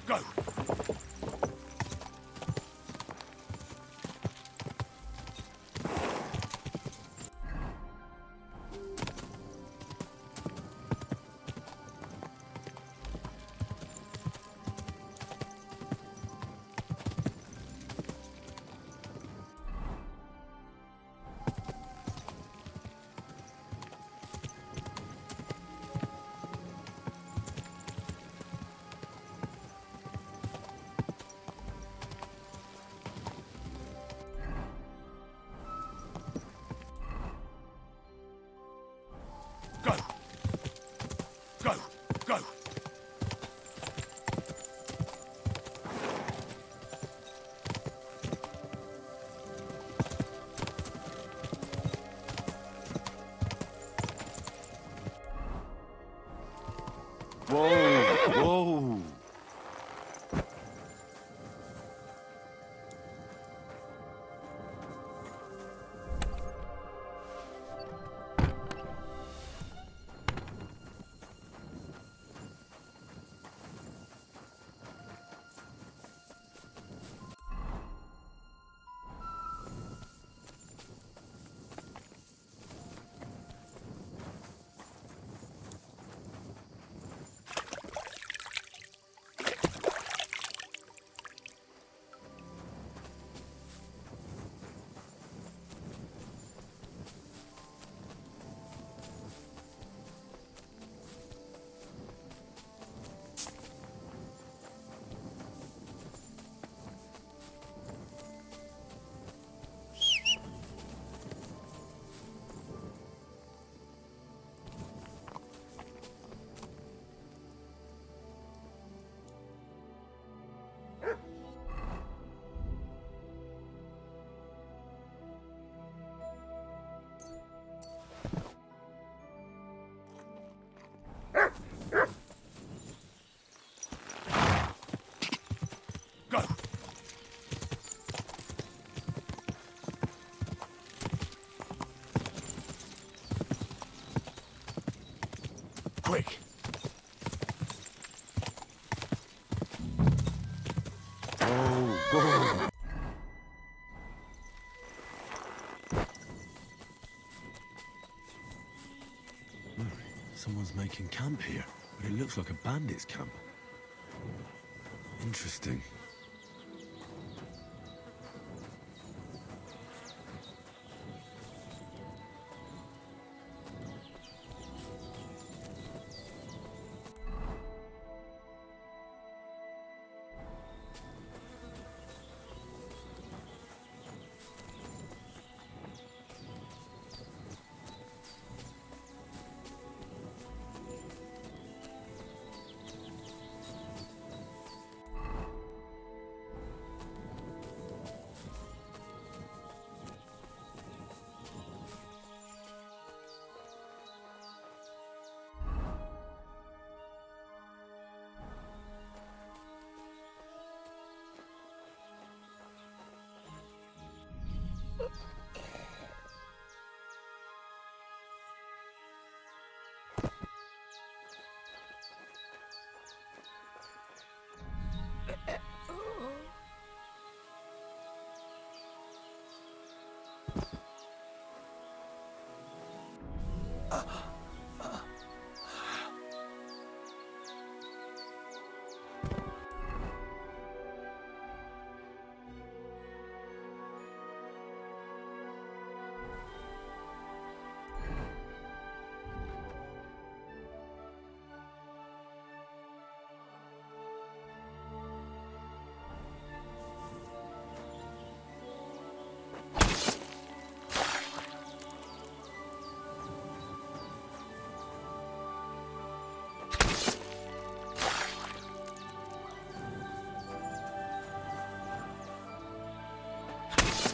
Go! Go! Go! Go! Whoa! Whoa! Go! Quick! Oh, go! Someone's making camp here, but it looks like a bandit's camp. Interesting.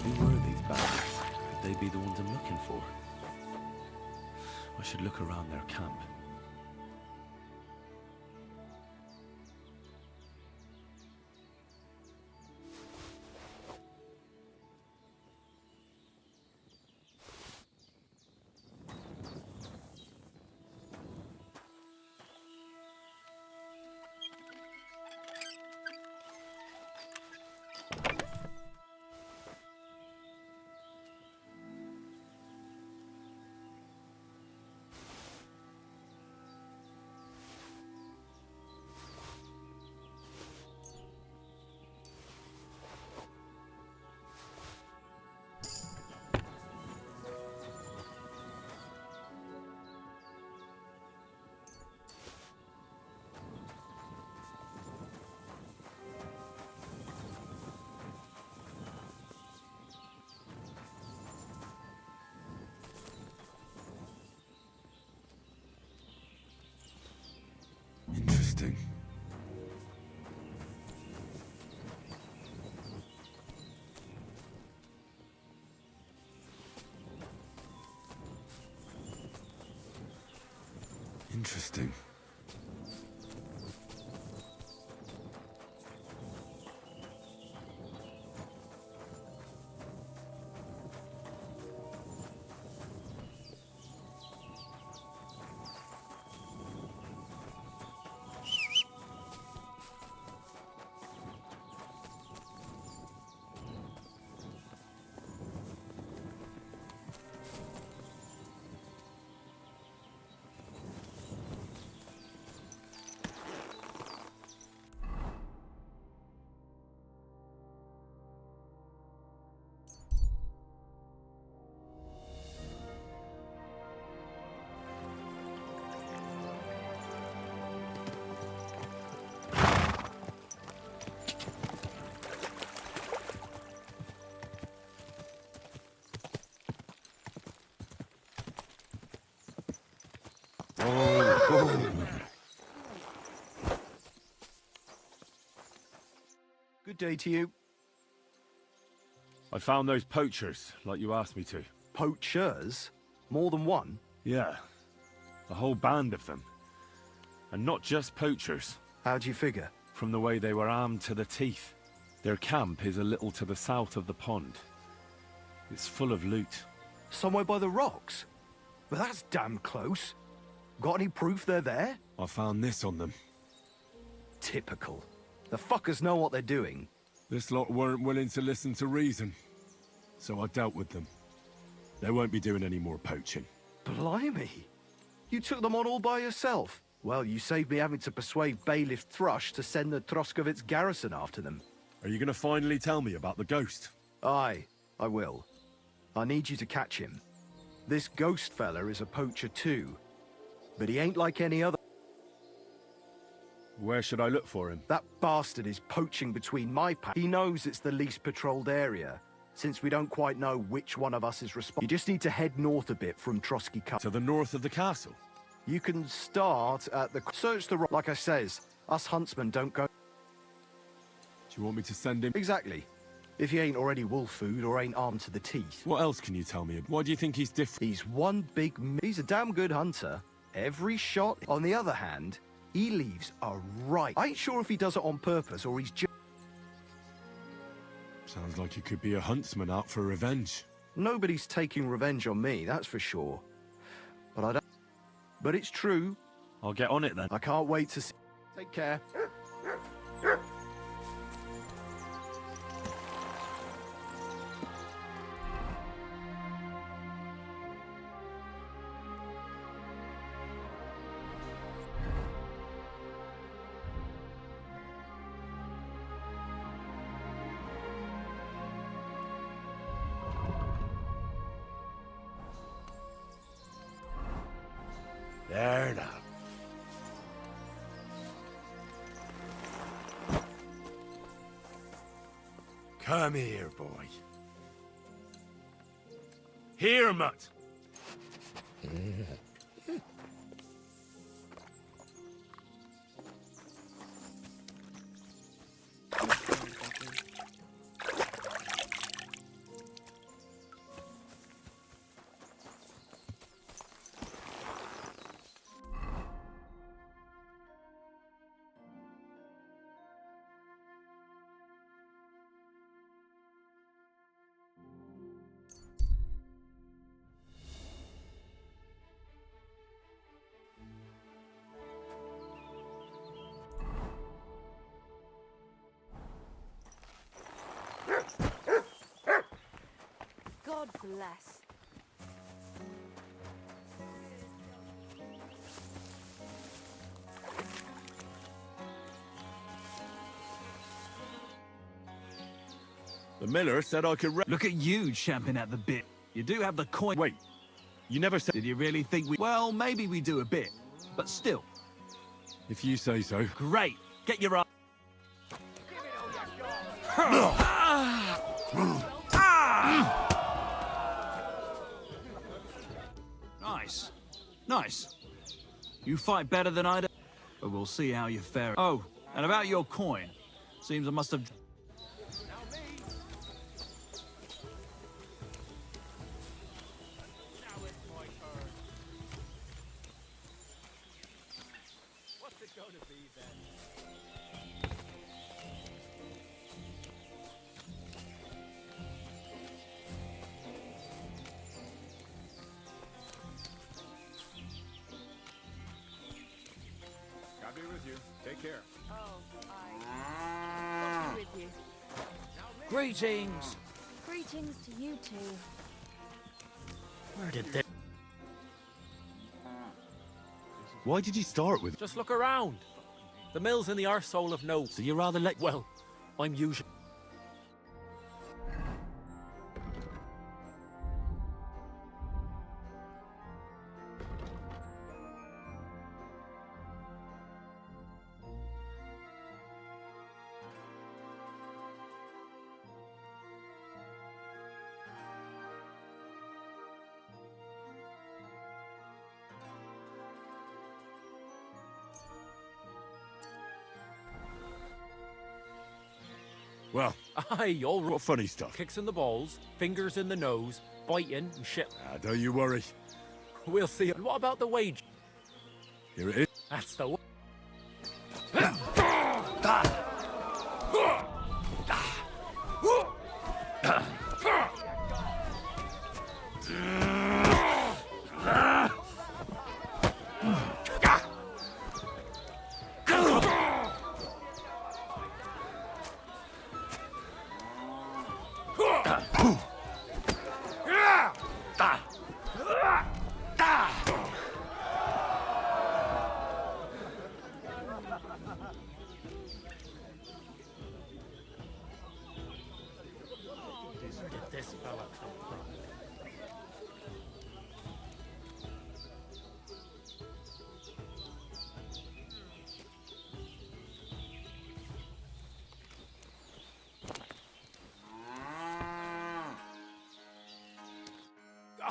Who were these bandits? Could they be the ones I'm looking for? I should look around their camp. Interesting. Interesting. Good day to you. I found those poachers, like you asked me to. Poachers? More than one? Yeah. A whole band of them. And not just poachers. How do you figure? From the way they were armed to the teeth. Their camp is a little to the south of the pond. It's full of loot. Somewhere by the rocks? But that's damn close. Got any proof they're there? I found this on them. Typical. The fuckers know what they're doing. This lot weren't willing to listen to reason. So I dealt with them. They won't be doing any more poaching. Blimey. You took them on all by yourself? Well, you saved me having to persuade Bailiff Thrush to send the Troskovitz garrison after them. Are you going to finally tell me about the ghost? Aye, I will. I need you to catch him. This ghost fella is a poacher too, but he ain't like any other. Where should I look for him? That bastard is poaching between my pack. He knows it's the least patrolled area, since we don't quite know which one of us is responsible. You just need to head north a bit from Trotsky Cut. To the north of the castle? You can start at the... Search the... Like I says, us huntsmen don't go... Do you want me to send him? Exactly. If he ain't already wolf food or ain't armed to the teeth. What else can you tell me? Why do you think he's different? He's one big... He's a damn good hunter. Every shot... On the other hand, he leaves a right... I ain't sure if he does it on purpose or he's just... Sounds like he could be a huntsman out for revenge. Nobody's taking revenge on me, that's for sure. But I don't... But it's true. I'll get on it then. I can't wait to see... Take care. There now. Come here, boy. Here, mutt. God bless. The miller said I could... Look at you champing at the bit. You do have the coin. Wait, you never said... Did you really think we... Well, maybe we do a bit, but still. If you say so. Great. Get your... Nice. Nice. You fight better than I do, but we'll see how you fare. Oh, and about your coin. Seems I must have... I'll be with you. Take care. I'll be with you. Greetings. Greetings to you two. Where did they... Why did you start with... Just look around. The mill's in the arsehole of no. So you rather let... Well, I'm usually... Well, Aye, all right. what funny stuff. Kicks in the balls, fingers in the nose, biting and shit. Don't you worry. We'll see. And what about the wage? Here it is. That's the...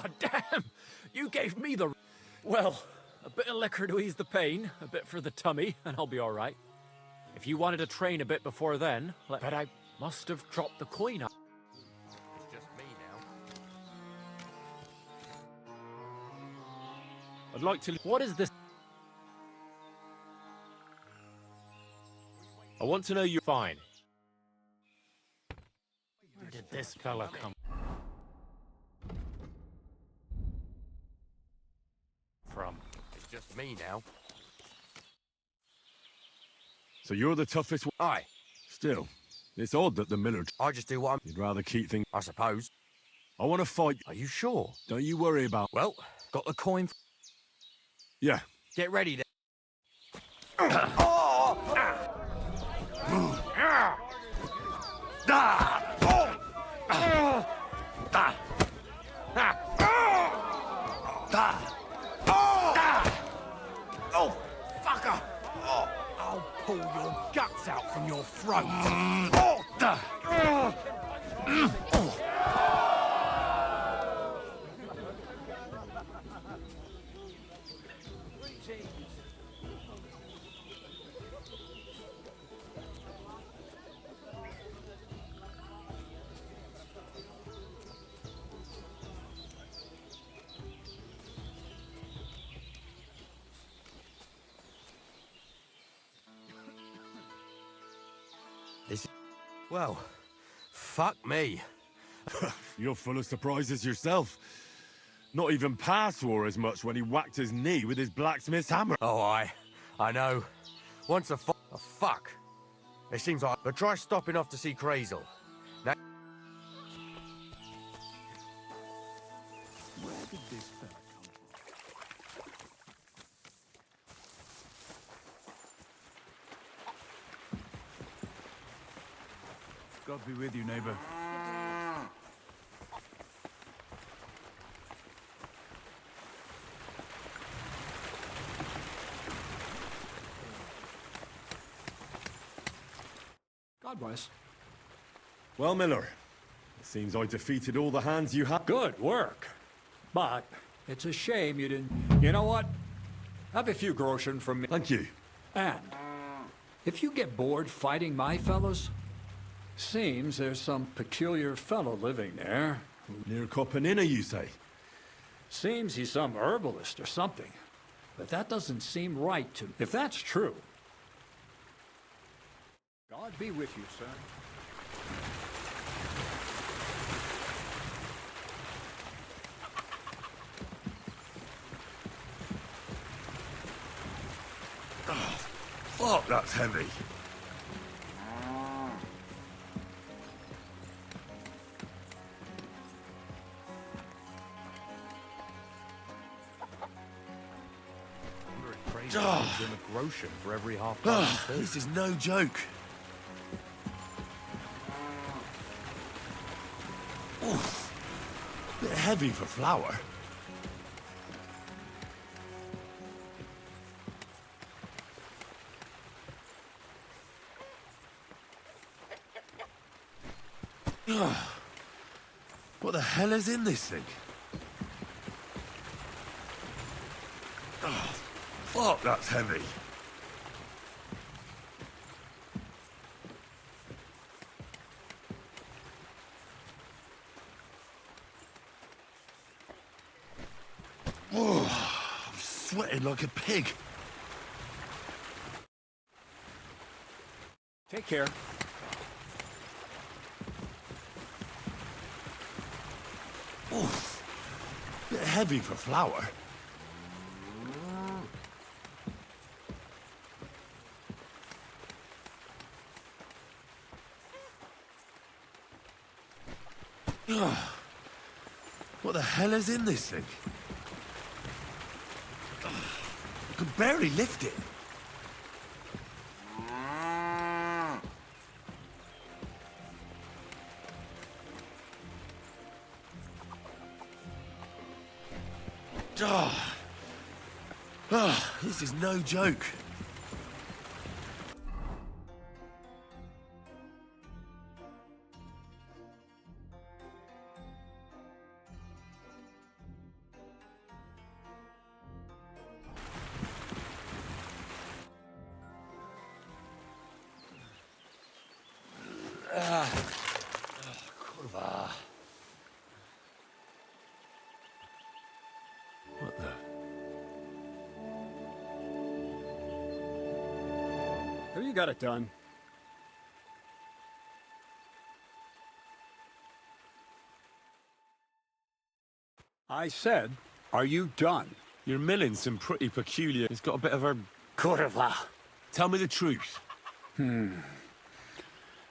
God damn! You gave me the... Well, a bit of liquor to ease the pain, a bit for the tummy, and I'll be all right. If you wanted to train a bit before then, but I must have dropped the coin out. It's just me now. I'd like to... What is this? I want to know you... Fine. Where did this fella come from? It's just me now. So you're the toughest one? Aye. Still, it's odd that the miller... I just do what I'm... You'd rather keep things... I suppose. I want to fight... Are you sure? Don't you worry about... Well, got the coin... Yeah. Get ready then. Oh, fucker! I'll pull your guts out from your throat. Well, fuck me. You're full of surprises yourself. Not even Pa swore as much when he whacked his knee with his blacksmith's hammer. Oh, I know. Once a fuck. It seems like... But try stopping off to see Crazel. Now... Where did this fella come from? God be with you, neighbor. God bless. Well, Miller, it seems I defeated all the hands you had. Good work. But it's a shame you didn't... You know what? Have a few groschen from me. Thank you. And if you get bored fighting my fellows, seems there's some peculiar fellow living there. Near Copenina, you say? Seems he's some herbalist or something. But that doesn't seem right to me. If that's true... God be with you, sir. Oh, fuck, that's heavy. In a groschen for every half. This is no joke. Oof. Bit heavy for flour. What the hell is in this thing? Oh, fuck, that's heavy. I'm sweating like a pig. Take care. Oof. Bit heavy for flour. What the hell is in this thing? I can barely lift it. This is no joke. you got it done. I said, are you done? You're milling some pretty peculiar... It's got a bit of a... Kurva. Tell me the truth.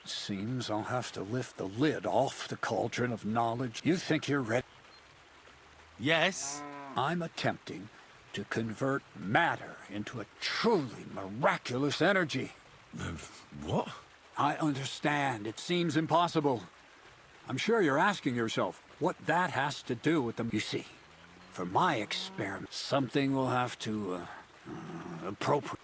Seems I'll have to lift the lid off the cauldron of knowledge. You think you're ready? Yes? I'm attempting to convert matter into a truly miraculous energy. What? I understand. It seems impossible. I'm sure you're asking yourself what that has to do with them. You see, for my experiment, something will have to, appropriate.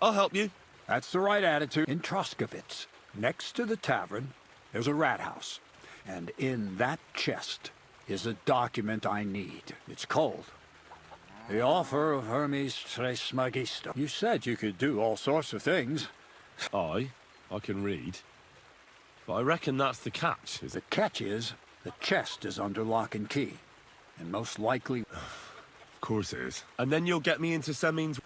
I'll help you. That's the right attitude. In Troskovitz, next to the tavern, there's a rat house. And in that chest is a document I need. It's called The Offer of Hermes Trismegisto. You said you could do all sorts of things. I can read. But I reckon that's the catch. The catch is, the chest is under lock and key. And most likely... Of course it is. And then you'll get me into Semin's...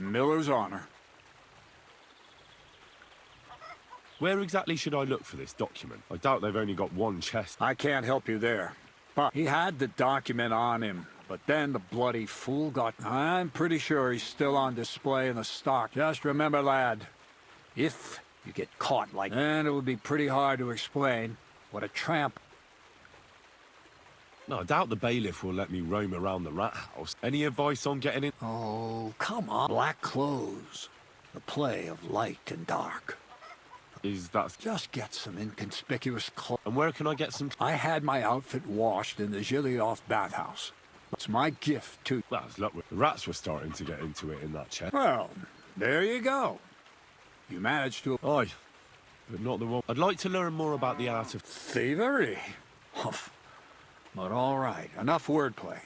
Miller's honor. Where exactly should I look for this document? I doubt they've only got one chest. I can't help you there. But he had the document on him. But then the bloody fool got... I'm pretty sure he's still on display in the stock. Just remember, lad, if you get caught like... then it would be pretty hard to explain what a tramp... No, I doubt the bailiff will let me roam around the rat house. Any advice on getting in? Oh, come on. Black clothes. The play of light and dark. Is that... Just get some inconspicuous clothes. And where can I get some... I had my outfit washed in the Zhilyoff bathhouse. It's my gift to... Well, as luck with... The rats were starting to get into it in that chest. Well, there you go. You managed to... Aye, but not the one... I'd like to learn more about the art of... Thievery? Humph. But all right, enough wordplay.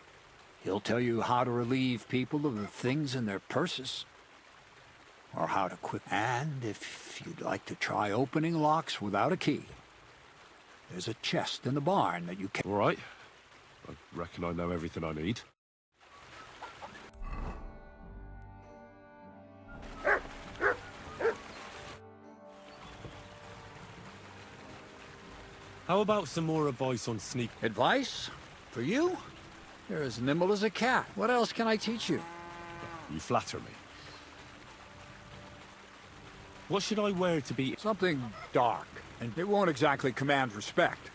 He'll tell you how to relieve people of the things in their purses. Or how to quit. And if you'd like to try opening locks without a key, there's a chest in the barn that you can... All right. I reckon I know everything I need. How about some more advice on sneak... Advice? For you? You're as nimble as a cat. What else can I teach you? You flatter me. What should I wear to be... Something dark. And it won't exactly command respect.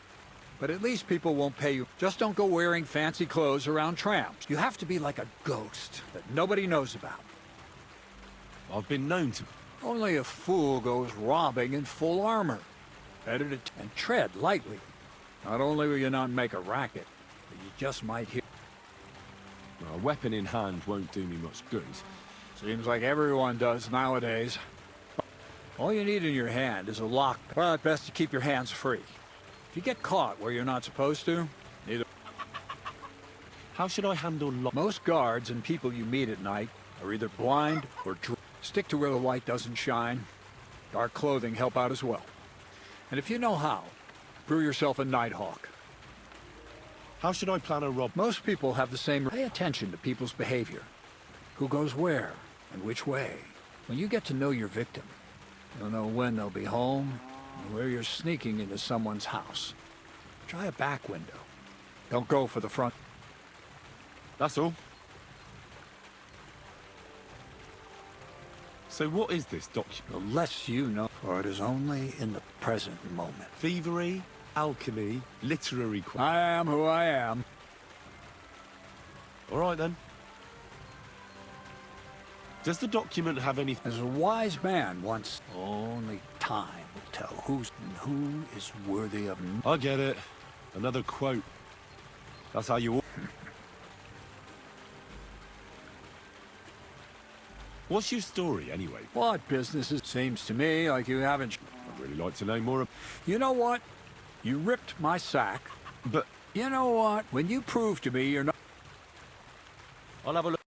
But at least people won't pay you. Just don't go wearing fancy clothes around tramps. You have to be like a ghost that nobody knows about. I've been known to... Only a fool goes robbing in full armor. Better to... and tread lightly. Not only will you not make a racket, but you just might hear... A weapon in hand won't do me much good. Seems like everyone does nowadays. All you need in your hand is a lock. Well, it's best to keep your hands free. If you get caught where you're not supposed to, neither... How should I handle Most guards and people you meet at night are either blind or stick to where the light doesn't shine. Dark clothing help out as well. And if you know how, brew yourself a Nighthawk. How should I plan a rob? Most people have the same... Pay attention to people's behavior. Who goes where and which way. When you get to know your victim, you'll know when they'll be home and where you're sneaking into someone's house. Try a back window. Don't go for the front. That's all. So what is this document? The less you know, for it is only in the present moment. Thievery, alchemy, literary... I am who I am. All right, then. Does the document have any... As a wise man once, only time will tell who's and who is worthy of... I get it. Another quote. That's how you... What's your story, anyway? What business? It seems to me like you haven't... I'd really like to know more. You know what? You ripped my sack. But... You know what? When you prove to me you're not... I'll have a look.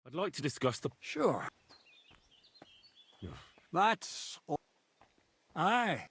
I'd like to discuss the... Sure. That's all. Aye.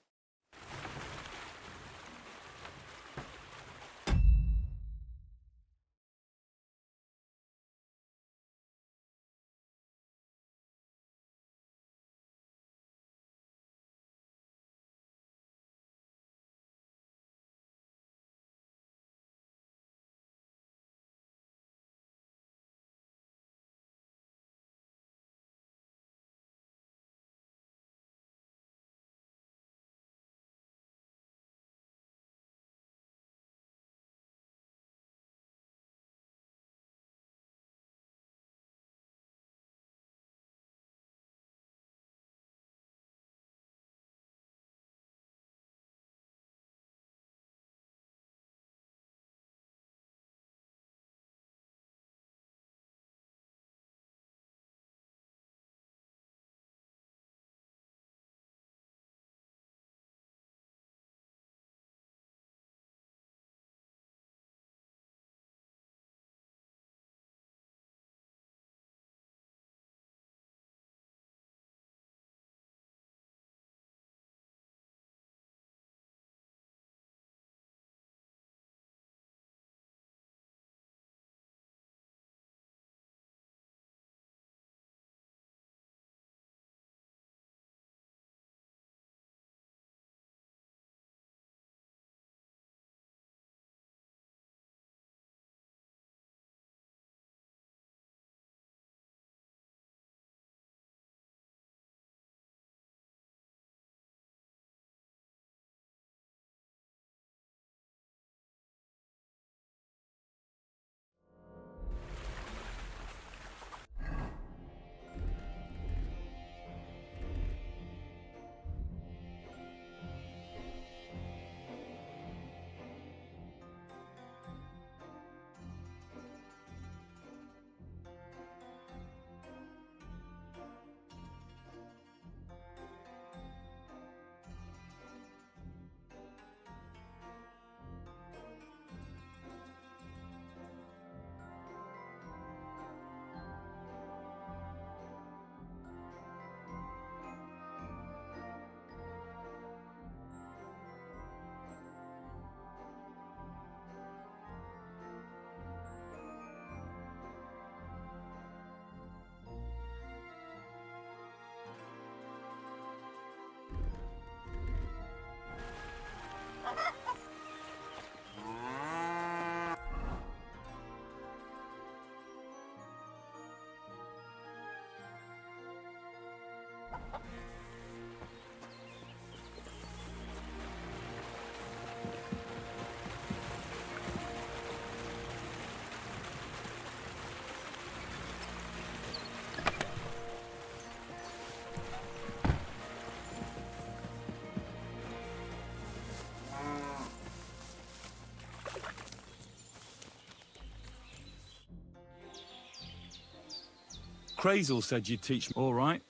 Crazel said you'd teach me. All right.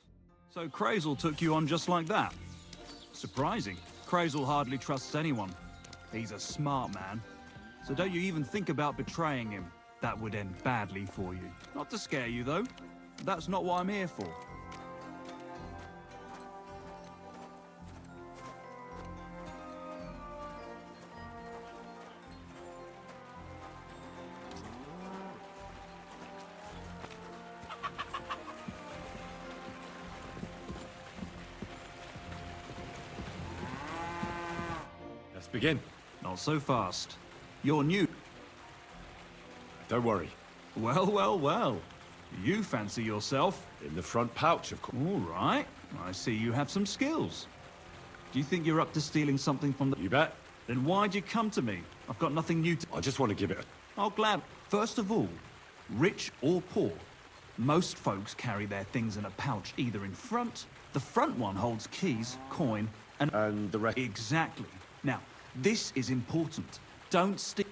So Crazel took you on just like that. Surprising. Crazel hardly trusts anyone. He's a smart man. So don't you even think about betraying him. That would end badly for you. Not to scare you, though. That's not what I'm here for. Let's begin. Not so fast. You're new. Don't worry. Well, well, well. You fancy yourself? In the front pouch, of course. All right. I see you have some skills. Do you think you're up to stealing something from the... You bet. Then why'd you come to me? I've got nothing new to... I just want to give it a... Oh, glad. First of all, rich or poor, most folks carry their things in a pouch either in front. The front one holds keys, coin, and the rest... Exactly. Now, this is important. Don't steal...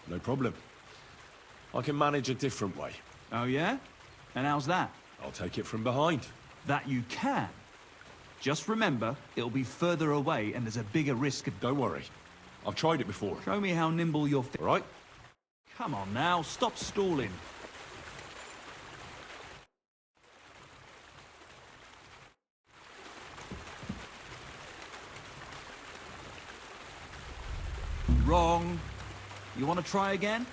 No problem. I can manage a different way. Oh, yeah? And how's that? I'll take it from behind. That you can? Just remember, it'll be further away and there's a bigger risk of... Don't worry. I've tried it before. Show me how nimble you're... All right? Come on now, stop stalling. Wrong. You want to try again?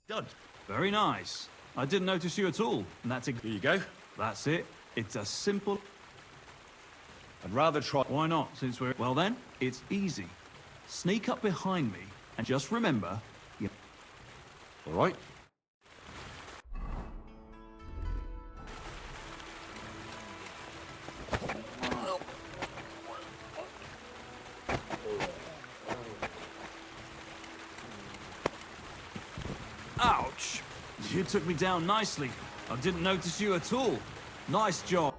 Done. Very nice. I didn't notice you at all. And that's it. Here you go. That's it. It's a simple... I'd rather try... Why not, since we're... Well then, it's easy. Sneak up behind me, and just remember... You... All right. Ouch! You took me down nicely. I didn't notice you at all. Nice job.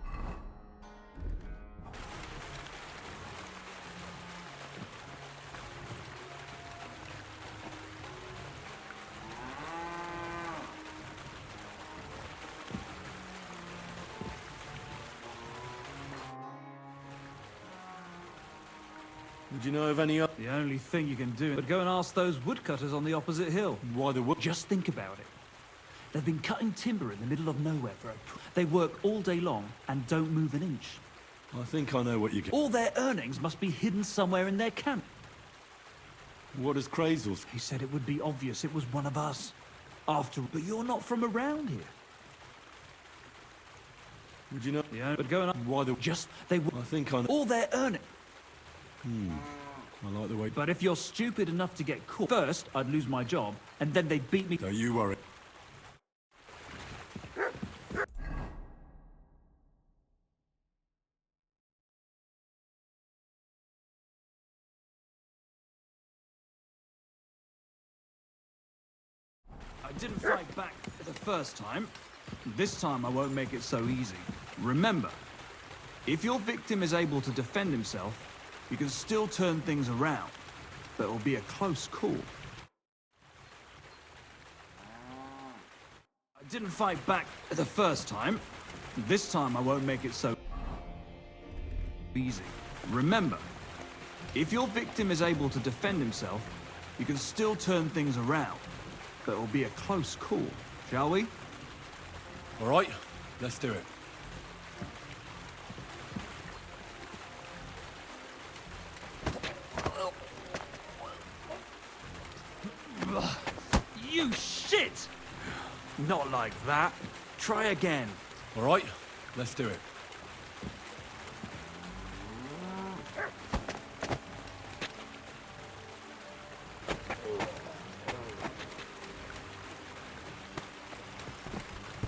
Would you know of any other... The only thing you can do is go and ask those woodcutters on the opposite hill. Why the wood? Just think about it. They've been cutting timber in the middle of nowhere for They work all day long and don't move an inch. I think I know what you get. All their earnings must be hidden somewhere in their camp. What does Crazel's... He said it would be obvious it was one of us. But you're not from around here. Would you know... Yeah, but going on... Why the... They I think I know... All their earnings... I like the way... But if you're stupid enough to get caught... First, I'd lose my job, and then they'd beat me... Don't you worry. I didn't fight back the first time. This time I won't make it so easy. Remember, if your victim is able to defend himself, you can still turn things around, but it will be a close call. I didn't fight back the first time. This time I won't make it so easy. Remember, if your victim is able to defend himself, you can still turn things around, but it will be a close call. Shall we? All right, let's do it. You shit! Not like that. Try again. All right, let's do it.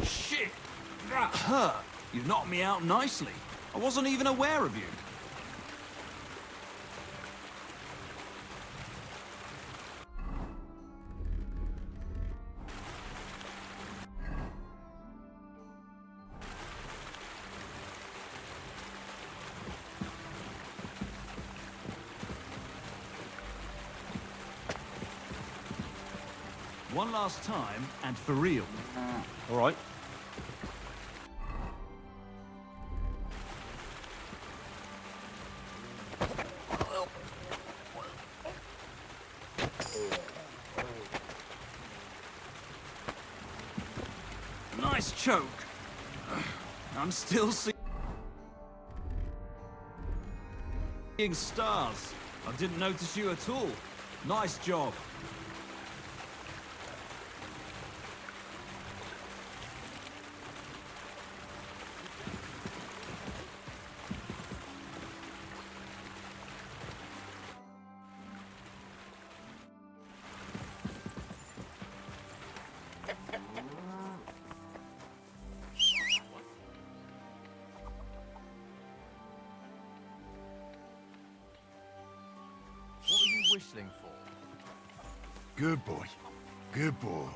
Shit! That hurt. You knocked me out nicely. I wasn't even aware of you. One last time, and for real. All right. Nice choke. I'm still seeing stars. I didn't notice you at all. Nice job. What are you whistling for? Good boy. Good boy.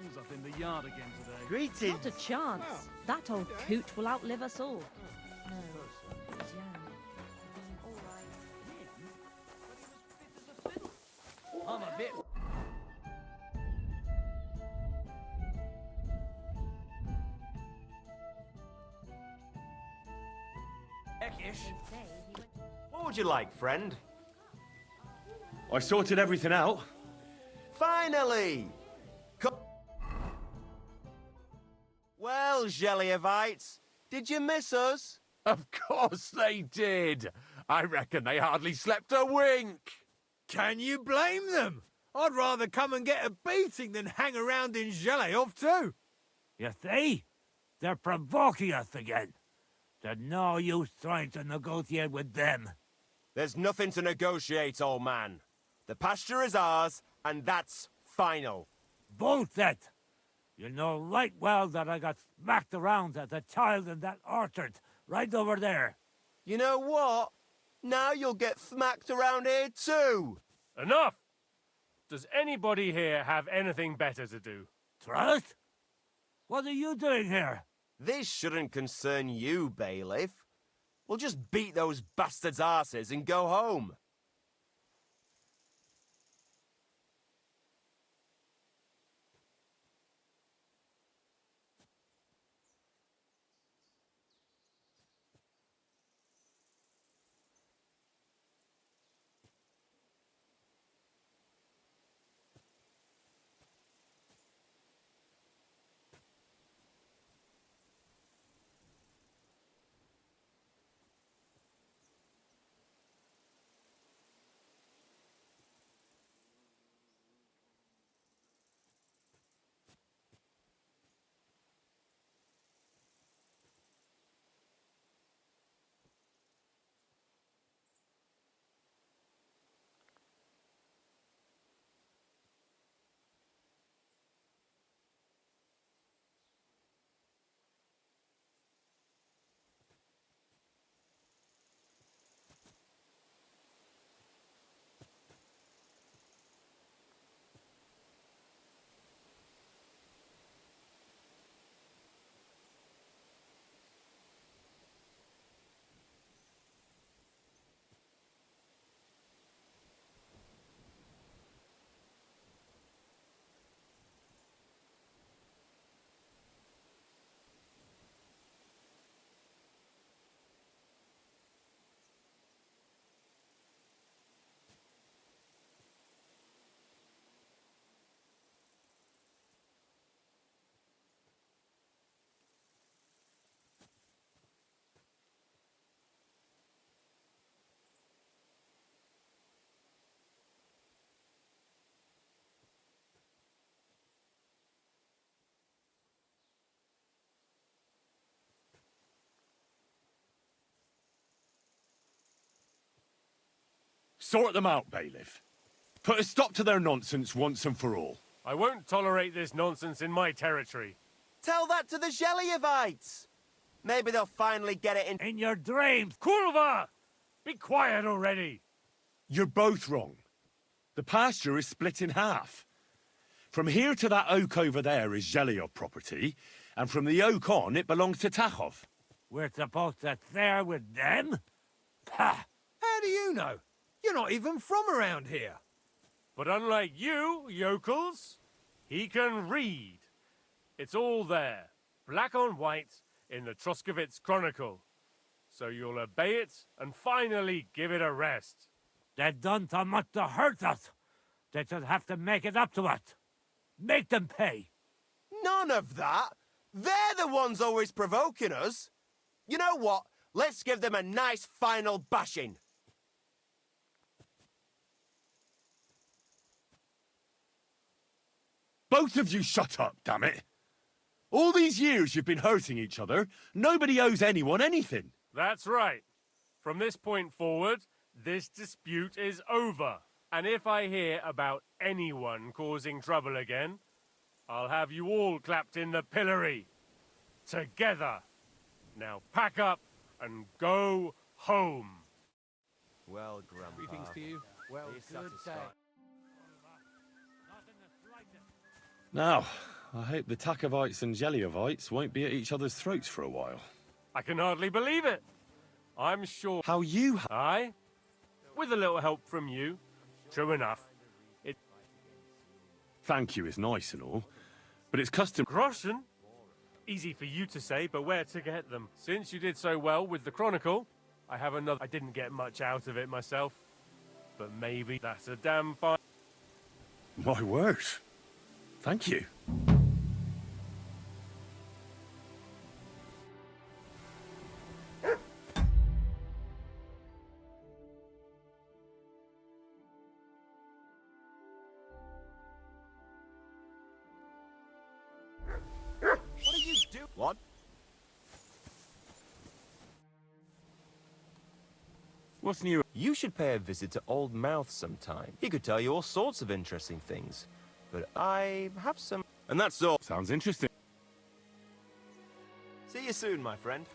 things up in the yard again today. Not a chance. That old coot will outlive us all. No, he's young. I'm a bit... Eckish. What would you like, friend? I sorted everything out. Finally! Well, Jelly-Evites, did you miss us? Of course they did. I reckon they hardly slept a wink. Can you blame them? I'd rather come and get a beating than hang around in Zheleov too. You see? They're provoking us again. There's no use trying to negotiate with them. There's nothing to negotiate, old man. The pasture is ours, and that's final. Bullshit! You know right well that I got smacked around as a child in that orchard, right over there. You know what? Now you'll get smacked around here too. Enough! Does anybody here have anything better to do? Trust? What are you doing here? This shouldn't concern you, bailiff. We'll just beat those bastards' asses and go home. Sort them out, bailiff. Put a stop to their nonsense once and for all. I won't tolerate this nonsense in my territory. Tell that to the Jelly-Evites. Maybe they'll finally get it in your dreams. Kurva! Be quiet already. You're both wrong. The pasture is split in half. From here to that oak over there is Zheleov property, and from the oak on, it belongs to Tachov. We're supposed to share with them? Pah! How do you know? You're not even from around here. But unlike you, yokels, he can read. It's all there, black on white, in the Troskovitz Chronicle. So you'll obey it and finally give it a rest. They've done so much to hurt us. They should have to make it up to us. Make them pay. None of that. They're the ones always provoking us. You know what? Let's give them a nice final bashing. Both of you shut up, damn it! All these years you've been hurting each other, nobody owes anyone anything. That's right. From this point forward, this dispute is over. And if I hear about anyone causing trouble again, I'll have you all clapped in the pillory. Together. Now pack up and go home. Well, Grandpa. Greetings to you. Well, good day. Now, I hope the Takovites and Jeliovites won't be at each other's throats for a while. I can hardly believe it. I'm sure... How you... Aye? With a little help from you. True enough. Thank you is nice and all, but it's custom... Groschen? Easy for you to say, but where to get them? Since you did so well with the Chronicle, I have another... I didn't get much out of it myself, but maybe that's a damn fine... My word. Thank you. What are you doing? What? What's new? You should pay a visit to Old Mouth sometime. He could tell you all sorts of interesting things. But I have some... And that's all. Sounds interesting. See you soon, my friend.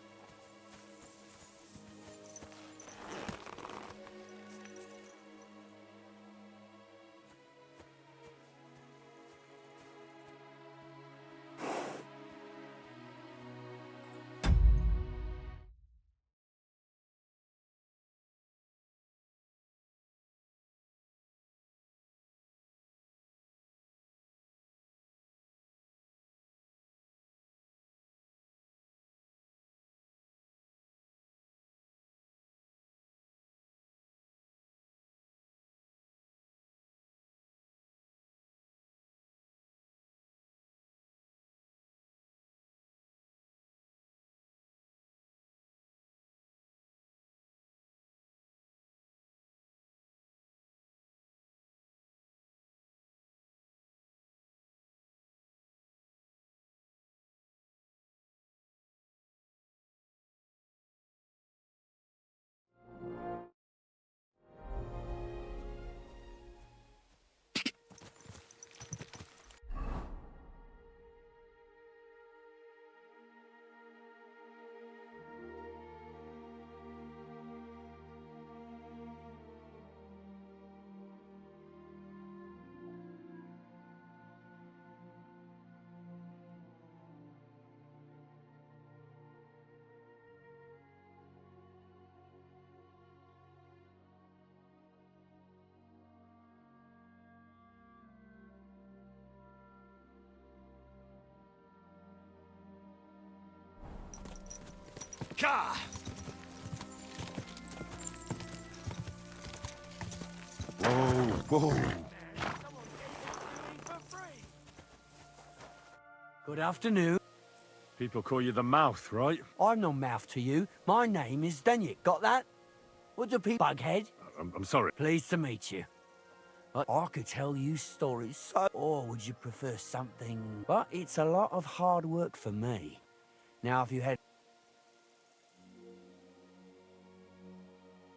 Ka! Whoa, whoa. Good afternoon. People call you the Mouth, right? I'm no mouth to you. My name is Denyek. Got that? What do people... Bughead? I'm sorry. Pleased to meet you. But I could tell you stories, so... Or would you prefer something... But it's a lot of hard work for me. Now, if you had...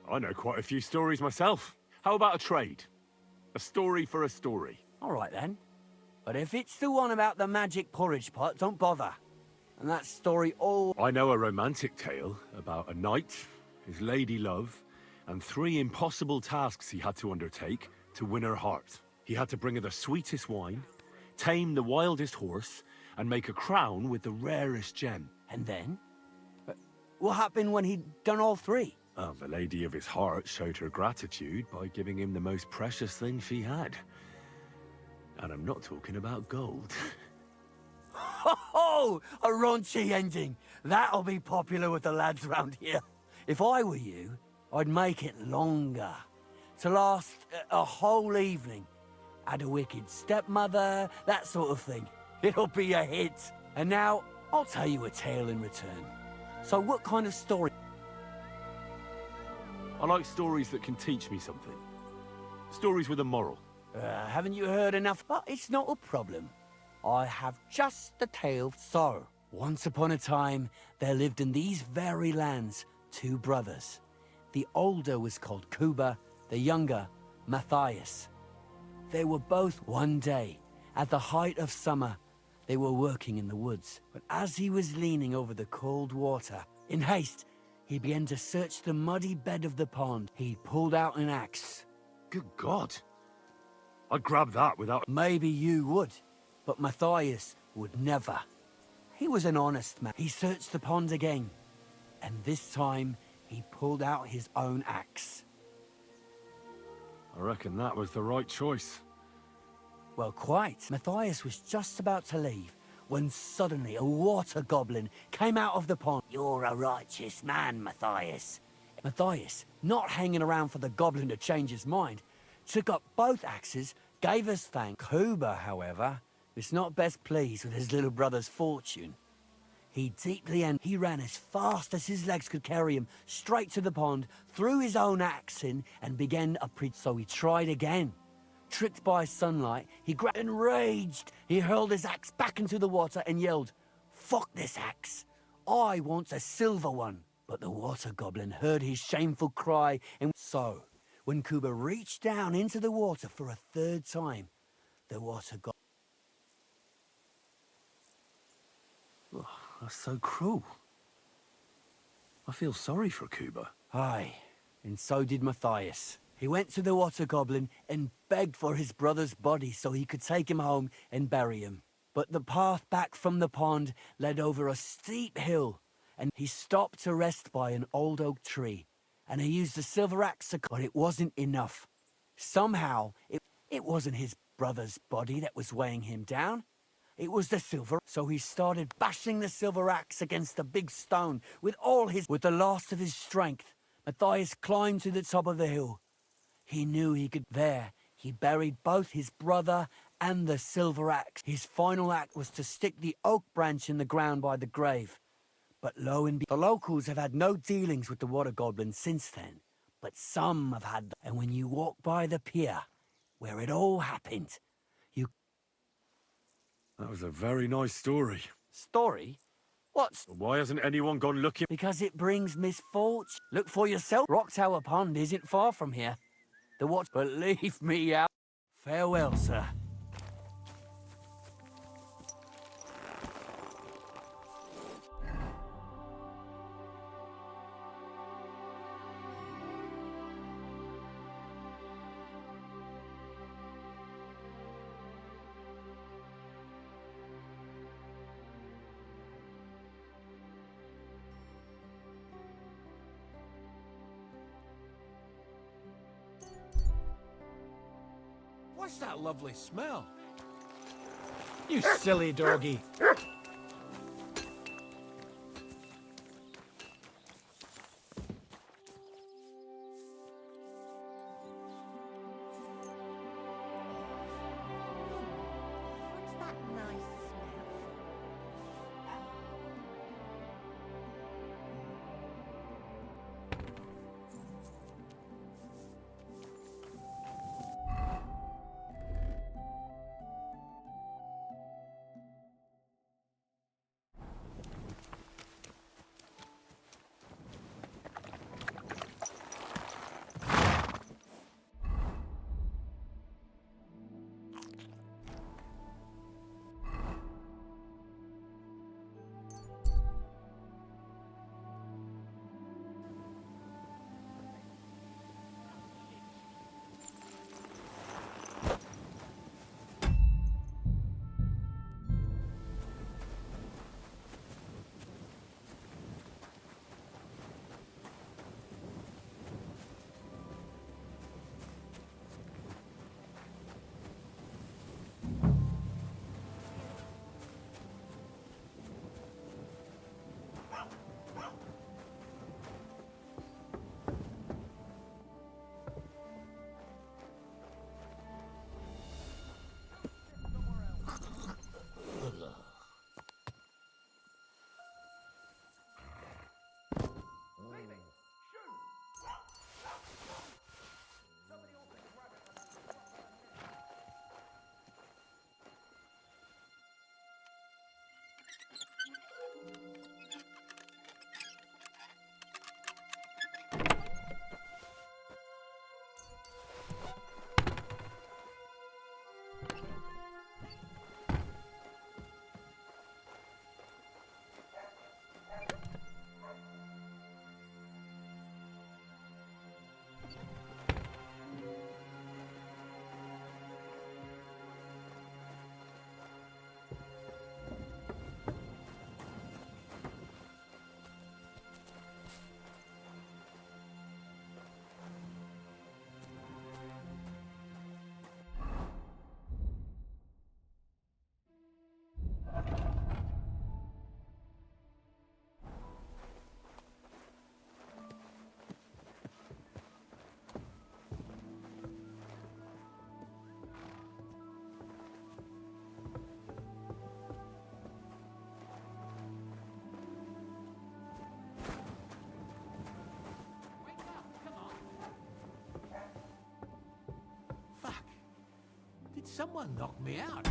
I know quite a few stories myself. How about a trade? A story for a story. All right, then. But if it's the one about the magic porridge pot, don't bother. And that story all... I know a romantic tale about a knight, his lady love, and 3 impossible tasks he had to undertake to win her heart. He had to bring her the sweetest wine, tame the wildest horse, and make a crown with the rarest gem. And then? What happened when he'd done all 3? The lady of his heart showed her gratitude by giving him the most precious thing she had. And I'm not talking about gold. Ho! A raunchy ending. That'll be popular with the lads round here. If I were you, I'd make it longer. To last a whole evening. Add a wicked stepmother, that sort of thing. It'll be a hit. And now, I'll tell you a tale in return. So what kind of story? I like stories that can teach me something. Stories with a moral. Haven't you heard enough? But it's not a problem. I have just the tale. So, once upon a time, there lived in these very lands 2 brothers. The older was called Kuba, the younger, Matthias. They were both one day, at the height of summer, they were working in the woods. But as he was leaning over the cold water, in haste, he began to search the muddy bed of the pond. He pulled out an axe. Good God. I'd grab that without... Maybe you would, but Matthias would never. He was an honest man. He searched the pond again, and this time he pulled out his own axe. I reckon that was the right choice. Well, quite. Matthias was just about to leave when suddenly a water goblin came out of the pond. You're a righteous man, Matthias. Matthias, not hanging around for the goblin to change his mind, took up both axes, gave us thanks. Kuba, however, was not best pleased with his little brother's fortune. He ran as fast as his legs could carry him straight to the pond, threw his own axe in, and began a So he tried again. Tricked by sunlight, he grabbed enraged. He hurled his axe back into the water and yelled, "Fuck this axe! I want a silver one!" But the water goblin heard his shameful cry, and so, when Kuba reached down into the water for a third time, the water goblin... Oh, that's so cruel. I feel sorry for Kuba. Aye, and so did Matthias. He went to the water goblin and begged for his brother's body so he could take him home and bury him. But the path back from the pond led over a steep hill, and he stopped to rest by an old oak tree, and he used the silver axe, but it wasn't enough. Somehow, it wasn't his brother's body that was weighing him down. It was the silver. So he started bashing the silver axe against a big stone with the last of his strength. Matthias climbed to the top of the hill. He knew he could. There, he buried both his brother and the silver axe. His final act was to stick the oak branch in the ground by the grave. But lo and behold, the locals have had no dealings with the water goblin since then. But some have had them. And when you walk by the pier where it all happened, you... That was a very nice story. Story? What? Why hasn't anyone gone looking? Because it brings misfortune. Look for yourself. Rock Tower Pond isn't far from here. The watch... Believe me out. Farewell, sir. What's that lovely smell? You silly doggy. someone knocked me out.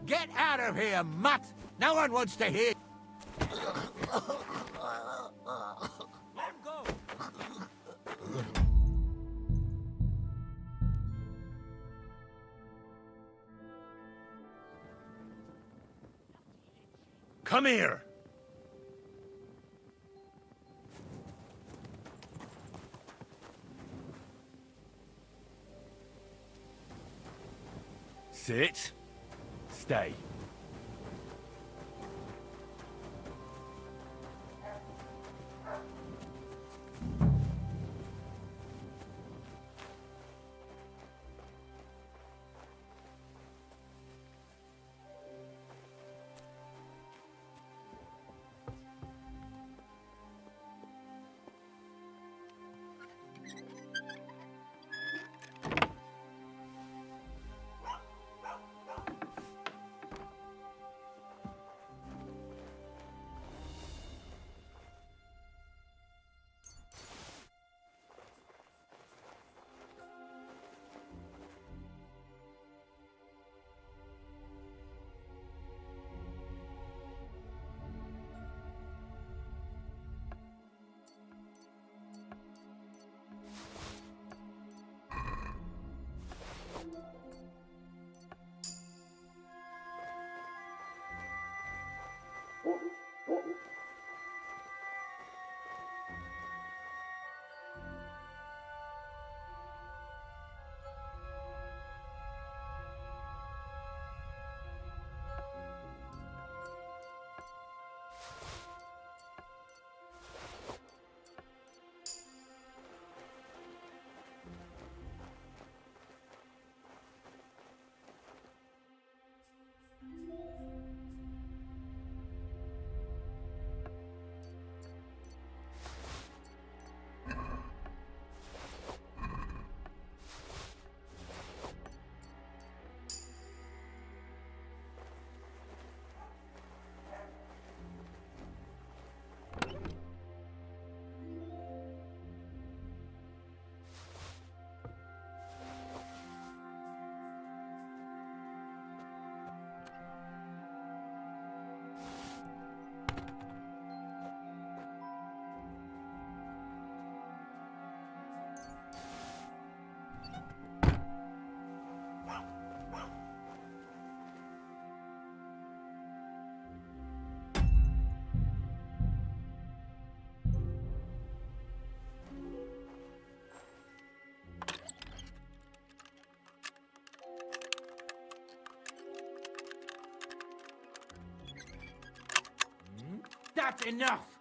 Get out of here, mutt! No one wants to hear. Let him go. Come here! Sit. Stay. That's enough!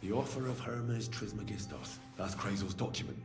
The author of Hermes Trismegistos. That's Krazel's document.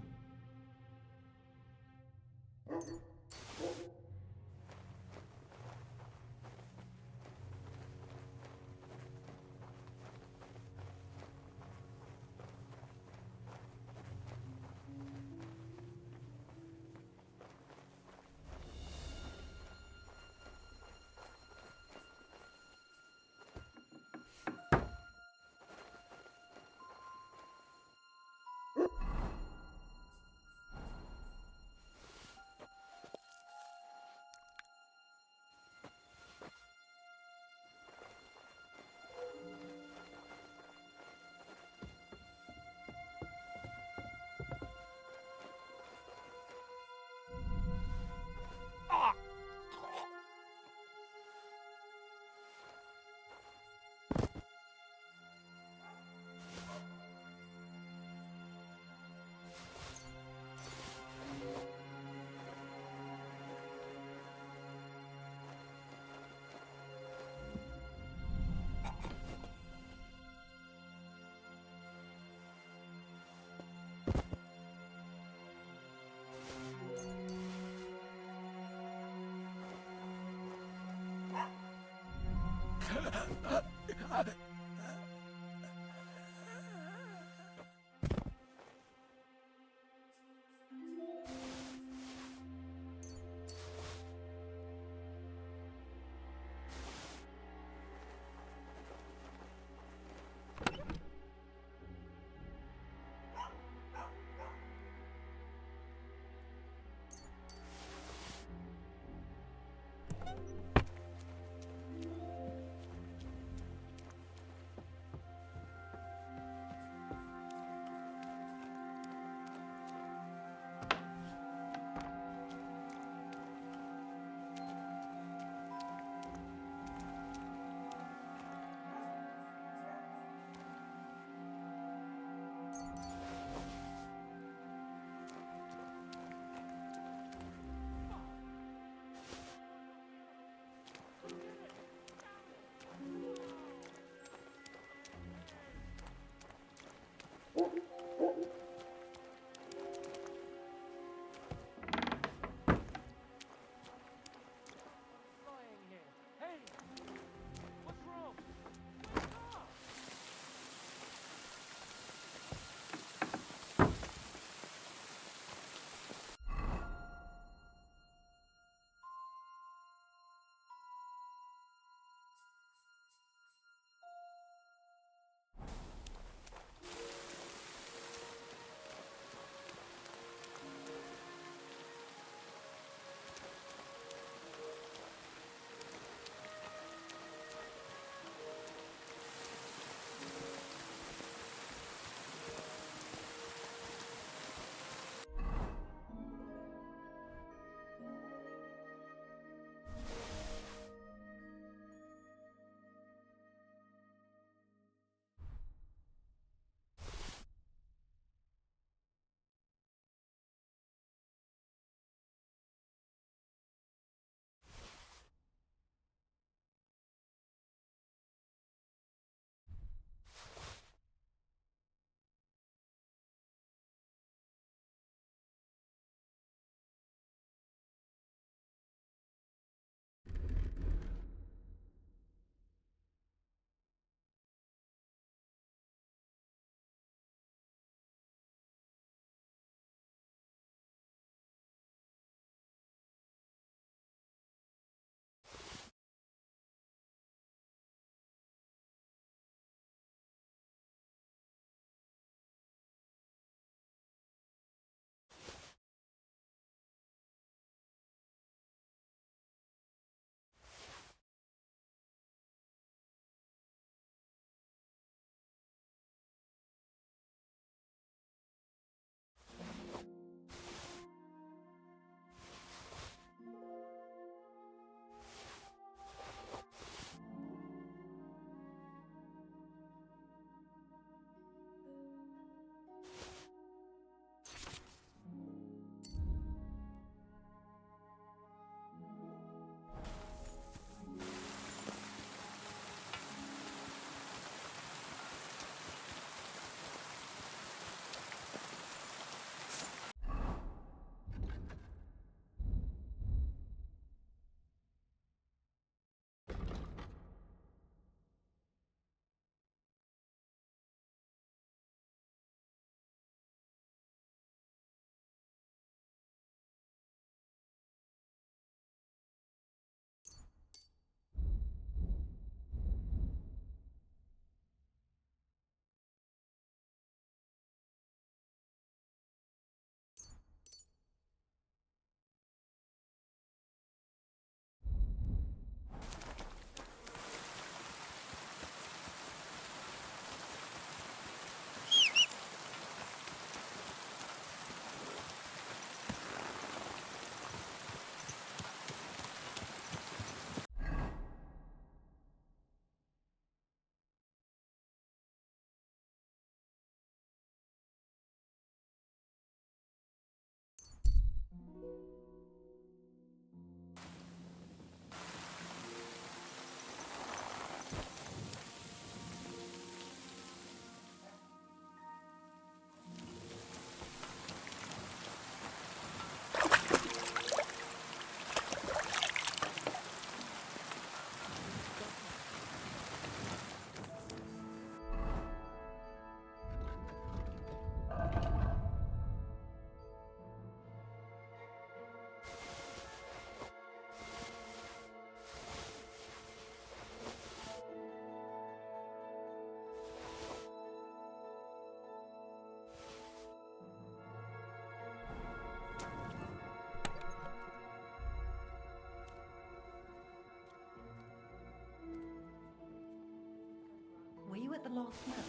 the last man?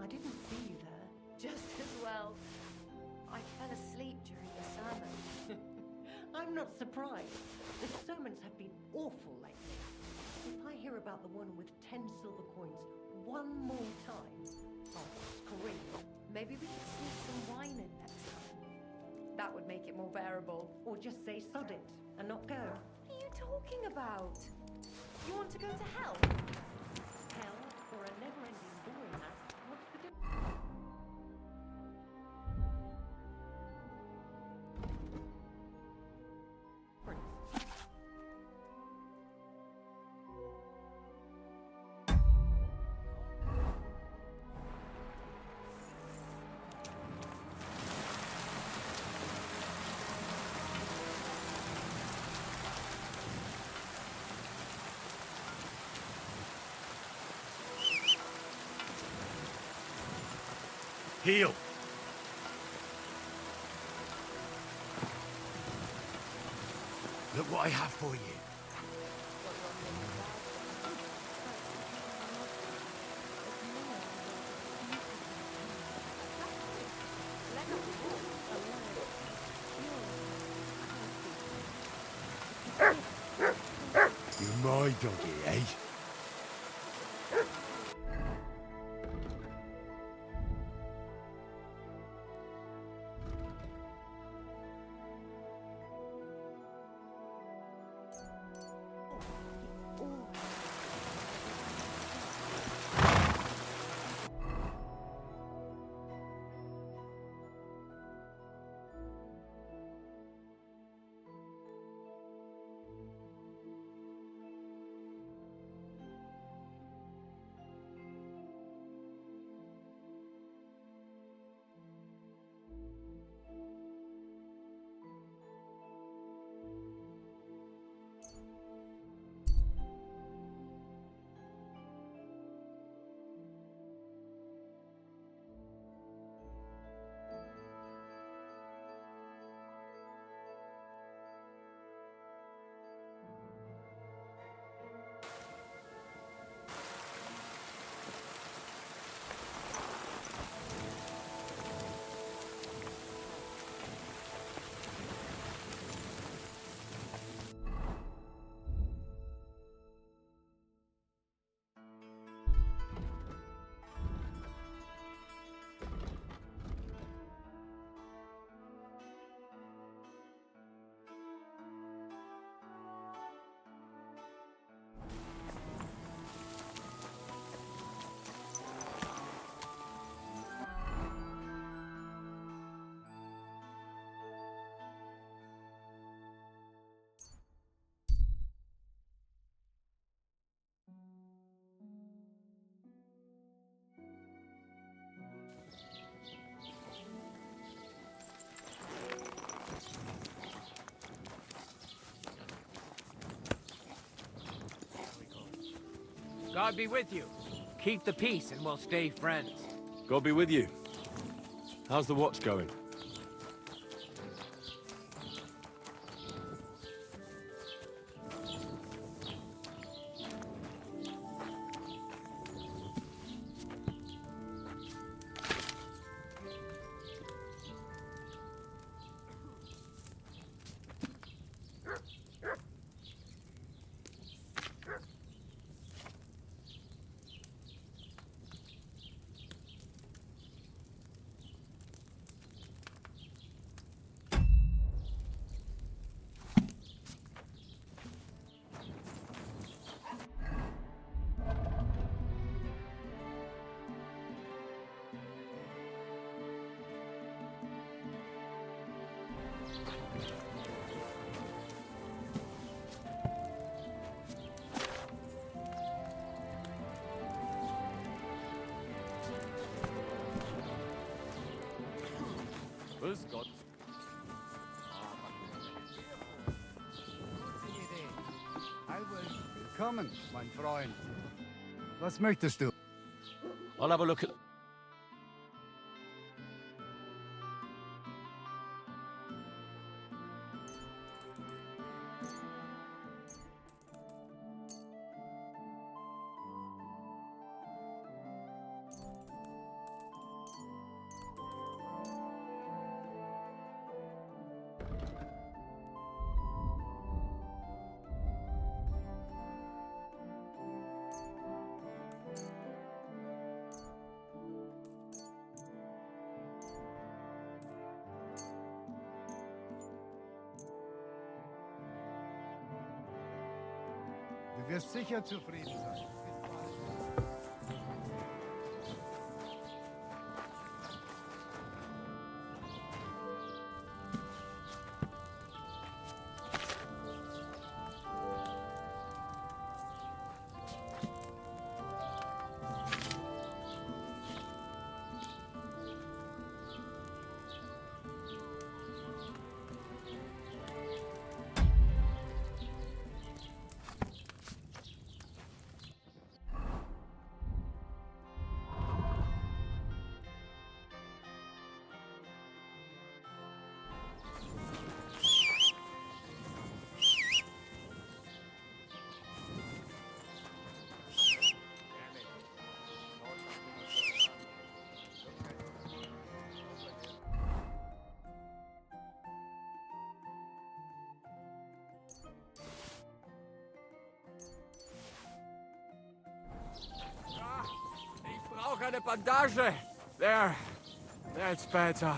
I didn't see you there. Just as well. I fell asleep during the sermon. I'm not surprised. The sermons have been awful lately. If I hear about the one with 10 silver coins one more time, I'll scream. Maybe we could sneak some wine in next time. That would make it more bearable. Or just say sod it and not go. What are you talking about? You want to go to hell? Hell or a never-ending boring act. What's the difference? Heal. Look what I have for you. You're my doggy, eh? God be with you. Keep the peace and we'll stay friends. God be with you. How's the watch going? Grüß Gott. Willkommen, mein Freund. Was möchtest du? I'll have a look at... wirst sicher zufrieden sein. Ich brauche eine Bandage. There. That's better.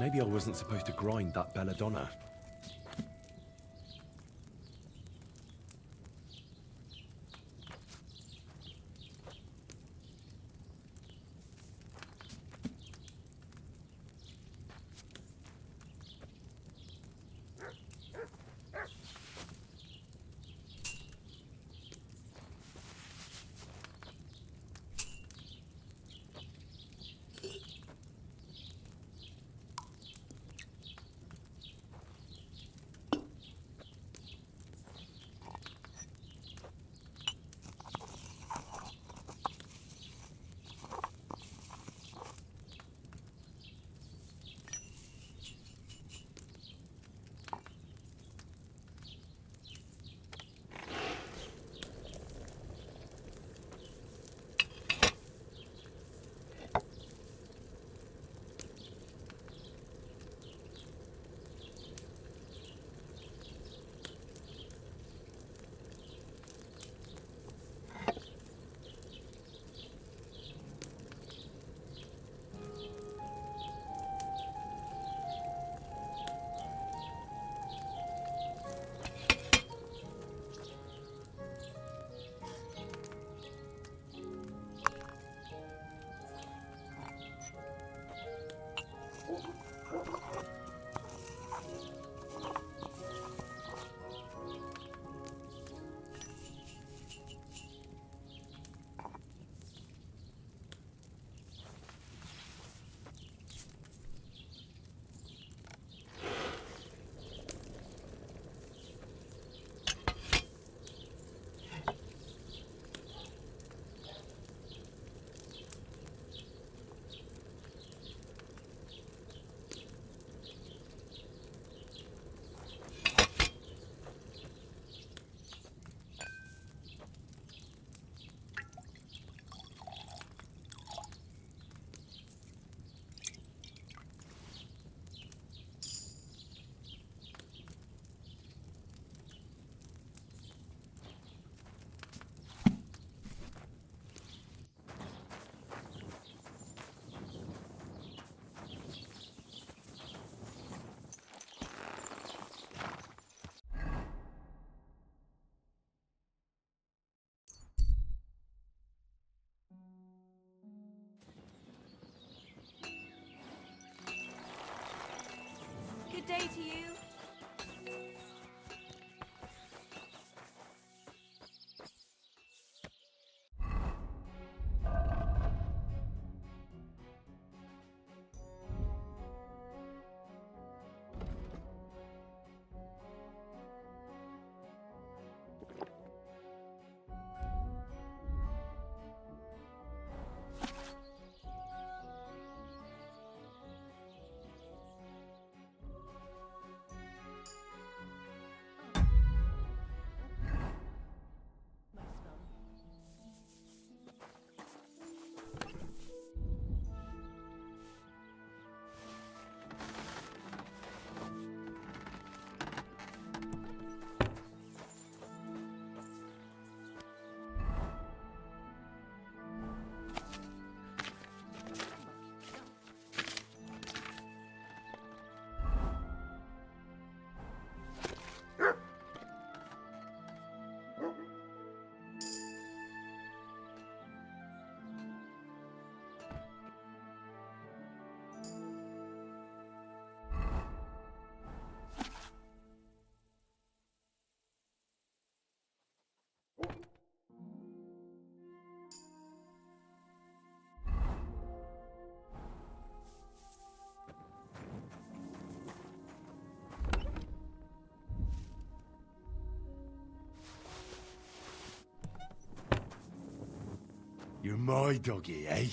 Maybe I wasn't supposed to grind that belladonna. Good day to you. You're my doggy, eh?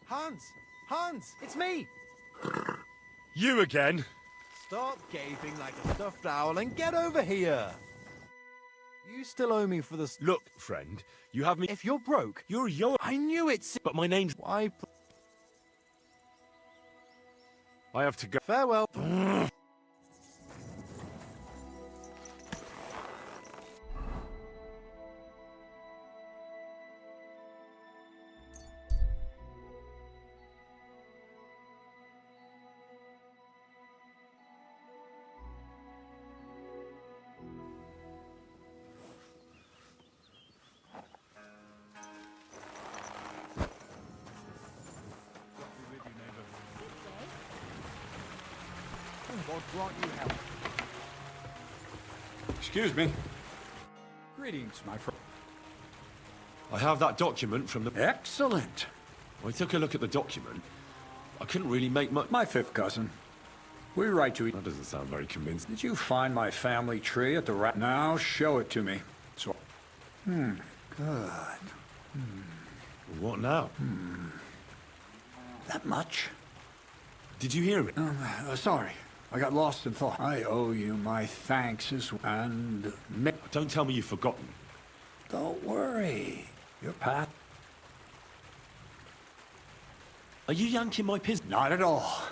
Hans! Hans! It's me! You again? Stop gaping like a stuffed owl and get over here! You still owe me for this. Look, friend, you have me. If you're broke, You're your. I knew it. But my name's. Why? I have to go. Farewell. God grant you health. Excuse me. Greetings, my friend. I have that document from the. Excellent. I took a look at the document. I couldn't really make much. My fifth cousin. We write to each. That doesn't sound very convincing. Did you find my family tree at the Now show it to me. So. Good. What now? That much? Did you hear me? Sorry. I got lost in thought. I owe you my thanks and... Don't tell me you've forgotten. Don't worry. Your path... Are you yanking my piss? Not at all.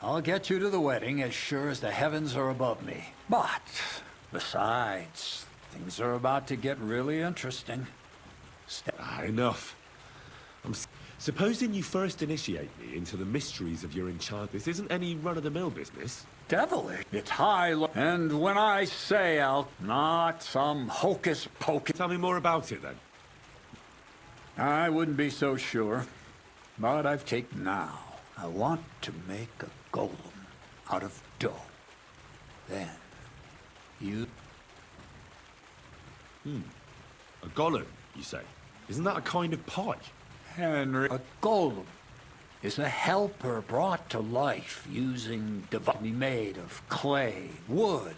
I'll get you to the wedding as sure as the heavens are above me. But, besides, things are about to get really interesting. Enough. Supposing you first initiate me into the mysteries of your enchantment. This isn't any run-of-the-mill business. Devilish. It's high, and when I say not some hocus-pocus... Tell me more about it, then. I wouldn't be so sure, but I've taken now. I want to make a golem. out of dough. Then you... A golem, you say? Isn't that a kind of pie? Henry, a golem is a helper brought to life using divinely made of clay, wood.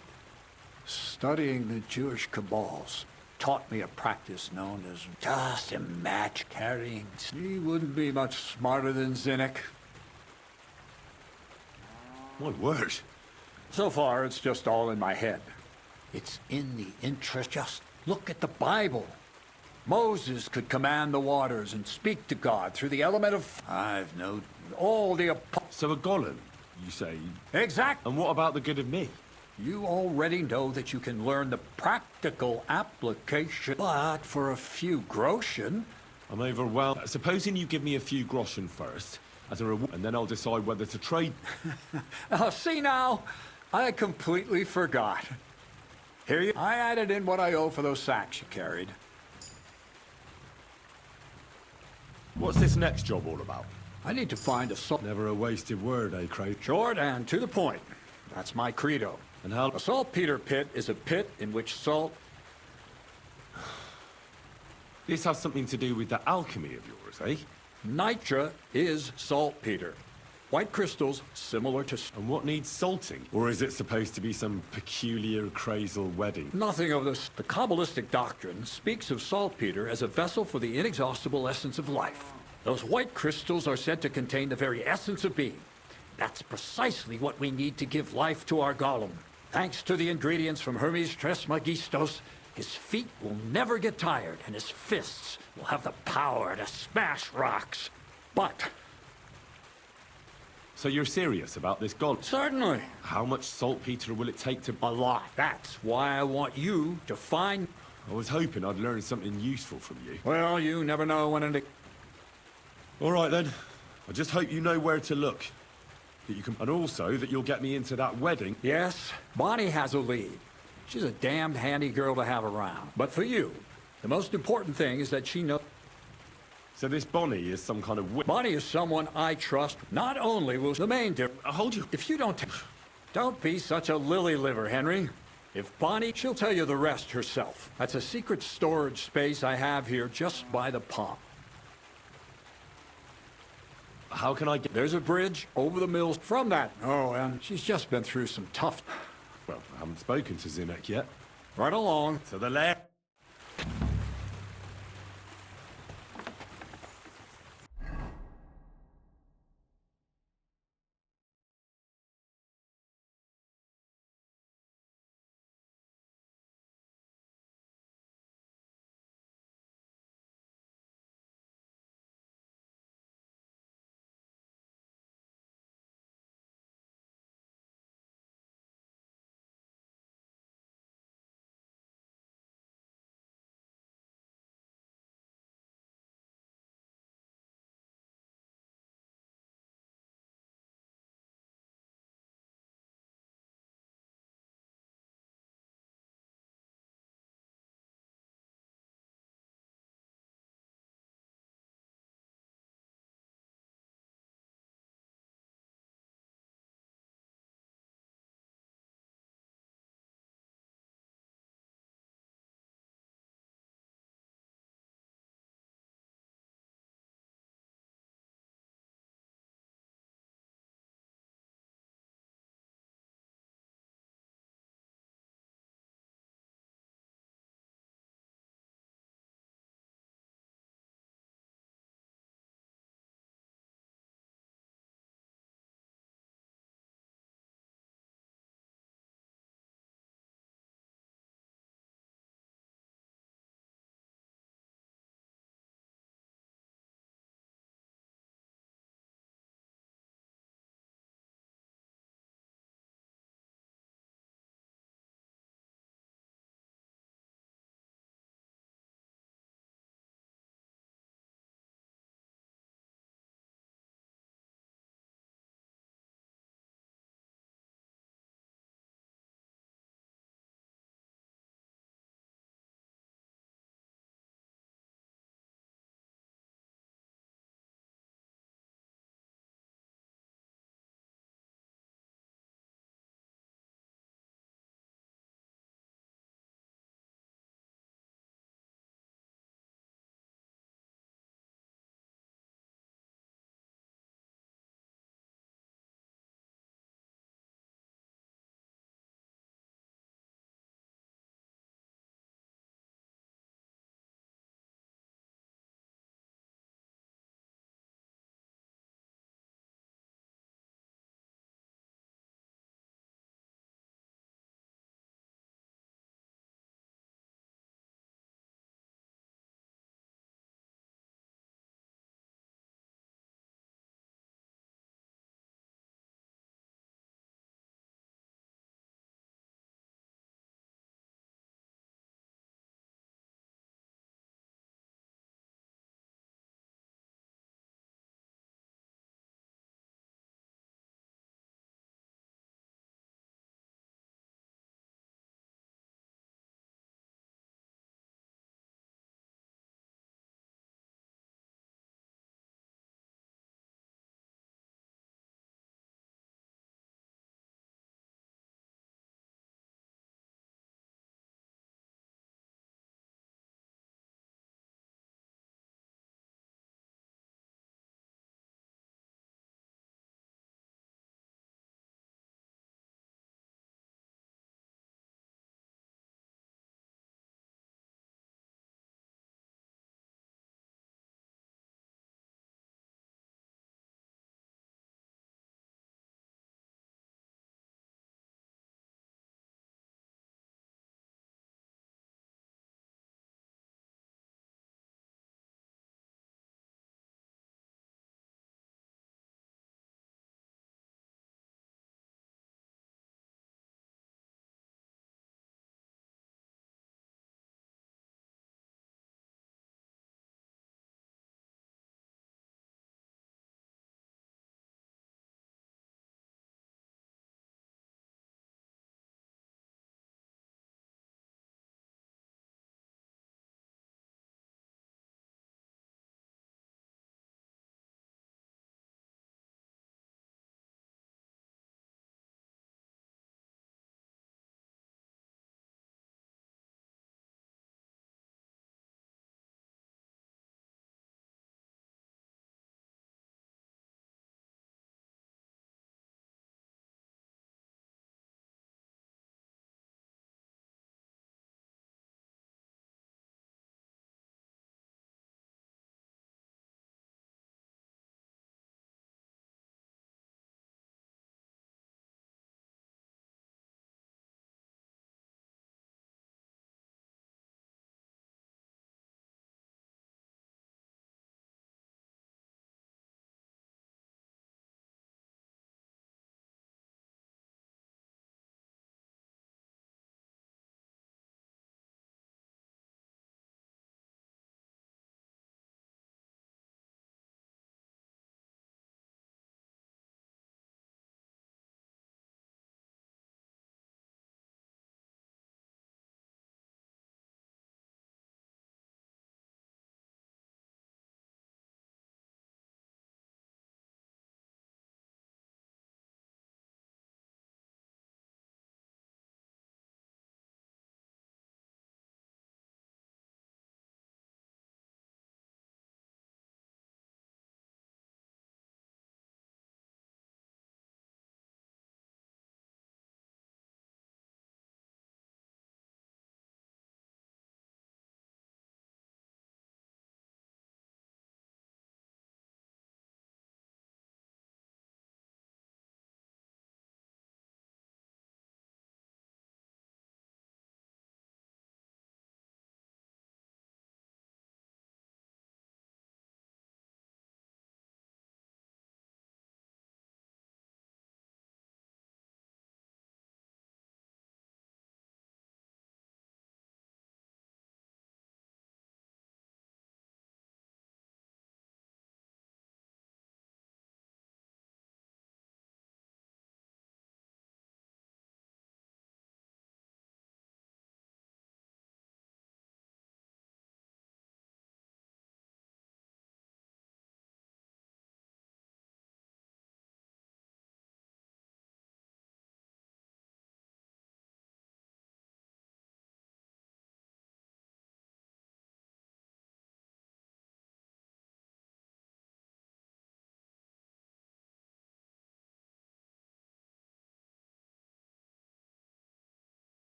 Studying the Jewish Kabbals taught me a practice known as just imagine carrying. He wouldn't be much smarter than Zinnik. My word. So far, it's just all in my head. It's in the interest. Just look at the Bible. Moses could command the waters and speak to God through the element of... I've known all the... So a golem, you say? Exactly. And what about the good of me? You already know that you can learn the practical application, but for a few groschen... I'm overwhelmed. Supposing you give me a few groschen first, as a reward, and then I'll decide whether to trade... Oh, see now, I completely forgot. Here you... I added in what I owe for those sacks you carried. What's this next job all about? I need to find a salt... Never a wasted word, eh, Craig? Short and to the point. That's my credo. And how... A saltpeter pit is a pit in which salt... This has something to do with that alchemy of yours, eh? Nitra is saltpeter. White crystals similar to... And what needs salting? Or is it supposed to be some peculiar Crazel wedding? Nothing of this. The Kabbalistic doctrine speaks of saltpeter as a vessel for the inexhaustible essence of life. Those white crystals are said to contain the very essence of being. That's precisely what we need to give life to our golem. Thanks to the ingredients from Hermes Trismegistos, his feet will never get tired, and his fists will have the power to smash rocks. But... So you're serious about this golem? Certainly. How much saltpeter will it take to... A lot. That's why I want you to find... I was hoping I'd learn something useful from you. Well, you never know when it... All right, then. I just hope you know where to look. That you can... And also that you'll get me into that wedding. Yes, Bonnie has a lead. She's a damned handy girl to have around. But for you, the most important thing is that she knows... So this Bonnie is some kind of... Bonnie is someone I trust. Not only will the main... Hold you. If you don't... Don't be such a lily liver, Henry. If Bonnie... She'll tell you the rest herself. That's a secret storage space I have here just by the pond. How can I get... There's a bridge over the mills from that. Oh, and she's just been through some tough... Well, I haven't spoken to Zinnik yet. Right along. To the left.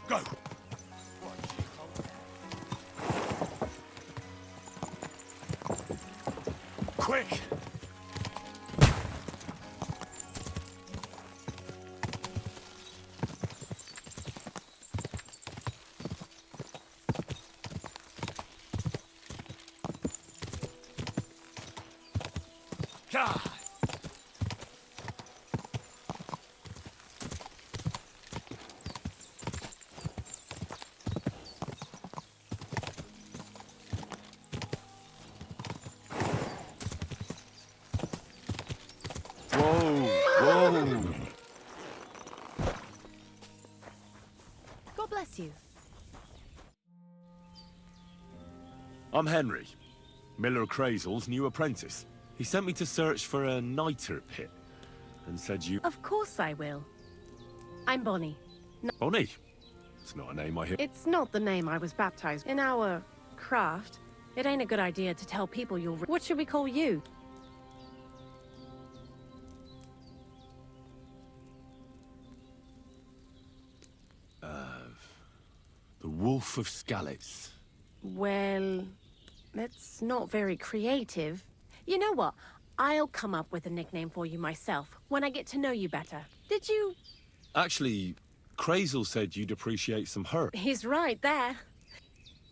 Go! Quick! God! Whoa! God bless you. I'm Henry, Miller Crazel's new apprentice. He sent me to search for a niter pit, and said you... Of course I will. I'm Bonnie. Bonnie? It's not a name I hear. It's not the name I was baptized. In our craft, it ain't a good idea to tell people you're... What should we call you? The Wolf of Skalitz. Well, that's not very creative. You know what? I'll come up with a nickname for you myself when I get to know you better. Did you... Actually, Crazel said you'd appreciate some hurt. He's right there.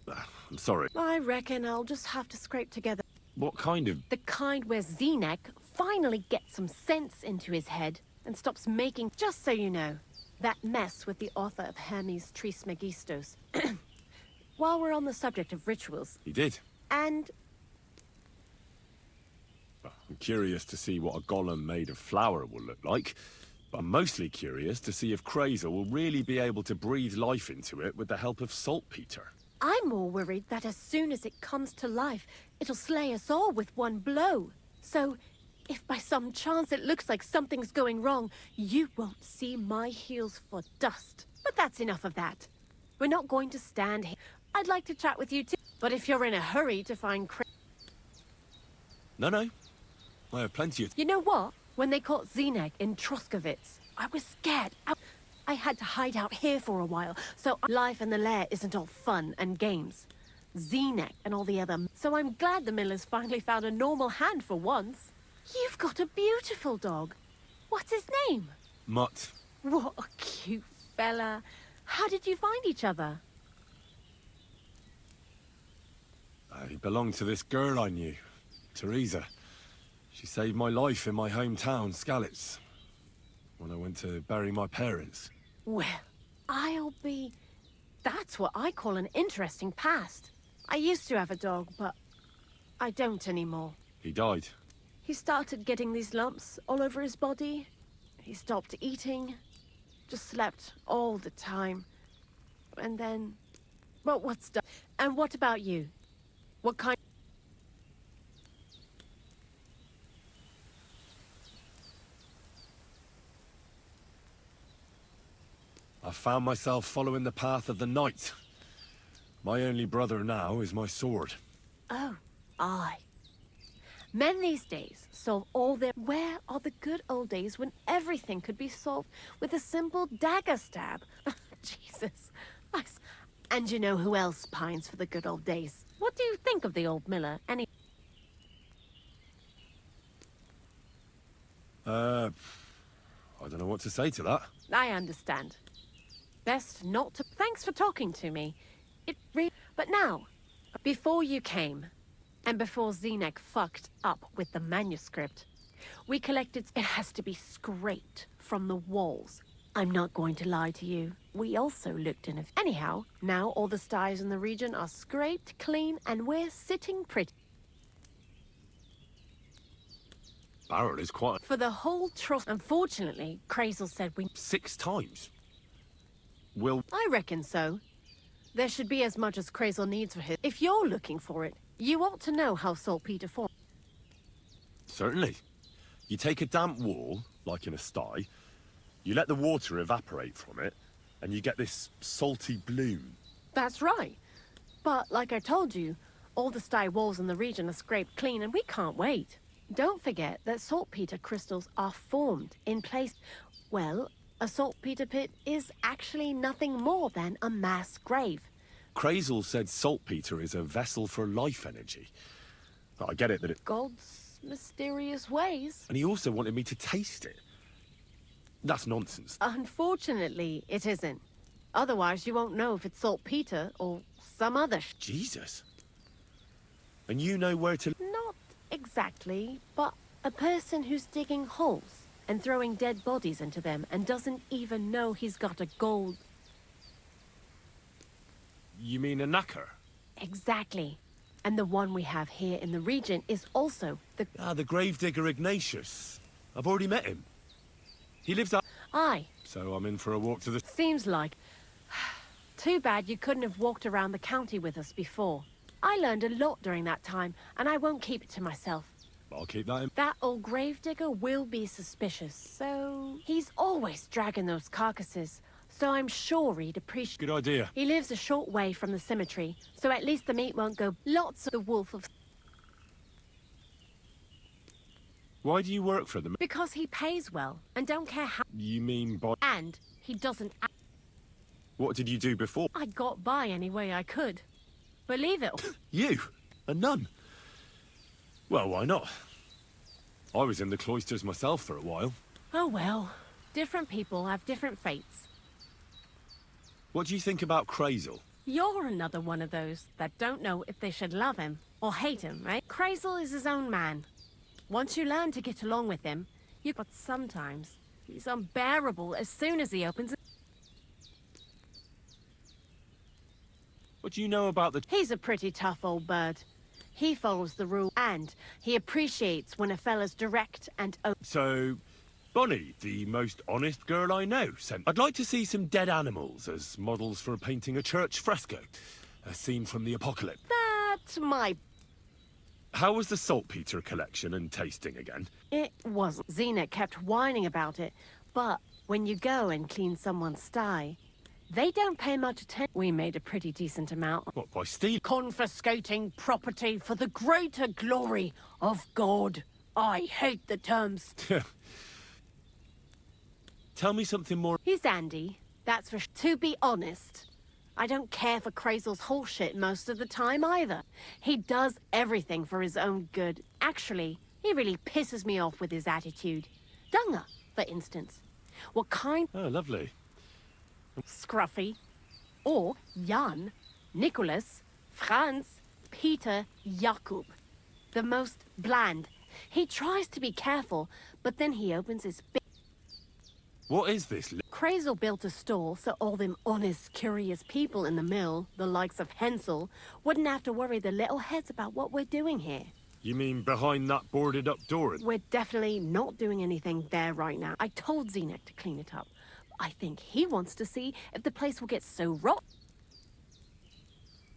I'm sorry. I reckon I'll just have to scrape together. What kind of... The kind where Zenek finally gets some sense into his head and stops making... Just so you know, that mess with the author of Hermes Trismegistos. While we're on the subject of rituals... He did. And... I'm curious to see what a golem made of flour will look like. But I'm mostly curious to see if Crazel will really be able to breathe life into it with the help of saltpeter. I'm more worried that as soon as it comes to life, it'll slay us all with one blow. So, if by some chance it looks like something's going wrong, you won't see my heels for dust. But that's enough of that. We're not going to stand here. I'd like to chat with you too, but if you're in a hurry to find No. I have plenty of... You know what? When they caught Zenek in Troskovitz, I was scared. I had to hide out here for a while, so life in the lair isn't all fun and games. Zenek and all the other... So I'm glad the Millers finally found a normal hand for once. You've got a beautiful dog. What's his name? Mutt. What a cute fella. How did you find each other? He belonged to this girl I knew, Teresa. She saved my life in my hometown, Skalitz, when I went to bury my parents. Well, I'll be... That's what I call an interesting past. I used to have a dog, but I don't anymore. He died. He started getting these lumps all over his body. He stopped eating, just slept all the time. And then... Well, what's done? And what about you? What kind... I found myself following the path of the knight. My only brother now is my sword. Oh, aye. Men these days solve all their... Where are the good old days when everything could be solved with a simple dagger stab? Jesus. And you know who else pines for the good old days? What do you think of the old miller? I don't know what to say to that. I understand. Best not to... Thanks for talking to me. But now, before you came, and before Zenek fucked up with the manuscript, we collected... It has to be scraped from the walls. I'm not going to lie to you. We also looked in... Anyhow, now all the styes in the region are scraped clean, and we're sitting pretty. Barrel is quite... For the whole trust... Unfortunately, Crazel said we... 6 times? Will... I reckon so. There should be as much as Crazel needs for his... If you're looking for it, you ought to know how saltpeter forms. Certainly. You take a damp wall, like in a sty, you let the water evaporate from it, and you get this salty bloom. That's right. But, like I told you, all the sty walls in the region are scraped clean, and we can't wait. Don't forget that saltpeter crystals are formed in place... Well, A saltpeter pit is actually nothing more than a mass grave. Crazel said saltpeter is a vessel for life energy. I get it that it... God's mysterious ways. And he also wanted me to taste it. That's nonsense. Unfortunately, it isn't. Otherwise, you won't know if it's saltpeter or some other Jesus. And you know where to... Not exactly, but a person who's digging holes and throwing dead bodies into them and doesn't even know he's got a gold... You mean a knacker? Exactly. And the one we have here in the region is also the... Ah, the gravedigger Ignatius. I've already met him. He lives up... Aye. So I'm in for a walk to the... Seems like... Too bad you couldn't have walked around the county with us before. I learned a lot during that time, and I won't keep it to myself. I'll keep that in... That old gravedigger will be suspicious, so... He's always dragging those carcasses, so I'm sure he'd appreciate... Good idea. He lives a short way from the cemetery, so at least the meat won't go... Lots of the wolf of... Why do you work for them? Because he pays well, and don't care how... You mean by... And he doesn't... What did you do before? I got by any way I could. Believe it. You? A nun? Well, why not? I was in the cloisters myself for a while. Oh well. Different people have different fates. What do you think about Crazel? You're another one of those that don't know if they should love him or hate him, right? Crazel is his own man. Once you learn to get along with him, but sometimes he's unbearable as soon as he opens... What do you know about the... He's a pretty tough old bird. He follows the rule, and he appreciates when a fella's direct and open. So, Bonnie, the most honest girl I know, sent... I'd like to see some dead animals as models for painting a church fresco. A scene from the apocalypse. That's my... How was the saltpeter collection and tasting again? It wasn't. Xena kept whining about it, but when you go and clean someone's sty, they don't pay much attention. We made a pretty decent amount. What, by stealing? Confiscating property for the greater glory of God. I hate the terms. Tell me something more. He's Andy, that's for to be honest. I don't care for Crazel's whole shit most of the time either. He does everything for his own good. Actually, he really pisses me off with his attitude. Dunga, for instance. What kind... Oh, lovely. Scruffy. Or Jan, Nicholas, Franz, Peter, Jakub. The most bland. He tries to be careful, but then he opens his big... What is this? Crazel built a stall so all them honest, curious people in the mill, the likes of Hensel, wouldn't have to worry their little heads about what we're doing here. You mean behind that boarded up door? We're definitely not doing anything there right now. I told Xenek to clean it up. I think he wants to see if the place will get so rotten.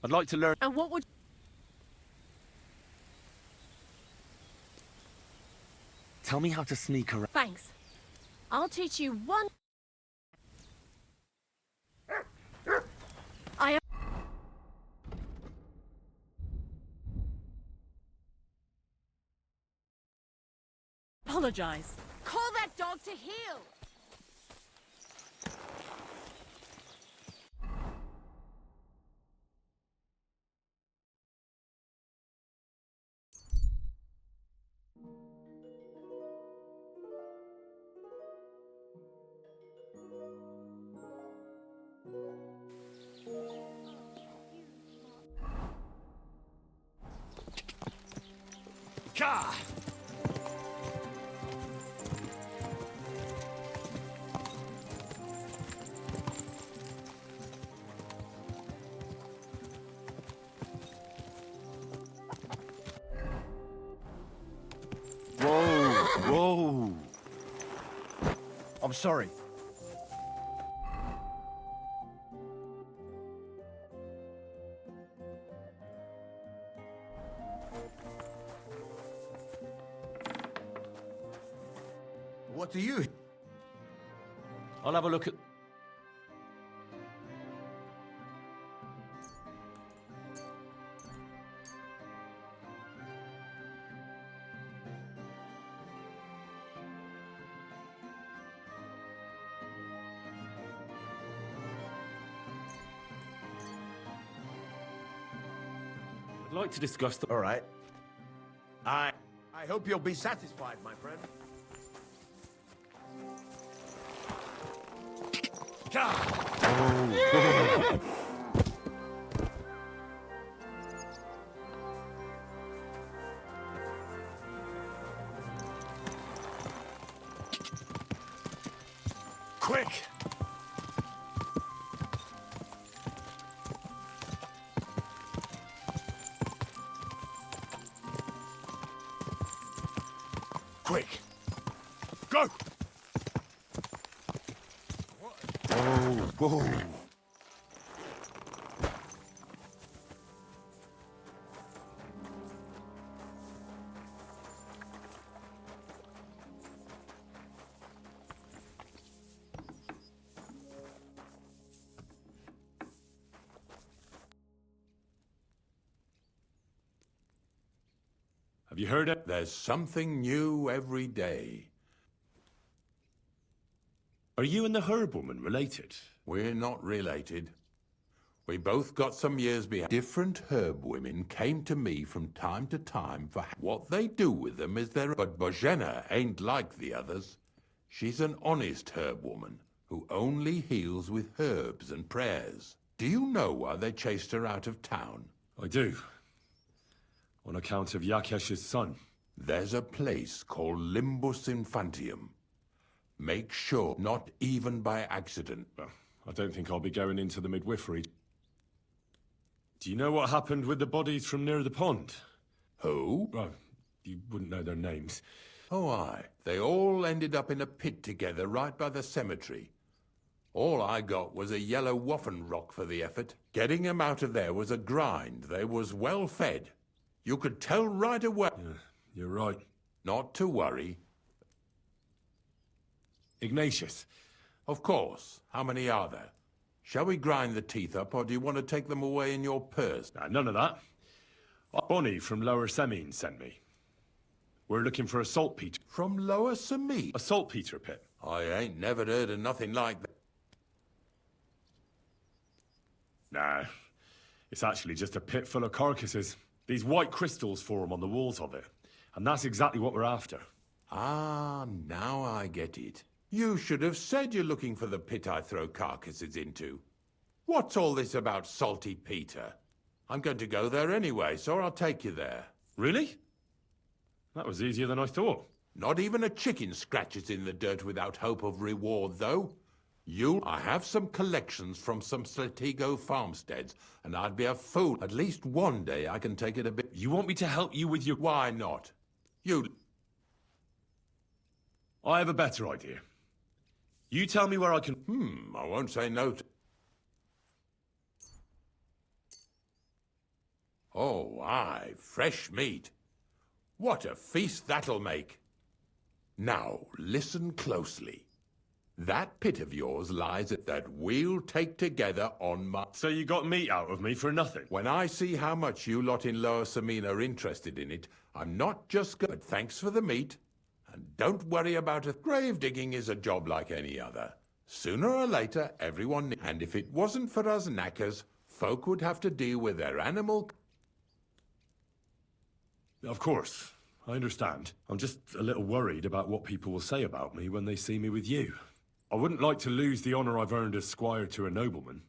I'd like to learn... And what would... Tell me how to sneak around. Thanks. I'll teach you one... I... apologize. Call that dog to heel! Ka! Whoa! I'm sorry. What do you... I'll have a look at... like to discuss the... All right. I hope you'll be satisfied, my friend. Oh, Quick! Quick! Go! oh, whoa. Have you heard it? There's something new every day. Are you and the herb woman related? We're not related. We both got some years behind. Different herb women came to me from time to time for what they do with them is their... But Bozhena ain't like the others. She's an honest herb woman who only heals with herbs and prayers. Do you know why they chased her out of town? I do. On account of Yakesh's son. There's a place called Limbus Infantium. Make sure, not even by accident. Well, I don't think I'll be going into the midwifery. Do you know what happened with the bodies from near the pond? Who? Well, you wouldn't know their names. Oh, aye. They all ended up in a pit together right by the cemetery. All I got was a yellow waffen rock for the effort. Getting them out of there was a grind. They was well fed. You could tell right away. Yeah, you're right. Not to worry. Ignatius. Of course. How many are there? Shall we grind the teeth up, or do you want to take them away in your purse? None of that. Bonnie from Lower Semine sent me. We're looking for a saltpeter. From Lower Semine? A saltpeter pit. I ain't never heard of nothing like that. Nah. It's actually just a pit full of carcasses. These white crystals form on the walls of it. And that's exactly what we're after. Ah, now I get it. You should have said you're looking for the pit I throw carcasses into. What's all this about Salty Peter? I'm going to go there anyway, so I'll take you there. Really? That was easier than I thought. Not even a chicken scratches in the dirt without hope of reward, though. I have some collections from some Sletigo farmsteads, and I'd be a fool. At least one day I can take it a bit... You want me to help you with your... Why not? I have a better idea. You tell me where I can... I won't say no to... Oh, aye, fresh meat. What a feast that'll make. Now, listen closely. That pit of yours lies at that we'll take together on my... So you got meat out of me for nothing? When I see how much you lot in Lower Semine are interested in it, I'm not just good. Thanks for the meat. And don't worry about it. Grave digging is a job like any other. Sooner or later, everyone... And if it wasn't for us knackers, folk would have to deal with their animal... Of course. I understand. I'm just a little worried about what people will say about me when they see me with you. I wouldn't like to lose the honor I've earned as squire to a nobleman.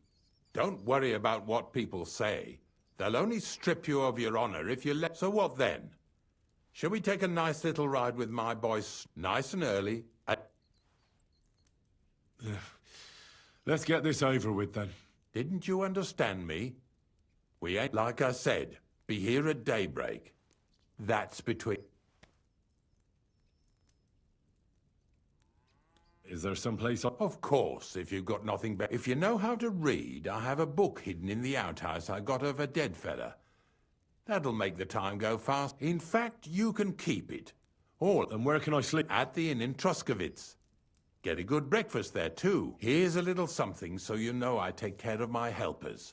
Don't worry about what people say. They'll only strip you of your honor if you let... So what then? Shall we take a nice little ride with my boys, nice and early? Let's get this over with, then. Didn't you understand me? We ain't, like I said, be here at daybreak. That's between... Is there some place... Of course, if you've got nothing better. If you know how to read, I have a book hidden in the outhouse I got of a dead fella. That'll make the time go fast. In fact, you can keep it. And where can I sleep? At the inn in Truskovitz. Get a good breakfast there, too. Here's a little something so you know I take care of my helpers.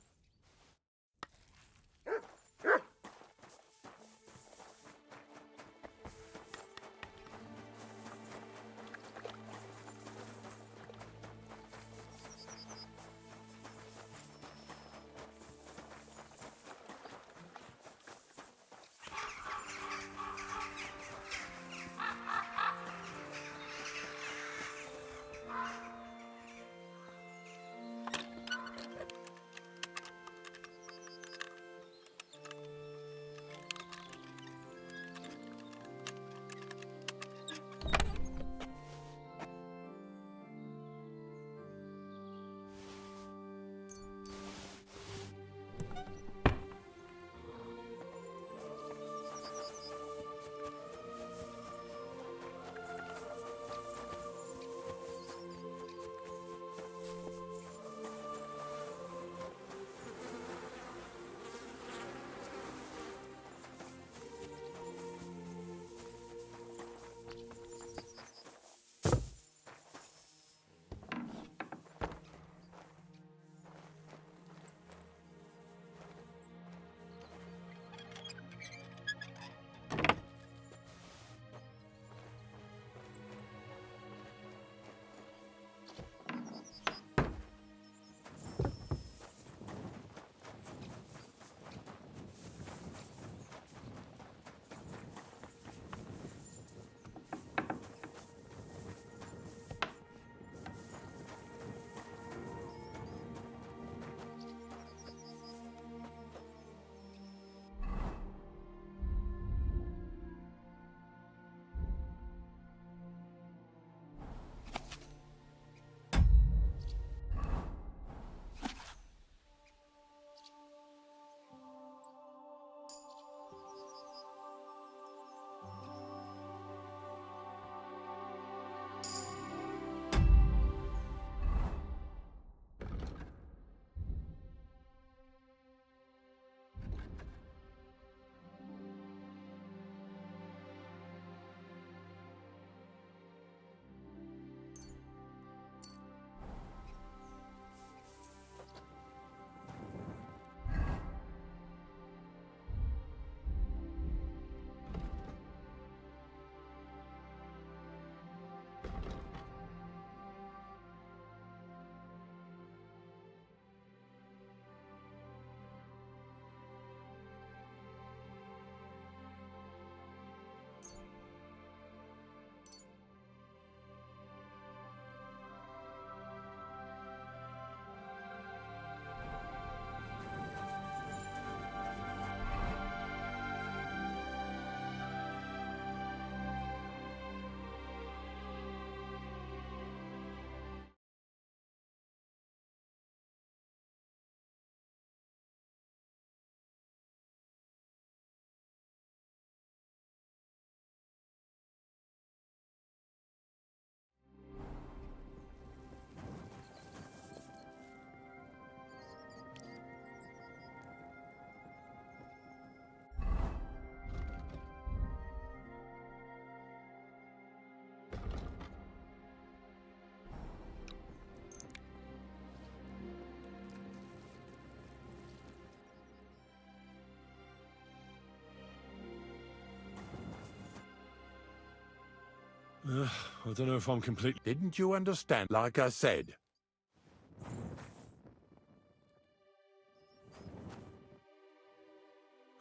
I don't know if I'm completely... Didn't you understand? Like I said.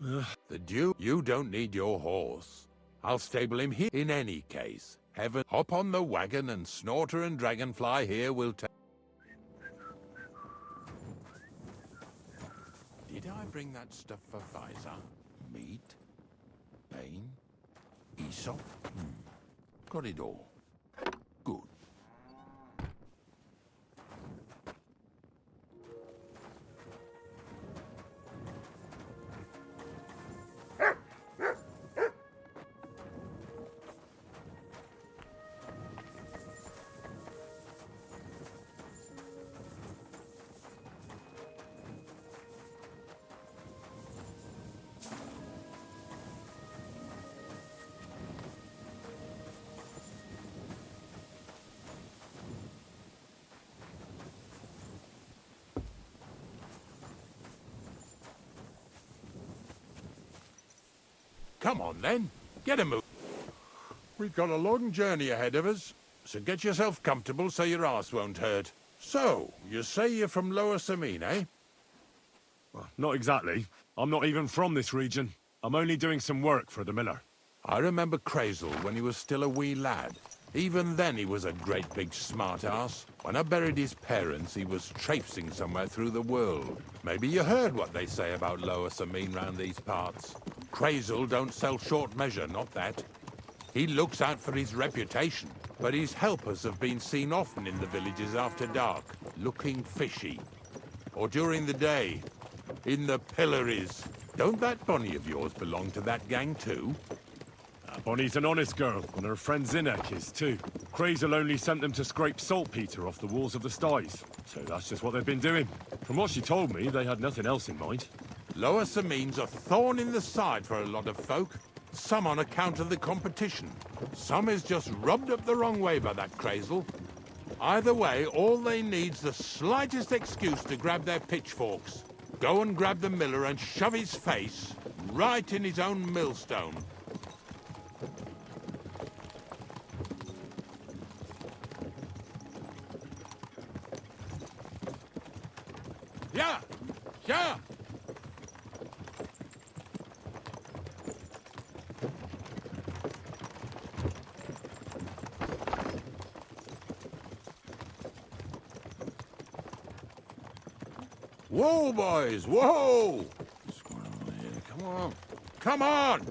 The Duke, you don't need your horse. I'll stable him here. In any case, Heaven, hop on the wagon and Snorter and Dragonfly here will take... Did I bring that stuff for Pfizer? Meat? Bane? Aesop? Got it all. Good. Come on, then. Get a move. We've got a long journey ahead of us, so get yourself comfortable so your arse won't hurt. So, you say you're from Lower Samine, eh? Well, not exactly. I'm not even from this region. I'm only doing some work for the miller. I remember Crazel when he was still a wee lad. Even then he was a great big smart-ass. When I buried his parents, he was traipsing somewhere through the world. Maybe you heard what they say about Lower Samine round these parts. Crazel don't sell short measure, not that. He looks out for his reputation, but his helpers have been seen often in the villages after dark, looking fishy. Or during the day, in the pillories. Don't that Bonnie of yours belong to that gang too? Bonnie's an honest girl, and her friend Zinek is too. Crazel only sent them to scrape saltpeter off the walls of the styes, so that's just what they've been doing. From what she told me, they had nothing else in mind. Lower Samine's a thorn in the side for a lot of folk. Some on account of the competition. Some is just rubbed up the wrong way by that Crazel. Either way, all they need's the slightest excuse to grab their pitchforks. Go and grab the miller and shove his face right in his own millstone. Yeah! Yeah! Whoa, boys! Whoa! What's going on here? Come on. Come on!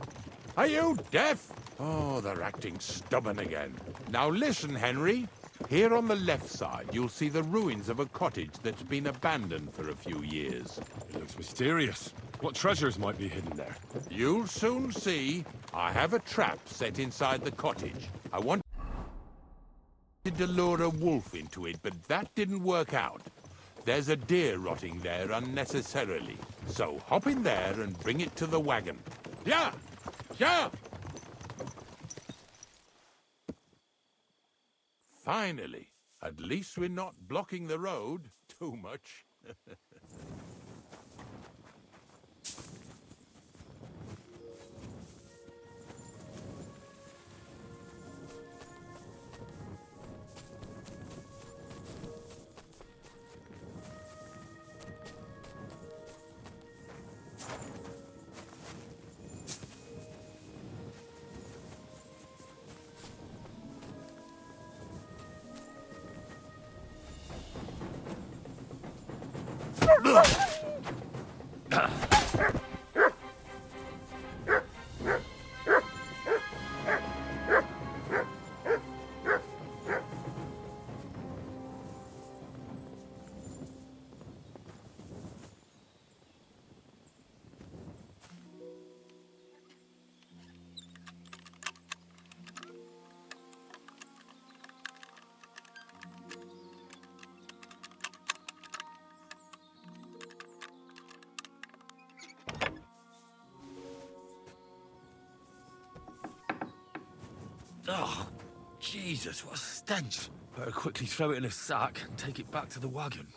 Are you deaf? Oh, they're acting stubborn again. Now listen, Henry. Here on the left side, you'll see the ruins of a cottage that's been abandoned for a few years. It looks mysterious. What treasures might be hidden there? You'll soon see. I have a trap set inside the cottage. I wanted to lure a wolf into it, but that didn't work out. There's a deer rotting there unnecessarily. So hop in there and bring it to the wagon. Yeah! Yeah! Finally. At least we're not blocking the road too much. Oh, Jesus, what a stench. Better quickly throw it in a sack and take it back to the wagon.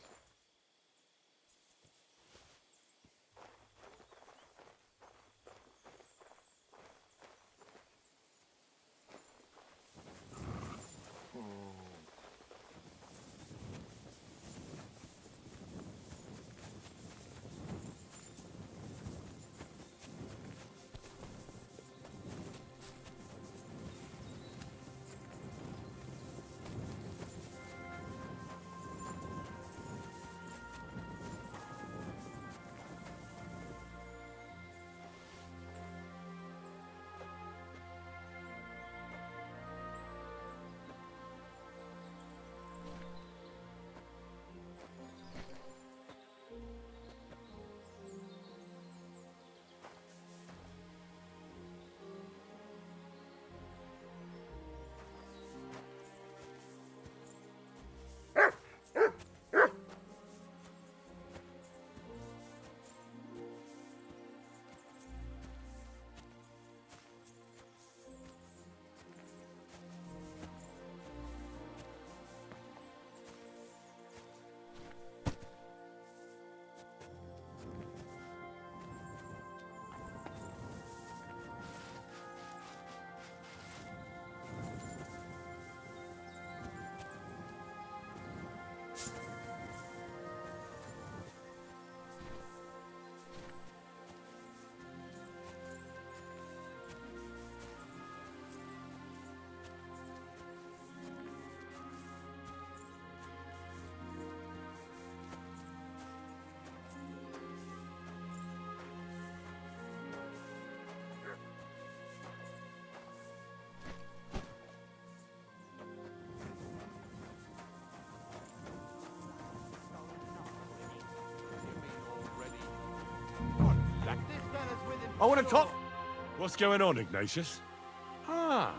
I want to talk. What's going on, Ignatius? Ah,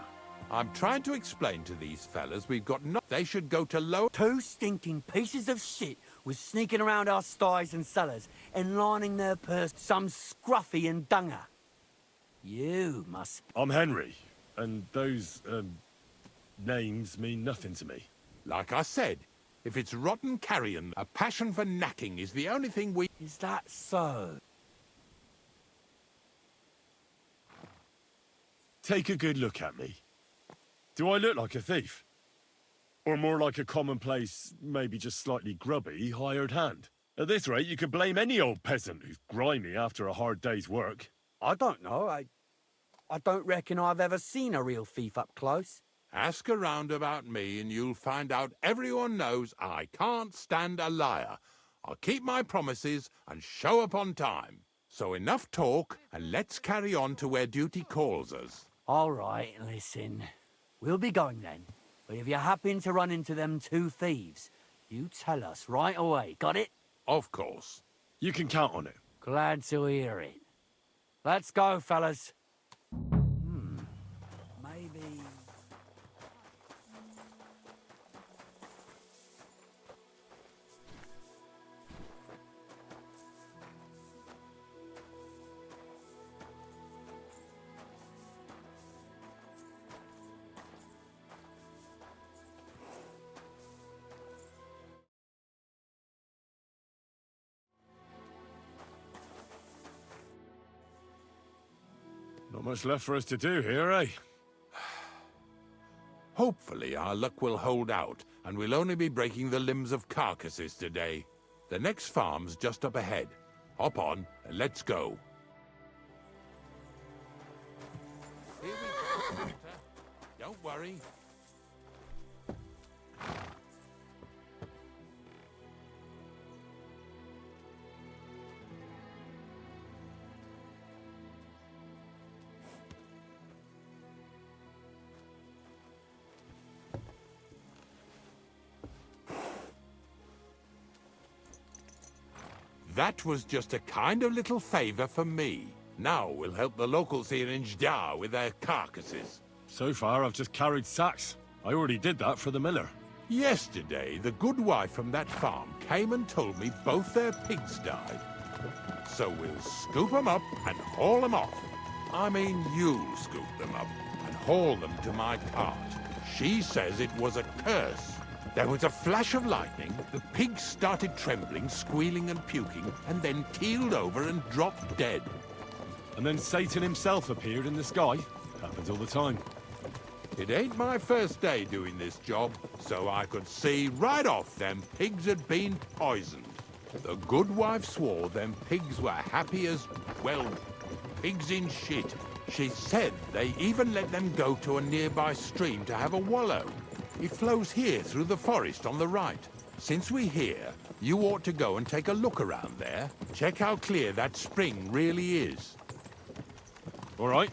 I'm trying to explain to these fellas we've got no... They should go to low... Two stinking pieces of shit was sneaking around our sties and cellars and lining their purse some scruffy and dunger. You must... I'm Henry, and those, names mean nothing to me. Like I said, if it's rotten carrion, a passion for knacking is the only thing we... Is that so? Take a good look at me. Do I look like a thief? Or more like a commonplace, maybe just slightly grubby, hired hand? At this rate, you could blame any old peasant who's grimy after a hard day's work. I don't know. I don't reckon I've ever seen a real thief up close. Ask around about me and you'll find out everyone knows I can't stand a liar. I'll keep my promises and show up on time. So enough talk, and let's carry on to where duty calls us. All right, listen. We'll be going then. But if you happen to run into them two thieves, you tell us right away. Got it? Of course. You can count on it. Glad to hear it. Let's go, fellas. Maybe... Not much left for us to do here, eh? Hopefully our luck will hold out, and we'll only be breaking the limbs of carcasses today. The next farm's just up ahead. Hop on, and let's go. Here we go, Doctor. Don't worry. That was just a kind of little favor for me. Now we'll help the locals here in Jdar with their carcasses. So far, I've just carried sacks. I already did that for the miller. Yesterday, the good wife from that farm came and told me both their pigs died. So we'll scoop them up and haul them off. I mean, you'll scoop them up and haul them to my cart. She says it was a curse. There was a flash of lightning, the pigs started trembling, squealing and puking, and then keeled over and dropped dead. And then Satan himself appeared in the sky. Happens all the time. It ain't my first day doing this job, so I could see right off them pigs had been poisoned. The good wife swore them pigs were happy as, well, pigs in shit. She said they even let them go to a nearby stream to have a wallow. It flows here through the forest on the right. Since we're here, you ought to go and take a look around there. Check how clear that spring really is. All right.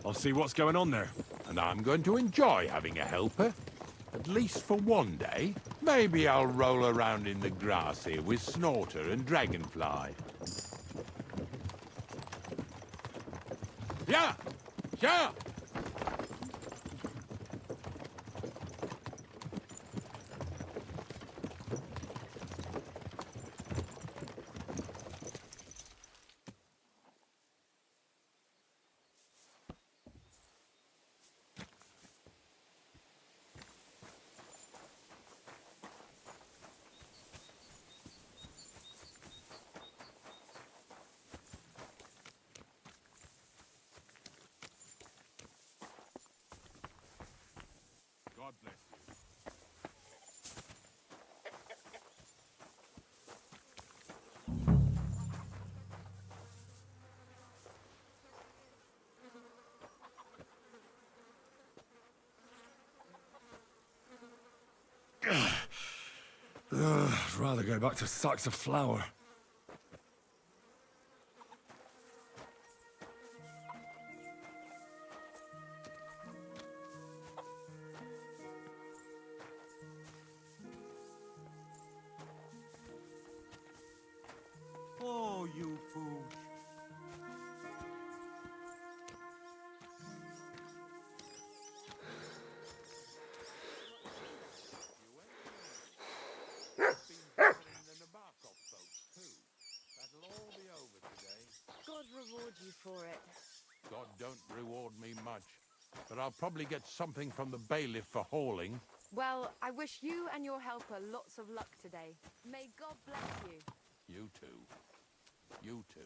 I'll see what's going on there. And I'm going to enjoy having a helper. At least for one day. Maybe I'll roll around in the grass here with Snorter and Dragonfly. Yeah! Yeah! God bless you. I'd rather go back to sacks of flour. Oh, you fool. reward you for it. God don't reward me much, but I'll probably get something from the bailiff for hauling. Well, I wish you and your helper lots of luck today. May God bless you. You too. You too.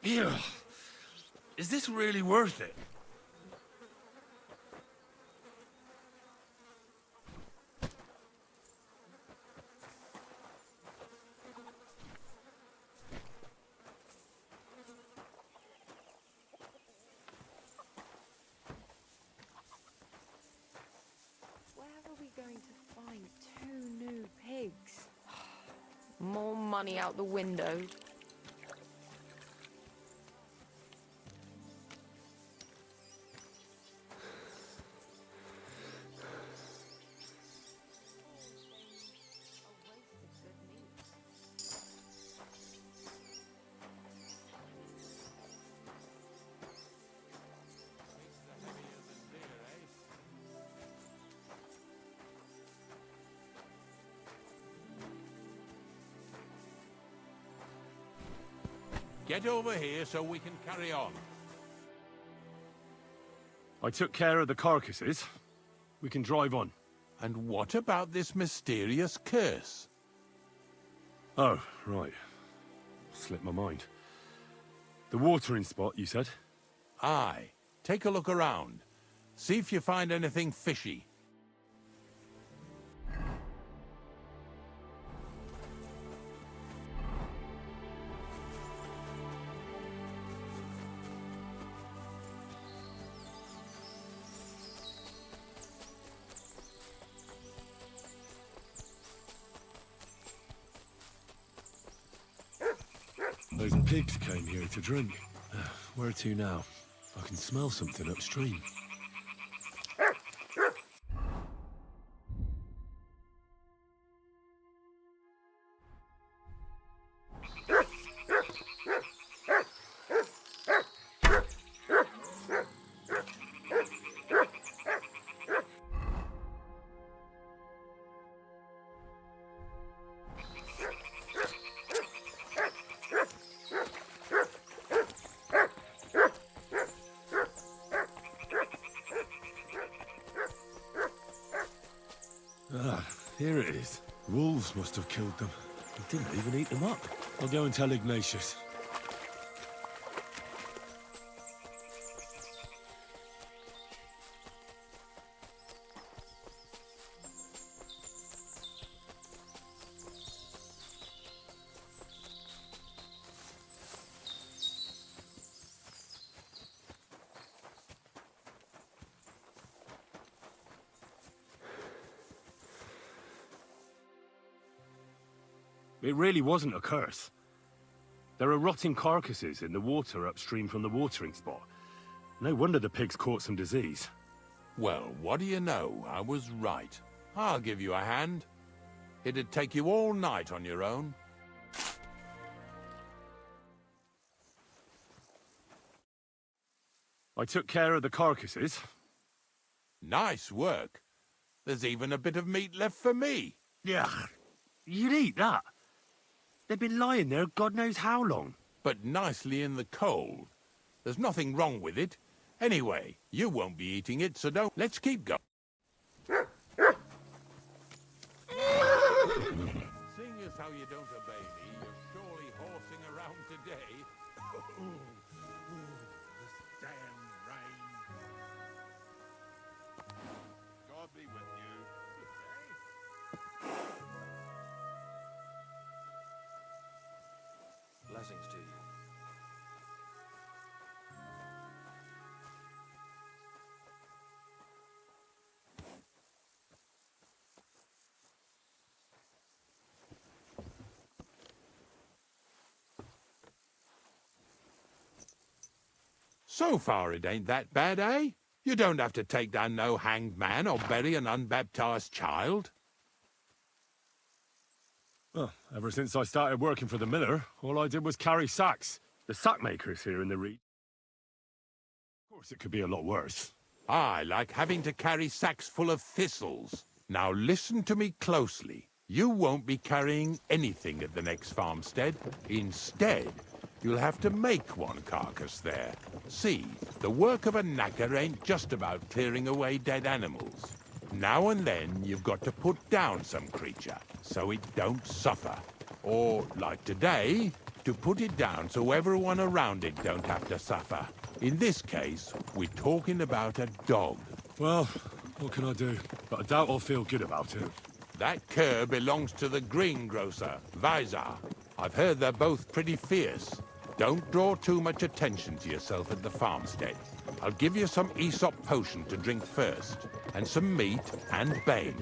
Ew. Is this really worth it? Where are we going to find 2 new pigs? More money out the window. Get over here so we can carry on. I took care of the carcasses. We can drive on. And what about this mysterious curse? Oh, right. Slipped my mind. The watering spot, you said? Aye. Take a look around. See if you find anything fishy. Those pigs came here to drink. Where to now? I can smell something upstream. Ah, here it is. Wolves must have killed them. They didn't even eat them up. I'll go and tell Ignatius. It really wasn't a curse. There are rotting carcasses in the water upstream from the watering spot. No wonder the pigs caught some disease. Well, what do you know? I was right. I'll give you a hand. It'd take you all night on your own. I took care of the carcasses. Nice work. There's even a bit of meat left for me. Yeah, you'd eat that. They've been lying there God knows how long. But nicely in the cold. There's nothing wrong with it. Anyway, you won't be eating it, so don't. Let's keep going. Seeing as how you don't obey me, you're surely horsing around today. This damn rain. God be with you. Blessings to you. So far it ain't that bad, eh? You don't have to take down no hanged man or bury an unbaptized child. Well, ever since I started working for the miller, all I did was carry sacks. The sack makers here in the region. Of course, it could be a lot worse. I like having to carry sacks full of thistles. Now listen to me closely. You won't be carrying anything at the next farmstead. Instead, you'll have to make one carcass there. See, the work of a knacker ain't just about clearing away dead animals. Now and then, you've got to put down some creature, so it don't suffer. Or, like today, to put it down so everyone around it don't have to suffer. In this case, we're talking about a dog. Well, what can I do? But I doubt I'll feel good about it. That cur belongs to the greengrocer, Vizar. I've heard they're both pretty fierce. Don't draw too much attention to yourself at the farmstead. I'll give you some Aesop potion to drink first, and some meat and bane.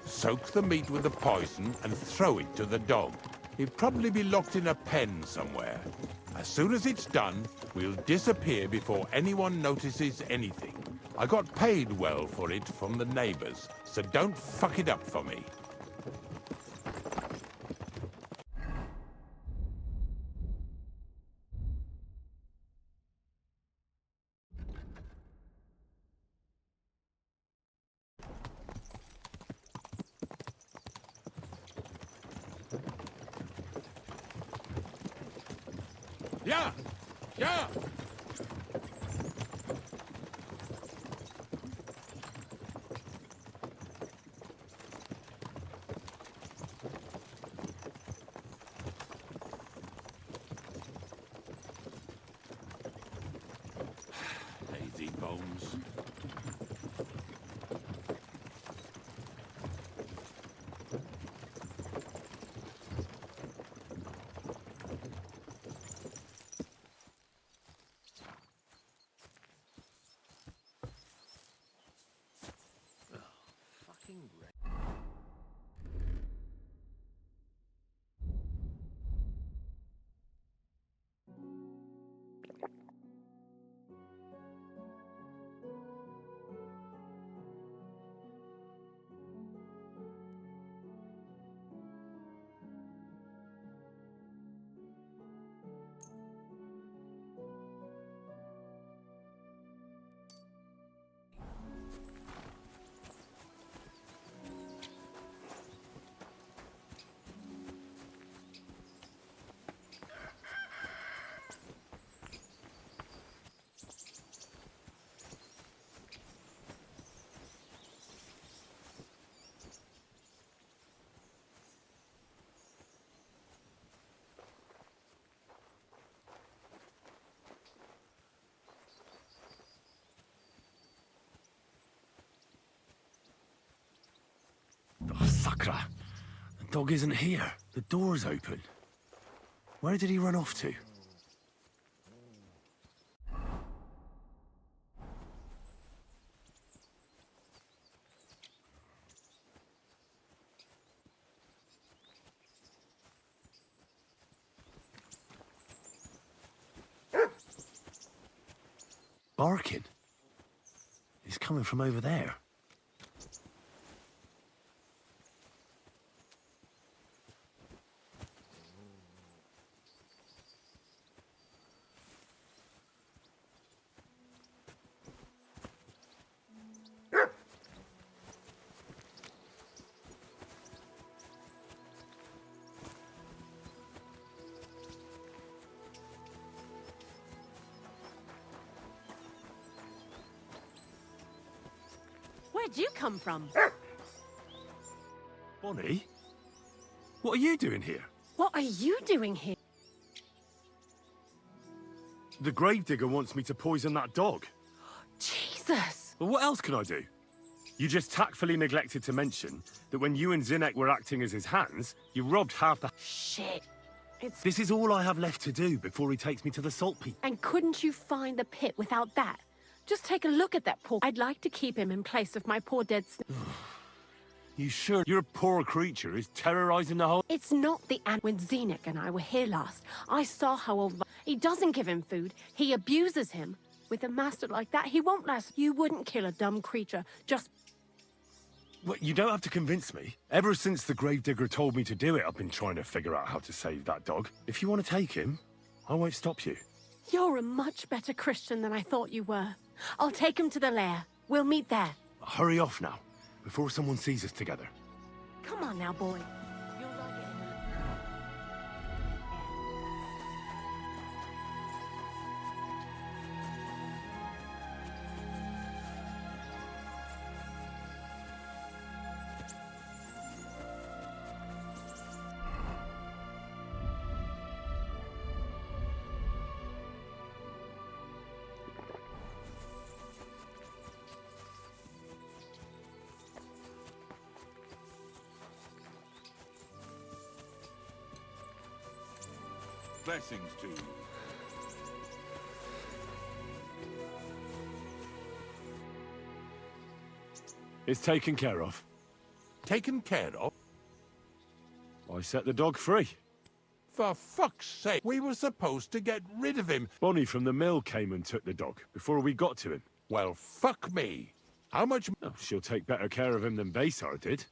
Soak the meat with the poison and throw it to the dog. He'll probably be locked in a pen somewhere. As soon as it's done, we'll disappear before anyone notices anything. I got paid well for it from the neighbors, so don't fuck it up for me. Yeah! Yeah! Lazy bones. Oh, Sakra! The dog isn't here. The door's open. Where did he run off to? Barking. He's coming from over there. Where'd you come from? Bonnie? What are you doing here? What are you doing here? The gravedigger wants me to poison that dog. Jesus! Well, what else can I do? You just tactfully neglected to mention that when you and Zinnek were acting as his hands, you robbed half the... Shit. It's... This is all I have left to do before he takes me to the salt pit. And couldn't you find the pit without that? Just take a look at that poor... I'd like to keep him in place of my poor dead... You sure your poor creature is terrorizing the whole... It's not the ant. When Zinnek and I were here last, I saw how old... He doesn't give him food. He abuses him. With a master like that, he won't last. You wouldn't kill a dumb creature just... Well, you don't have to convince me. Ever since the gravedigger told me to do it, I've been trying to figure out how to save that dog. If you want to take him, I won't stop you. You're a much better Christian than I thought you were. I'll take him to the lair. We'll meet there. Hurry off now, before someone sees us together. Come on now, boy. Blessings to you. It's taken care of. Taken care of? I set the dog free. For fuck's sake, we were supposed to get rid of him. Bonnie from the mill came and took the dog before we got to him. Well, fuck me. How much... Oh, she'll take better care of him than Baysar did.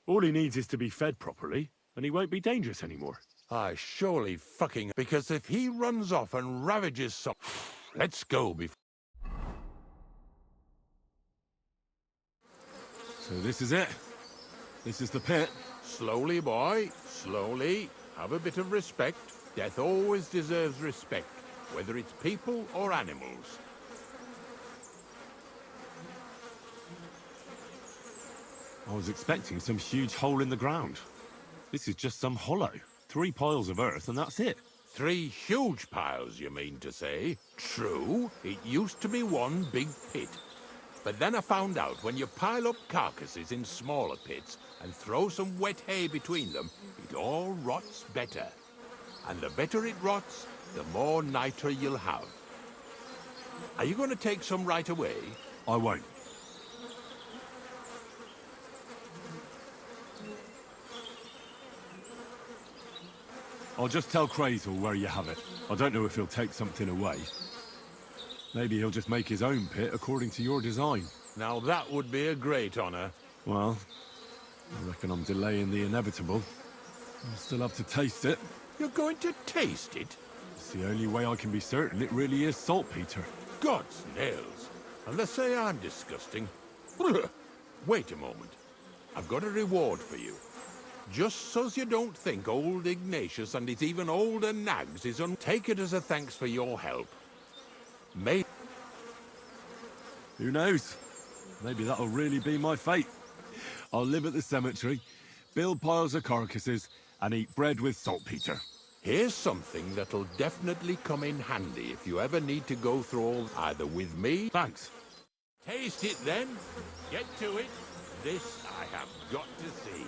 All he needs is to be fed properly, and he won't be dangerous anymore. I surely fucking... Because if he runs off and ravages some... Let's go before... So this is it. This is the pit. Slowly, boy. Slowly. Have a bit of respect. Death always deserves respect, whether it's people or animals. I was expecting some huge hole in the ground. This is just some hollow. 3 piles of earth and that's it. 3 huge piles, you mean to say? True, it used to be one big pit. But then I found out when you pile up carcasses in smaller pits and throw some wet hay between them, it all rots better. And the better it rots, the more nitre you'll have. Are you going to take some right away? I won't. I'll just tell Crazel where you have it. I don't know if he'll take something away. Maybe he'll just make his own pit according to your design. Now that would be a great honor. Well, I reckon I'm delaying the inevitable. I'll still have to taste it. You're going to taste it? It's the only way I can be certain it really is saltpeter. God's nails. And they say I'm disgusting. Wait a moment. I've got a reward for you. Just so's you don't think old Ignatius and his even older nags is take it as a thanks for your help. Maybe... Who knows? Maybe that'll really be my fate. I'll live at the cemetery, build piles of carcasses, and eat bread with saltpeter. Here's something that'll definitely come in handy if you ever need to go through all... Either with me... Thanks. Taste it then. Get to it. This I have got to see.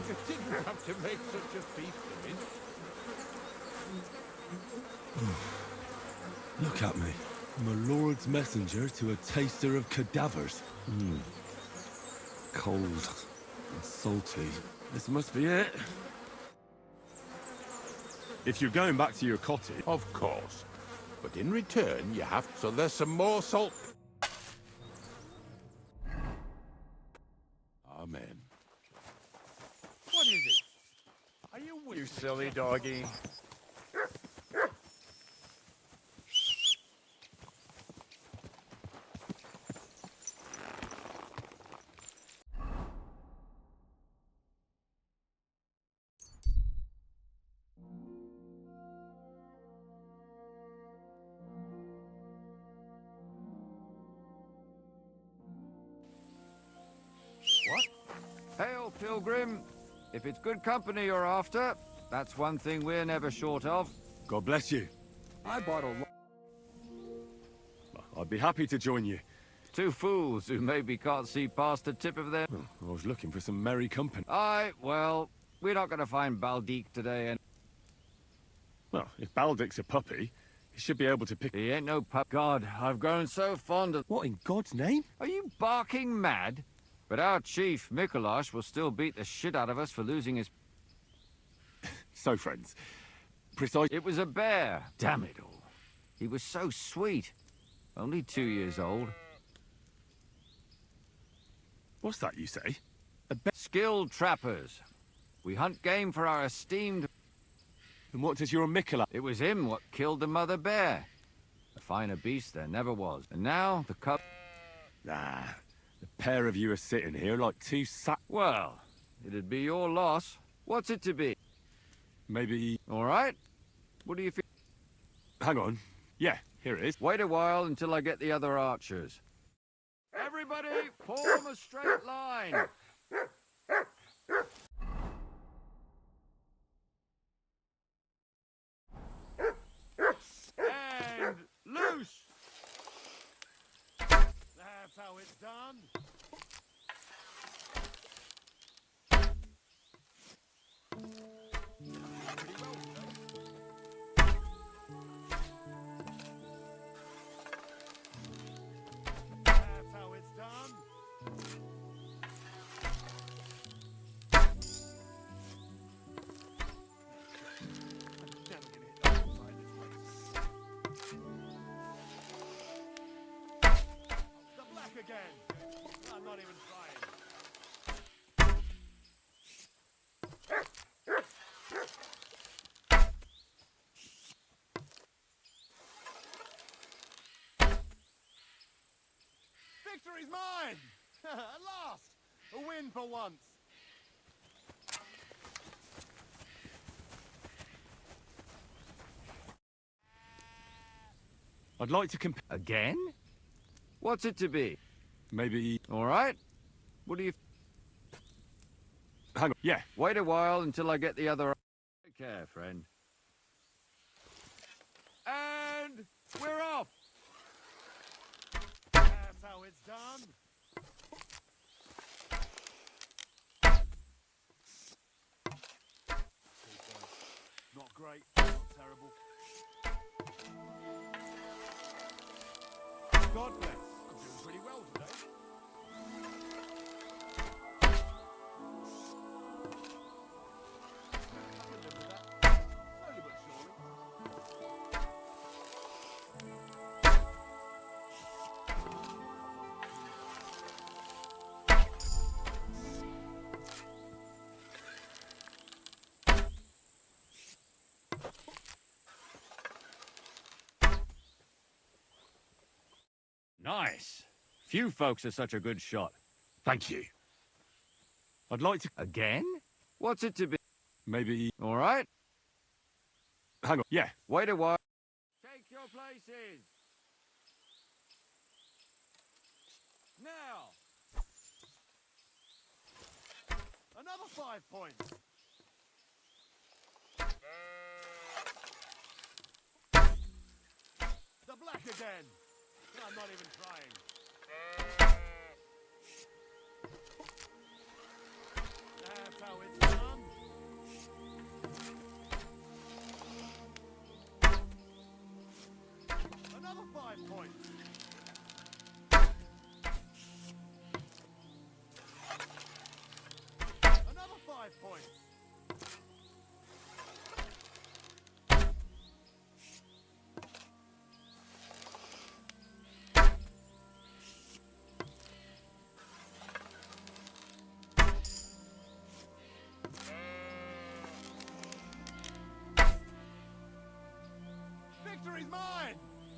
You didn't have to make such a feast of it. Look at me. I'm a Lord's messenger to a taster of cadavers. Cold and salty. This must be it. If you're going back to your cottage... Of course. But in return, you have... So there's some more salt... Amen. What is it? Are you... You silly doggy. Hail, pilgrim. If it's good company you're after, that's one thing we're never short of. God bless you. I bought a lot. I'd be happy to join you. Two fools who maybe can't see past the tip of their... I was looking for some merry company. Aye, well, we're not going to find Baldique today, and... Well, if Baldick's a puppy, he should be able to pick... He ain't no pup. God, I've grown so fond of... What in God's name? Are you barking mad? But our chief, Mikolash, will still beat the shit out of us for losing his... So, friends, precise... It was a bear. Damn it all. He was so sweet. Only 2 years old. What's that you say? Skilled trappers. We hunt game for our esteemed... And what does your Mikola... It was him what killed the mother bear. A finer beast there never was. And now, the cub... Nah, the pair of you are sitting here like two Well, it'd be your loss. What's it to be? Maybe... All right? What do you feel? Hang on. Yeah, here it is. Wait a while until I get the other archers. Everybody, form a straight line. And loose. That's how it's done. That's how it's done. The black again. I'm not even trying. Victory's mine! At last! A win for once! I'd like to compare... Again? What's it to be? Maybe... All right? What do you... Hang on, yeah. Wait a while until I get the other... Take care, friend. And we're off! That's how it's done. Not great, not terrible. God bless. I'm doing pretty well today. I can live with that. Slowly but surely. Nice. Few folks are such a good shot. Thank you. I'd like to... Again? What's it to be? Maybe... All right? Hang on, yeah. Wait a while. Take your places. Now. Another 5 points. The black again. I'm not even trying. That's how it's done. Another 5 points. Another 5 points. Victory's mine!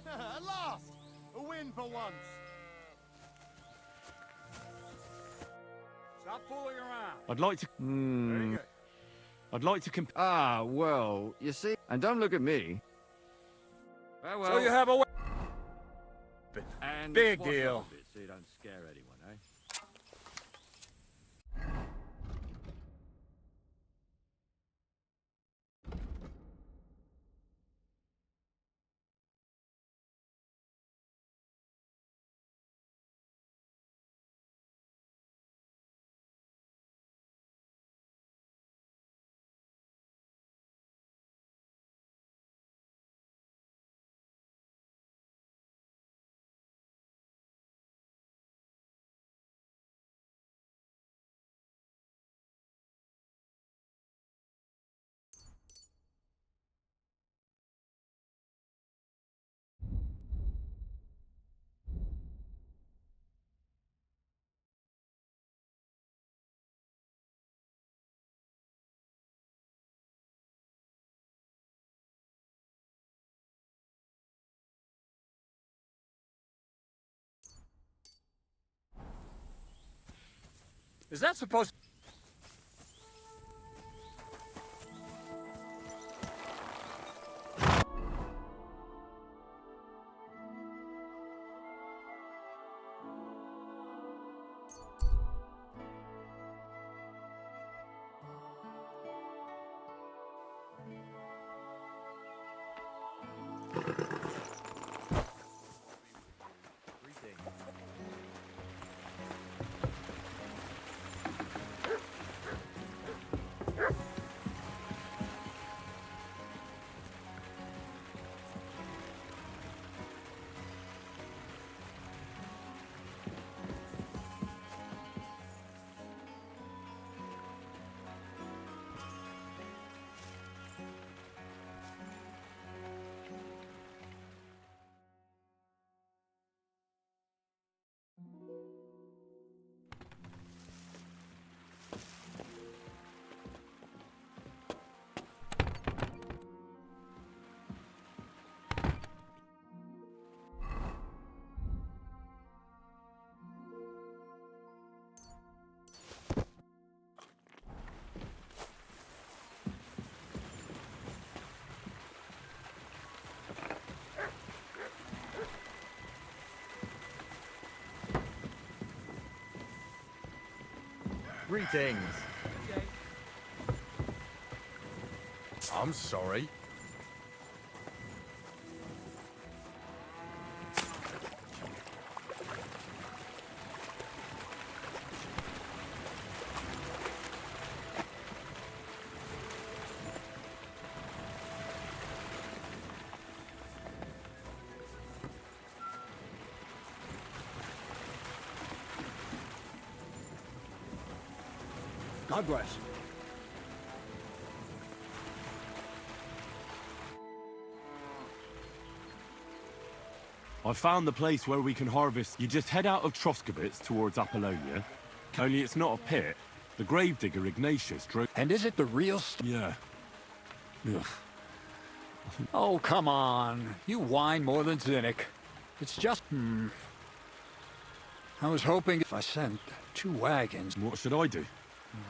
At last! A win for once! Stop fooling around! I'd like to... Very good. I'd like to compare... Ah, well, you see... And don't look at me. Farewell. So you have a... And Big watch deal. out a bit so you don't scare anyone, eh? Is that supposed... Greetings. I'm sorry. God bless. I found the place where we can harvest. You just head out of Troskowitz towards Apollonia. Only it's not a pit. The gravedigger Ignatius drove... And is it the real... Yeah. Ugh. Oh, come on. You whine more than Zinnik. It's just... I was hoping if I sent 2 wagons... What should I do?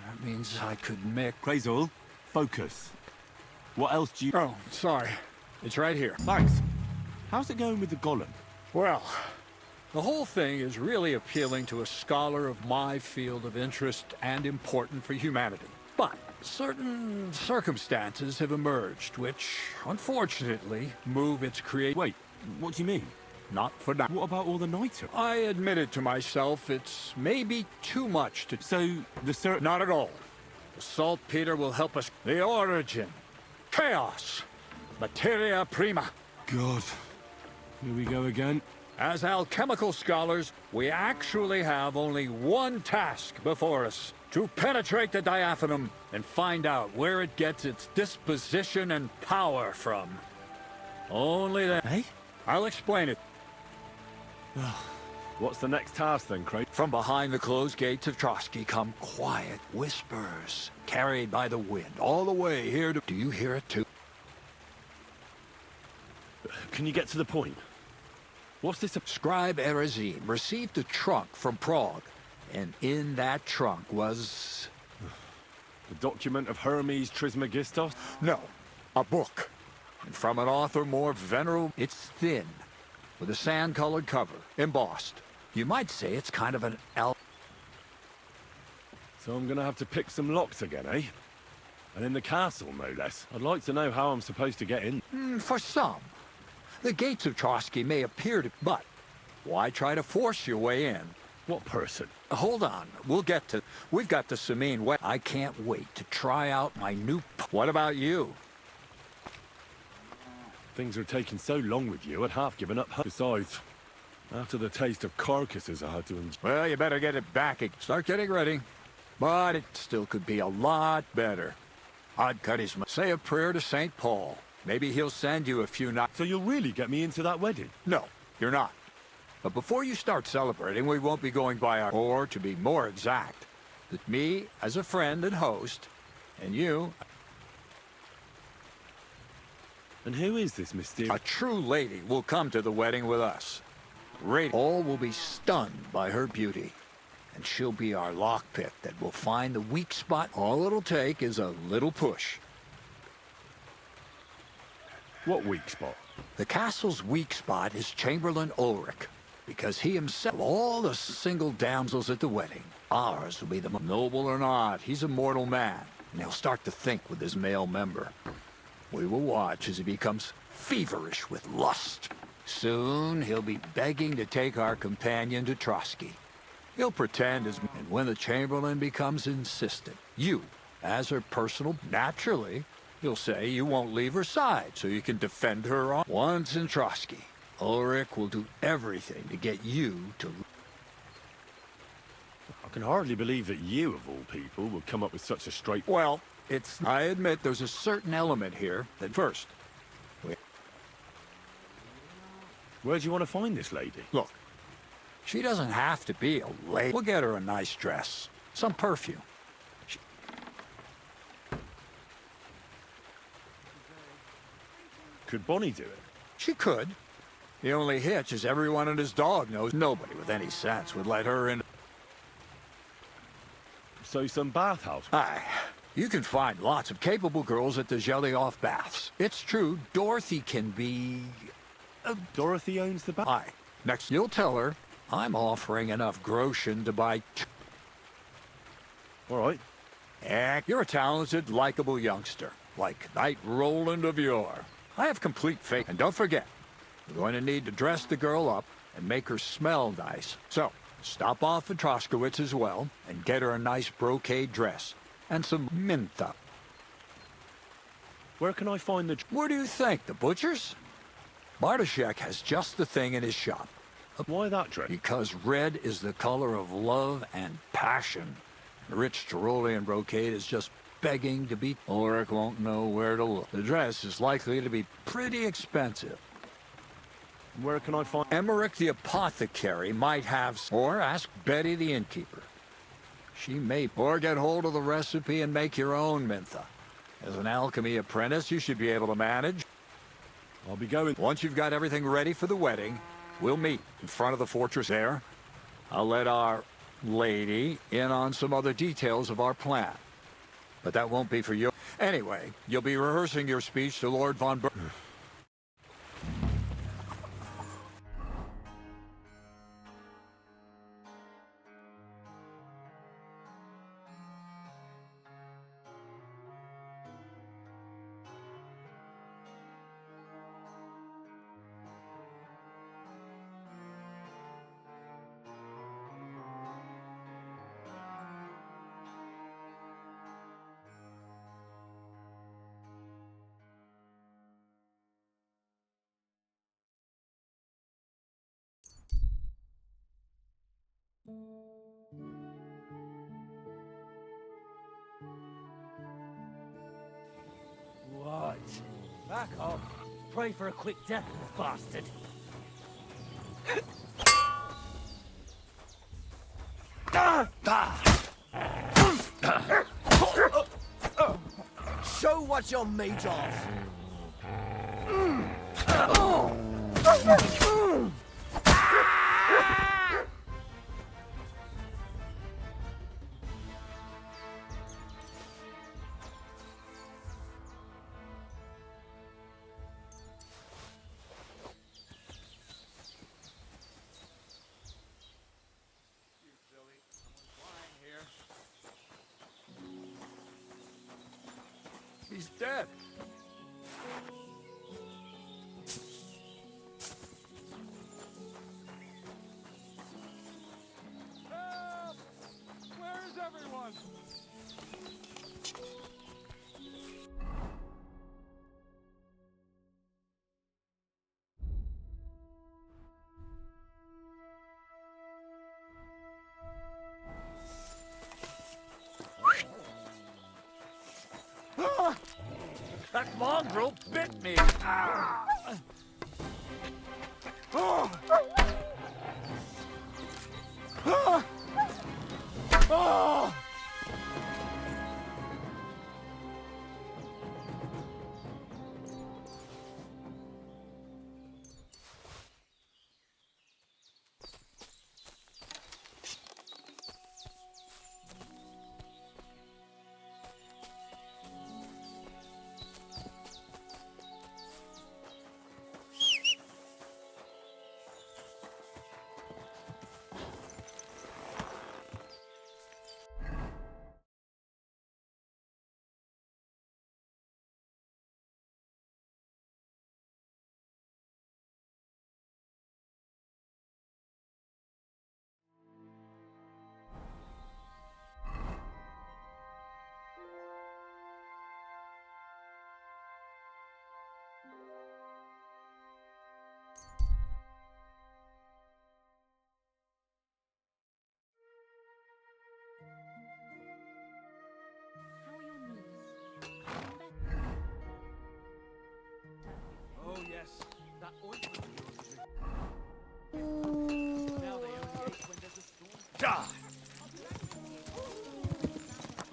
That means I could make... Crazel, focus. What else do you... Oh, sorry. It's right here. Thanks. How's it going with the golem? Well, the whole thing is really appealing to a scholar of my field of interest and important for humanity. But certain circumstances have emerged which, unfortunately, move its Wait, what do you mean? Not for now. What about all the niter? I admitted to myself it's maybe too much to... So, the Not at all. The saltpeter will help us... The origin. Chaos. Materia prima. God. Here we go again. As alchemical scholars, we actually have only one task before us. To penetrate the diaphanum and find out where it gets its disposition and power from. Only then... Hey? I'll explain it. What's the next task then, Craig? From behind the closed gates of Trotsky come quiet whispers, carried by the wind, all the way here to... Do you hear it too? Can you get to the point? What's this? Scribe Erezim received a trunk from Prague, and in that trunk was... The document of Hermes Trismegistos? No, a book. And from an author more venerable... It's thin, with a sand-colored cover, embossed. You might say it's kind of an So I'm gonna have to pick some locks again, eh? And in the castle, no less. I'd like to know how I'm supposed to get in. For some. The gates of Trotsky may appear to... But why try to force your way in? What person? Hold on. We'll get to... We've got the Samine West. I can't wait to try out my new... What about you? Things are taking so long with you, I'd half given up hope. Besides, after the taste of carcasses I had to enjoy... Well, you better get it back. Start getting ready. But it still could be a lot better. I'd cut his... Say a prayer to St. Paul. Maybe he'll send you a few nights. So you'll really get me into that wedding? No, you're not. But before you start celebrating, we won't be going by our... Or, to be more exact, that me as a friend and host, and you... And who is this mysterious... A true lady will come to the wedding with us. All will be stunned by her beauty. and she'll be our lockpick that will find the weak spot. All it'll take is a little push. What weak spot? The castle's weak spot is Chamberlain Ulrich, because he himself, all the single damsels at the wedding. Ours will be the noble or not. He's a mortal man, and he'll start to think with his male member. We will watch as he becomes feverish with lust. Soon, he'll be begging to take our companion to Trotsky. He'll pretend and when the Chamberlain becomes insistent, you, as her personal, naturally, you'll say you won't leave her side so you can defend her on. Once in Trotsky, Ulrich will do everything to get you to... I can hardly believe that you, of all people, would come up with such a straight... Well, I admit there's a certain element here that first... Where do you want to find this lady? Look, she doesn't have to be a lady. We'll get her a nice dress, some perfume. Could Bonnie do it? She could. The only hitch is everyone and his dog knows nobody with any sense would let her in. So some bathhouse? Aye. You can find lots of capable girls at the Gelioff baths. It's true, Dorothy can be... Dorothy owns the bath? Aye. Next, you'll tell her I'm offering enough groschen to buy... All right. You're a talented, likable youngster, like Knight Roland of yore. I have complete faith. And don't forget, we're going to need to dress the girl up and make her smell nice. So, stop off at Troskowitz as well and get her a nice brocade dress and some mintha. Where can I find the... Where do you think? The butcher's? Bartoszek has just the thing in his shop. Why that dress? Because red is the color of love and passion. Rich Tyrolean brocade is just begging to be... Ulrich won't know where to look. The dress is likely to be pretty expensive. Where can I find... Emmerich the apothecary might have... Or ask Betty the innkeeper. She may... Or get hold of the recipe and make your own mintha. As an alchemy apprentice, you should be able to manage. I'll be going... Once you've got everything ready for the wedding, we'll meet in front of the fortress there. I'll let our lady in on some other details of our plan. But that won't be for you. Anyway, you'll be rehearsing your speech to Lord von Ber... What? Back off. Pray for a quick death, bastard. Show what you're made of. He's dead. Help! Where is everyone? That mongrel bit me.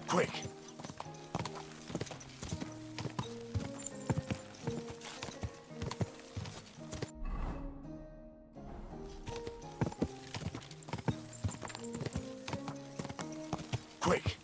Quick! Quick!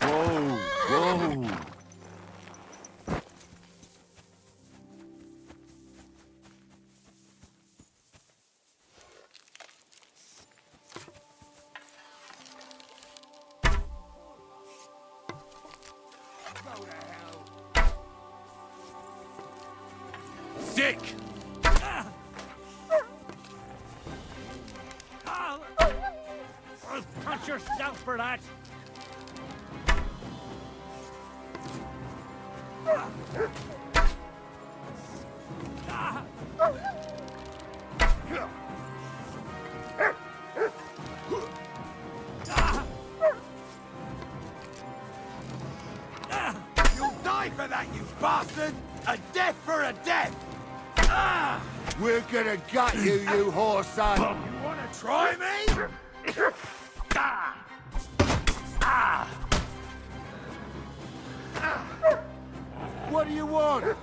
Whoa! Whoa! Sick! Punch yourself for that! You'll die for that, you bastard! A death for a death! We're gonna gut you, you whore son! You wanna try me? What do you want?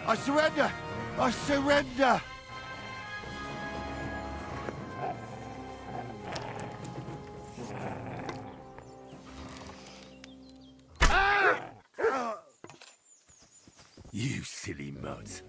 I surrender! I surrender! You silly mutt.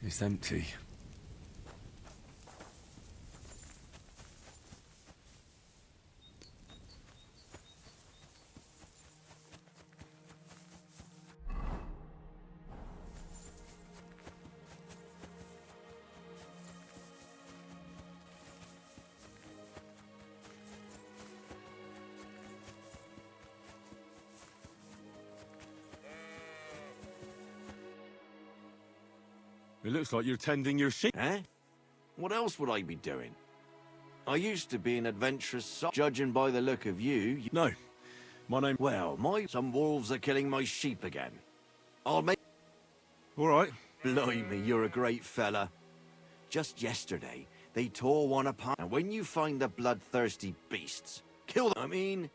It's empty. It looks like you're tending your sheep. Eh? What else would I be doing? I used to be an adventurous judging by the look of you. No. My name... Well, some wolves are killing my sheep again. I'll make... All right. Blimey, you're a great fella. Just yesterday, they tore one apart. And when you find the bloodthirsty beasts, kill them. I mean,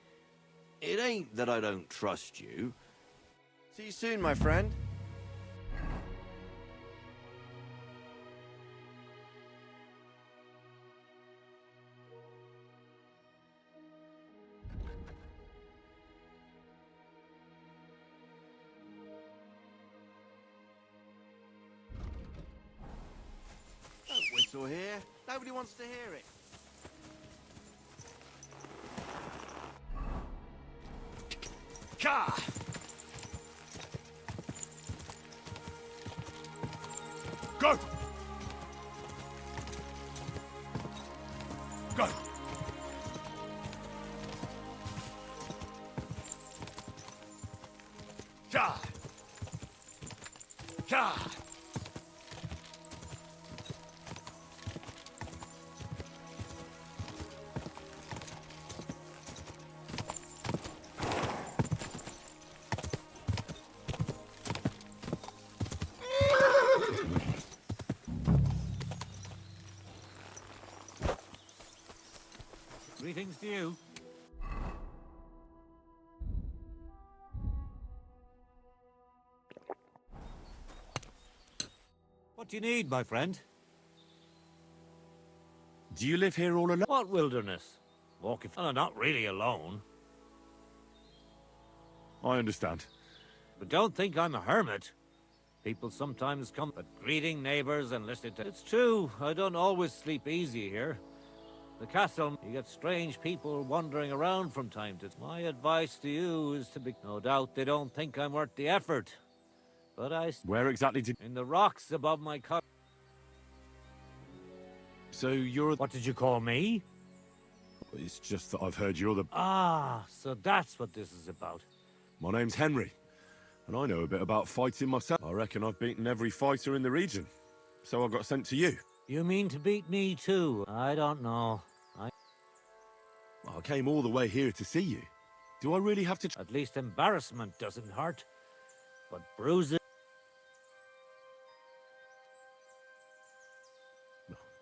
it ain't that I don't trust you. See you soon, my friend. Don't whistle here. Nobody wants to hear it. Ka! Go! Go! Ka! Ka! Greetings to you. What do you need, my friend? Do you live here all alone? What wilderness? Walking... Oh, not really alone. I understand. But don't think I'm a hermit. People sometimes come, but greeting neighbors and listening to... It's true, I don't always sleep easy here. The castle, you get strange people wandering around from time to time. My advice to you is to be... No doubt they don't think I'm worth the effort. But Where exactly did... In the rocks above my car. So you're... What did you call me? It's just that I've heard you're the... Ah, so that's what this is about. My name's Henry, and I know a bit about fighting myself. I reckon I've beaten every fighter in the region, so I got sent to you. You mean to beat me too? I don't know. I came all the way here to see you. Do I really have to... At least embarrassment doesn't hurt. But bruises...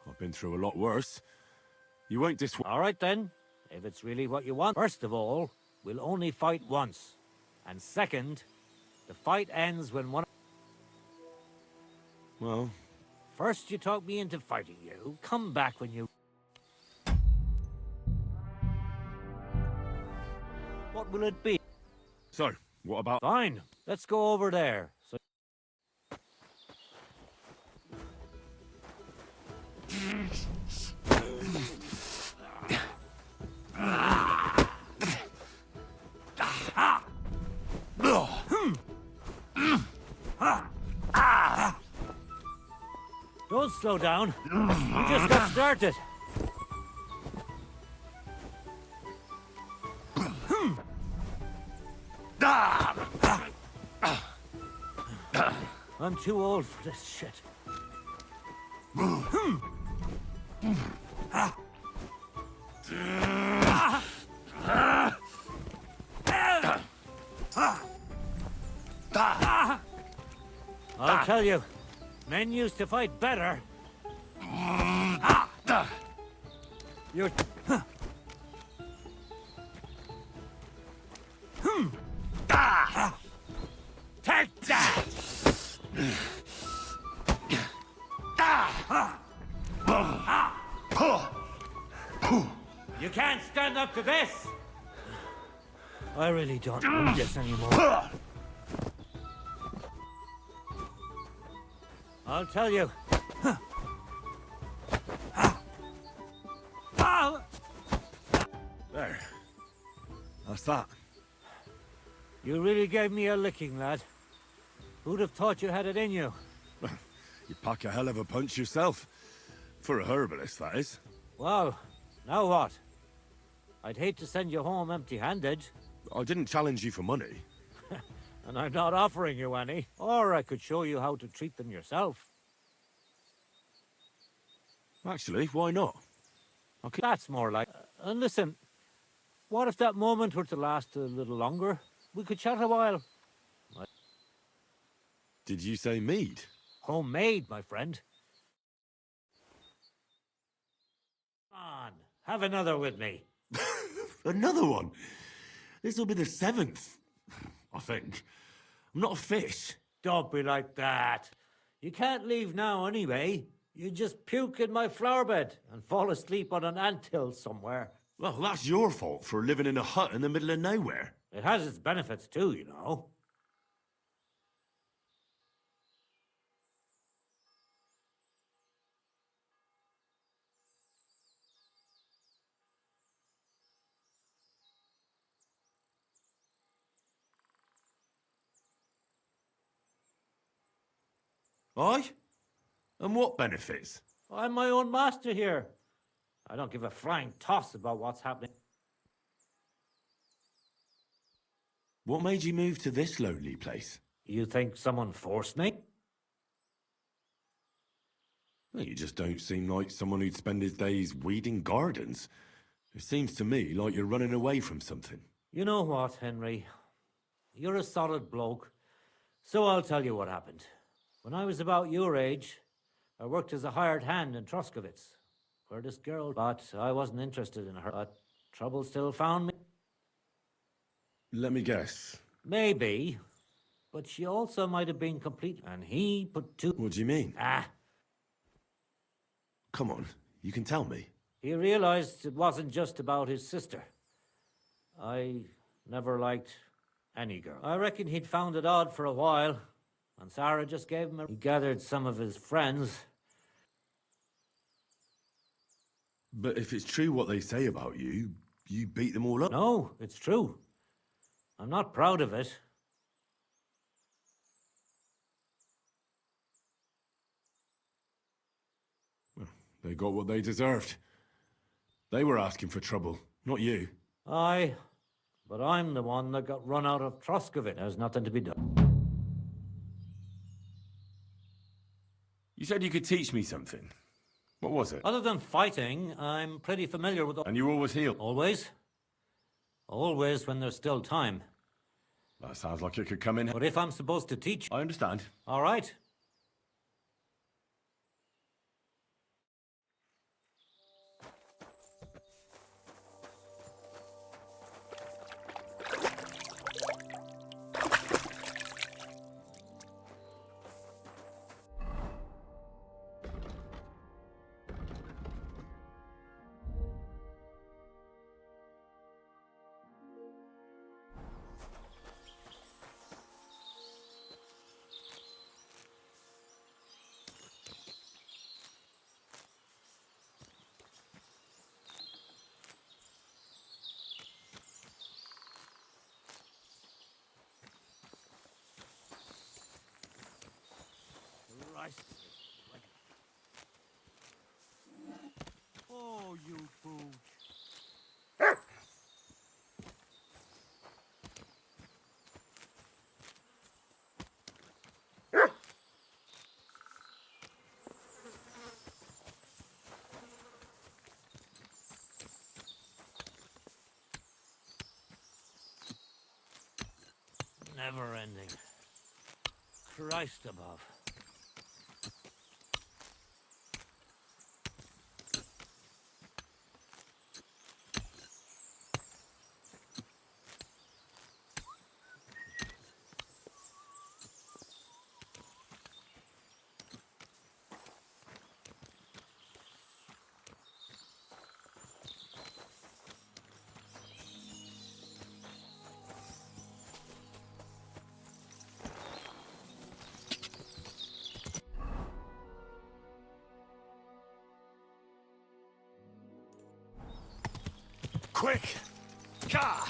I've been through a lot worse. You won't dissuade... All right then, if it's really what you want. First of all, we'll only fight once. And second, the fight ends when one... Well... First you talk me into fighting you. Come back when you... What will it be? So, what about... Fine, let's go over there. So... Don't slow down. You just got started. I'm too old for this shit. I'll tell you, men used to fight better. You're... Take that! You can't stand up to this! I really don't need this anymore. I'll tell you, There. That's that. You really gave me a licking, lad. Who'd have thought you had it in you? You pack a hell of a punch yourself. For a herbalist, that is. Well, now what? I'd hate to send you home empty-handed. I didn't challenge you for money. And I'm not offering you any. Or I could show you how to treat them yourself. Actually, why not? That's more like... and listen, what if that moment were to last a little longer? We could chat a while. Did you say mead? Homemade, my friend. Come on, have another with me. Another one? This'll be the 7th, I think. I'm not a fish. Don't be like that. You can't leave now anyway. You just puke in my flower bed and fall asleep on an anthill somewhere. Well, that's your fault for living in a hut in the middle of nowhere. It has its benefits too, you know. Aye? And what benefits? I'm my own master here. I don't give a flying toss about what's happening. What made you move to this lonely place? You think someone forced me? Well, you just don't seem like someone who'd spend his days weeding gardens. It seems to me like you're running away from something. You know what, Henry? You're a solid bloke. So I'll tell you what happened. When I was about your age, I worked as a hired hand in Troskowitz for this girl, but I wasn't interested in her. But trouble still found me. Let me guess. Maybe, but she also might have been complete. And he put two... What do you mean? Ah. Come on, you can tell me. He realized it wasn't just about his sister. I never liked any girl. I reckon he'd found it odd for a while, and Sarah just gave him a... He gathered some of his friends. But if it's true what they say about you, you beat them all up. No, it's true. I'm not proud of it. Well, they got what they deserved. They were asking for trouble, not you. Aye, but I'm the one that got run out of Troskowitz. There's nothing to be done. You said you could teach me something. What was it? Other than fighting, I'm pretty familiar with... And you always heal? Always. Always when there's still time. That sounds like it could come in... But if I'm supposed to teach... I understand. All right. Oh, you pooch. Never ending. Christ above. Quick! Gah!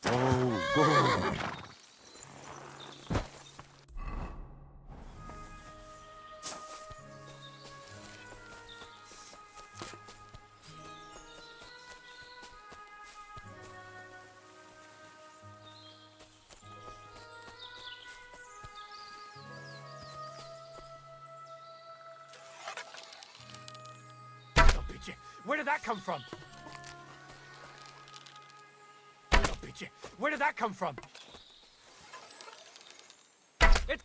Oh, whoa. Where did that come from? Where did that come from? It...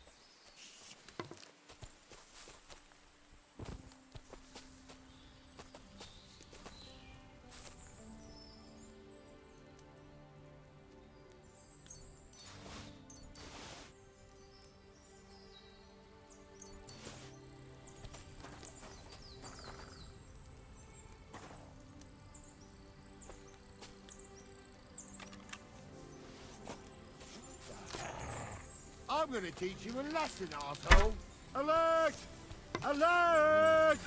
I'm gonna teach you a lesson, arsehole. Alert! Alert!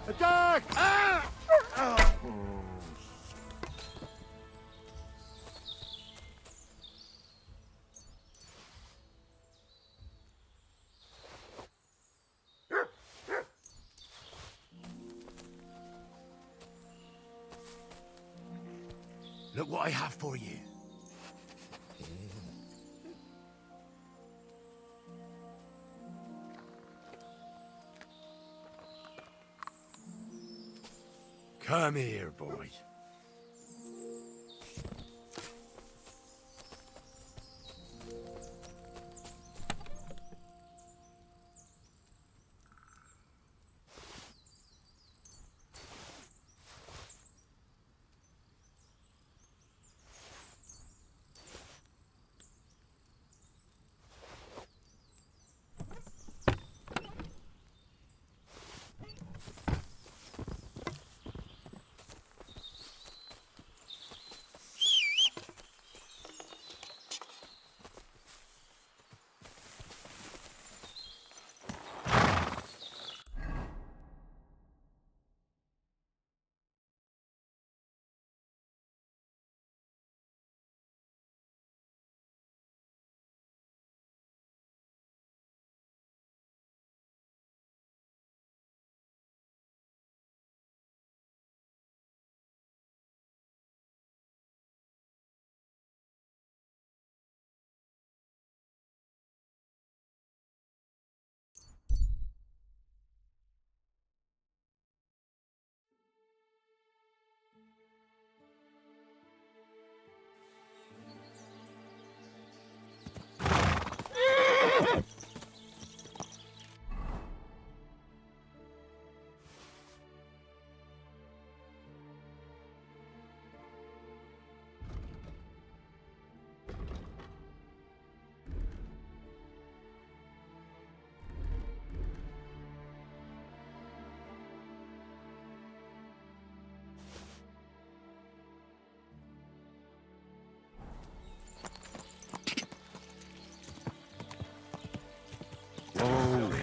Attack! Look what I have for you. Come here, boy.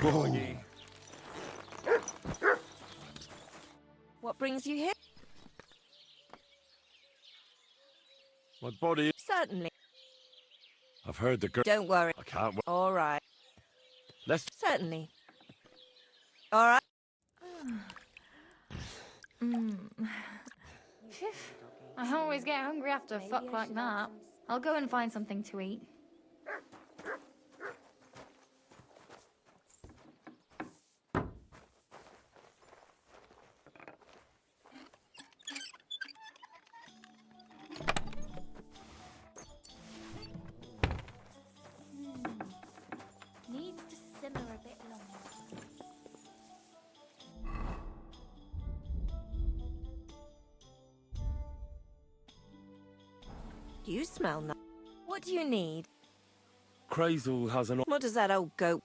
Whoa. What brings you here? My body. Certainly. I've heard the girl. Don't worry. I can't. All right. Let's. Certainly. All right. Phew. I always get hungry after fuck like that. I'll go and find something to eat. Needs to simmer a bit longer. You smell nice. What do you need? Crazel has an. What does that old goat?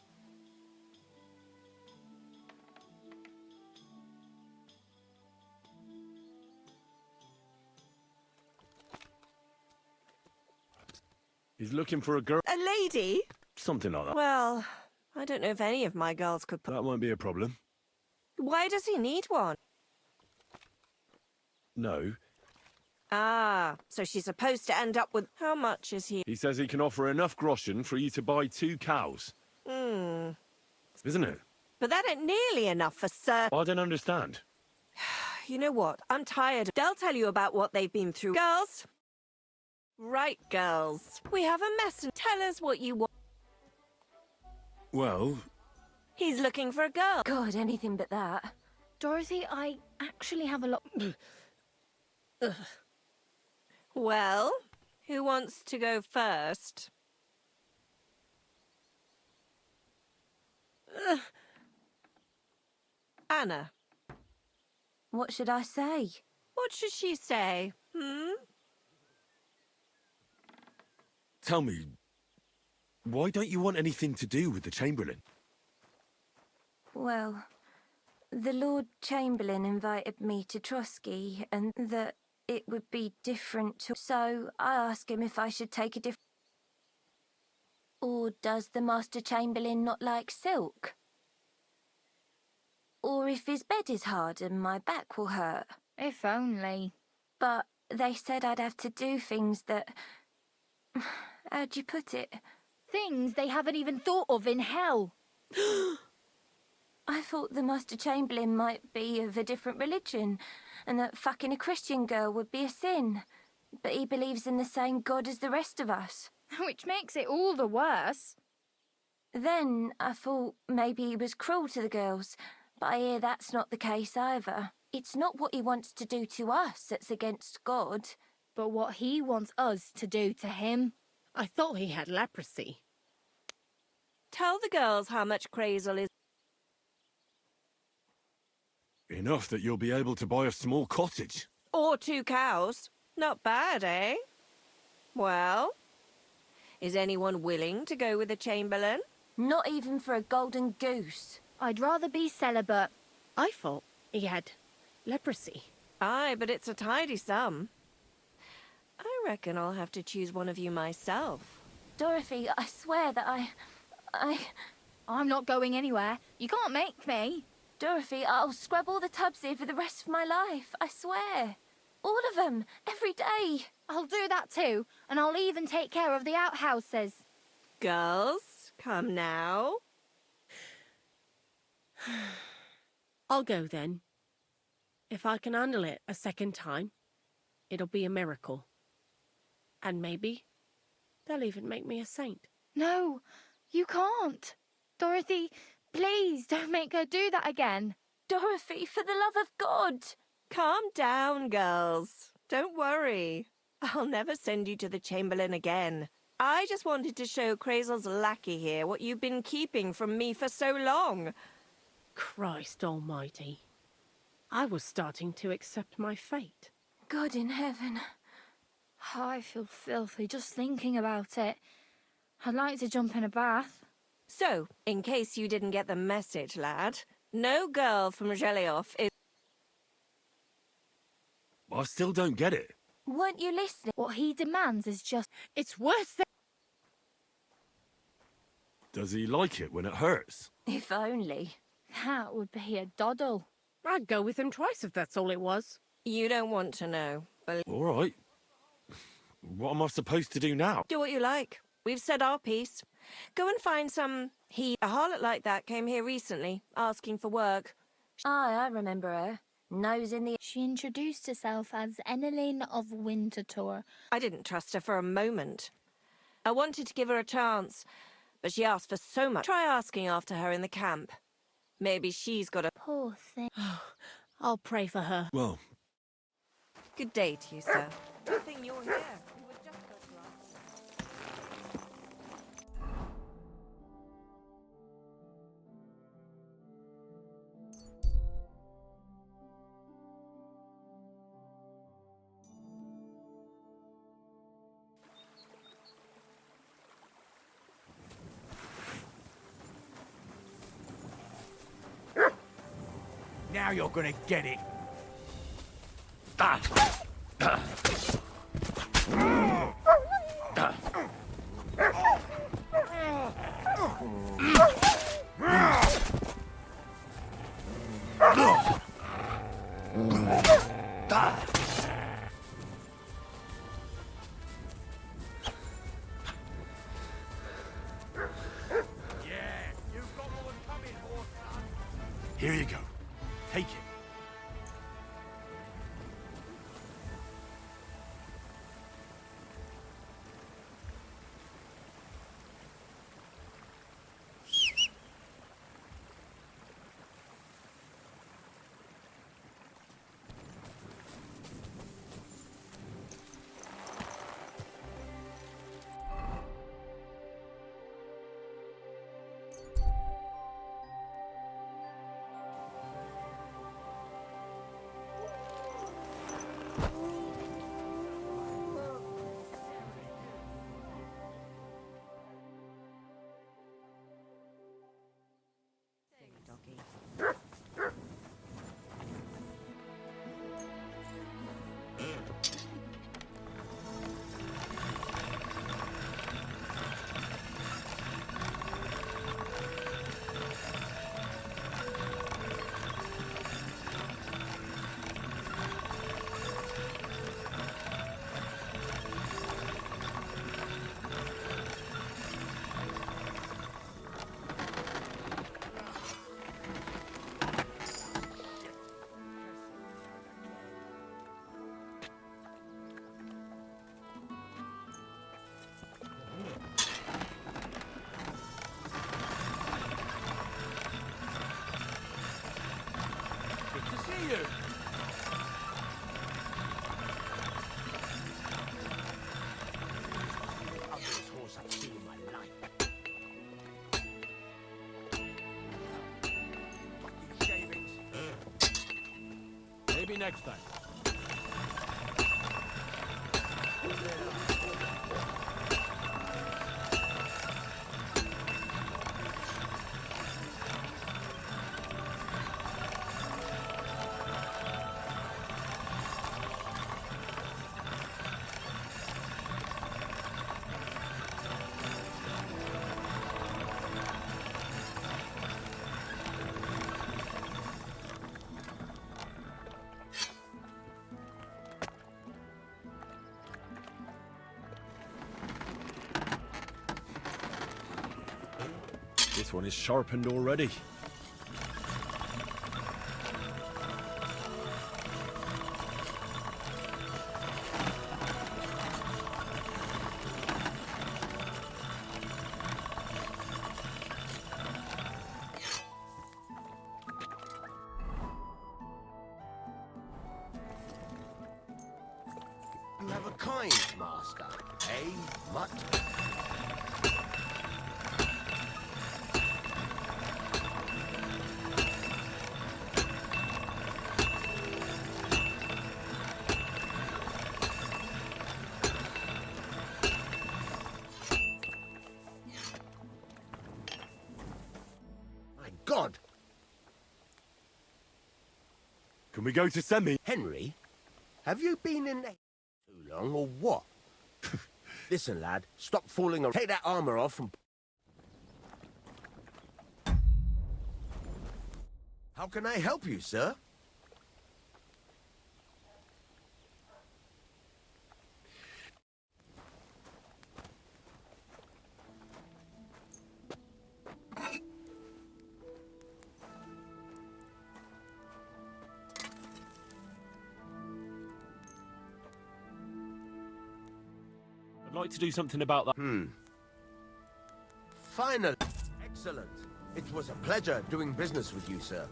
He's looking for a girl. A lady? Something like that. Well, I don't know if any of my girls could put... That won't be a problem. Why does he need one? No. Ah, so she's supposed to end up with... How much is he? He says he can offer enough groschen for you to buy 2 cows. Hmm. Isn't it? But that ain't nearly enough for Sir... I don't understand. You know what? I'm tired. They'll tell you about what they've been through. Girls? Right, girls. We have a mess and tell us what you want. Well... He's looking for a girl. God, anything but that. Dorothy, I actually have a lot... Well, who wants to go first? Anna. What should I say? What should she say? Tell me, why don't you want anything to do with the Chamberlain? Well, the Lord Chamberlain invited me to Trotsky and that it would be different to... So I asked him if I should take a different... Or does the Master Chamberlain not like silk? Or if his bed is hard and my back will hurt. If only. But they said I'd have to do things that... How'd you put it? Things they haven't even thought of in hell. I thought the Master Chamberlain might be of a different religion, and that fucking a Christian girl would be a sin. But he believes in the same God as the rest of us. Which makes it all the worse. Then I thought maybe he was cruel to the girls, but I hear that's not the case either. It's not what he wants to do to us that's against God, but what he wants us to do to him. I thought he had leprosy. Tell the girls how much Crazel is. Enough that you'll be able to buy a small cottage. Or 2 cows. Not bad, eh? Well, is anyone willing to go with the Chamberlain? Not even for a golden goose. I'd rather be celibate. I thought he had leprosy. Aye, but it's a tidy sum. I reckon I'll have to choose one of you myself. Dorothy, I swear that I'm not going anywhere. You can't make me. Dorothy, I'll scrub all the tubs here for the rest of my life. I swear. All of them. Every day. I'll do that too. And I'll even take care of the outhouses. Girls, come now. I'll go then. If I can handle it a second time, it'll be a miracle. And maybe they'll even make me a saint. No, you can't. Dorothy, please don't make her do that again. Dorothy, for the love of God. Calm down, girls. Don't worry. I'll never send you to the Chamberlain again. I just wanted to show Crazel's lackey here what you've been keeping from me for so long. Christ almighty. I was starting to accept my fate. God in heaven. Oh, I feel filthy just thinking about it. I'd like to jump in a bath. So, in case you didn't get the message, lad, no girl from Zheleov is... I still don't get it. Weren't you listening? What he demands is just... It's worse than... Does he like it when it hurts? If only. That would be a doddle. I'd go with him twice if that's all it was. You don't want to know. All right. What am I supposed to do now? Do what you like. We've said our piece. Go and find some... A harlot like that came here recently, asking for work. Aye, I remember her. Nose in the... She introduced herself as Enneline of Winterthur. I didn't trust her for a moment. I wanted to give her a chance, but she asked for so much. Try asking after her in the camp. Maybe she's got a... Poor thing. I'll pray for her. Well... Good day to you, sir. Good thing you're here. We were just going to ask. Now you're gonna get it. me next time. This one is sharpened already. You have a kind master, eh, mutt? My God! Can we go to Semi? Henry, have you been in there too long, or what? Listen, lad, stop fooling around. Take that armor off and... How can I help you, sir? I'd like to do something about that. Finally. Excellent. It was a pleasure doing business with you, sir.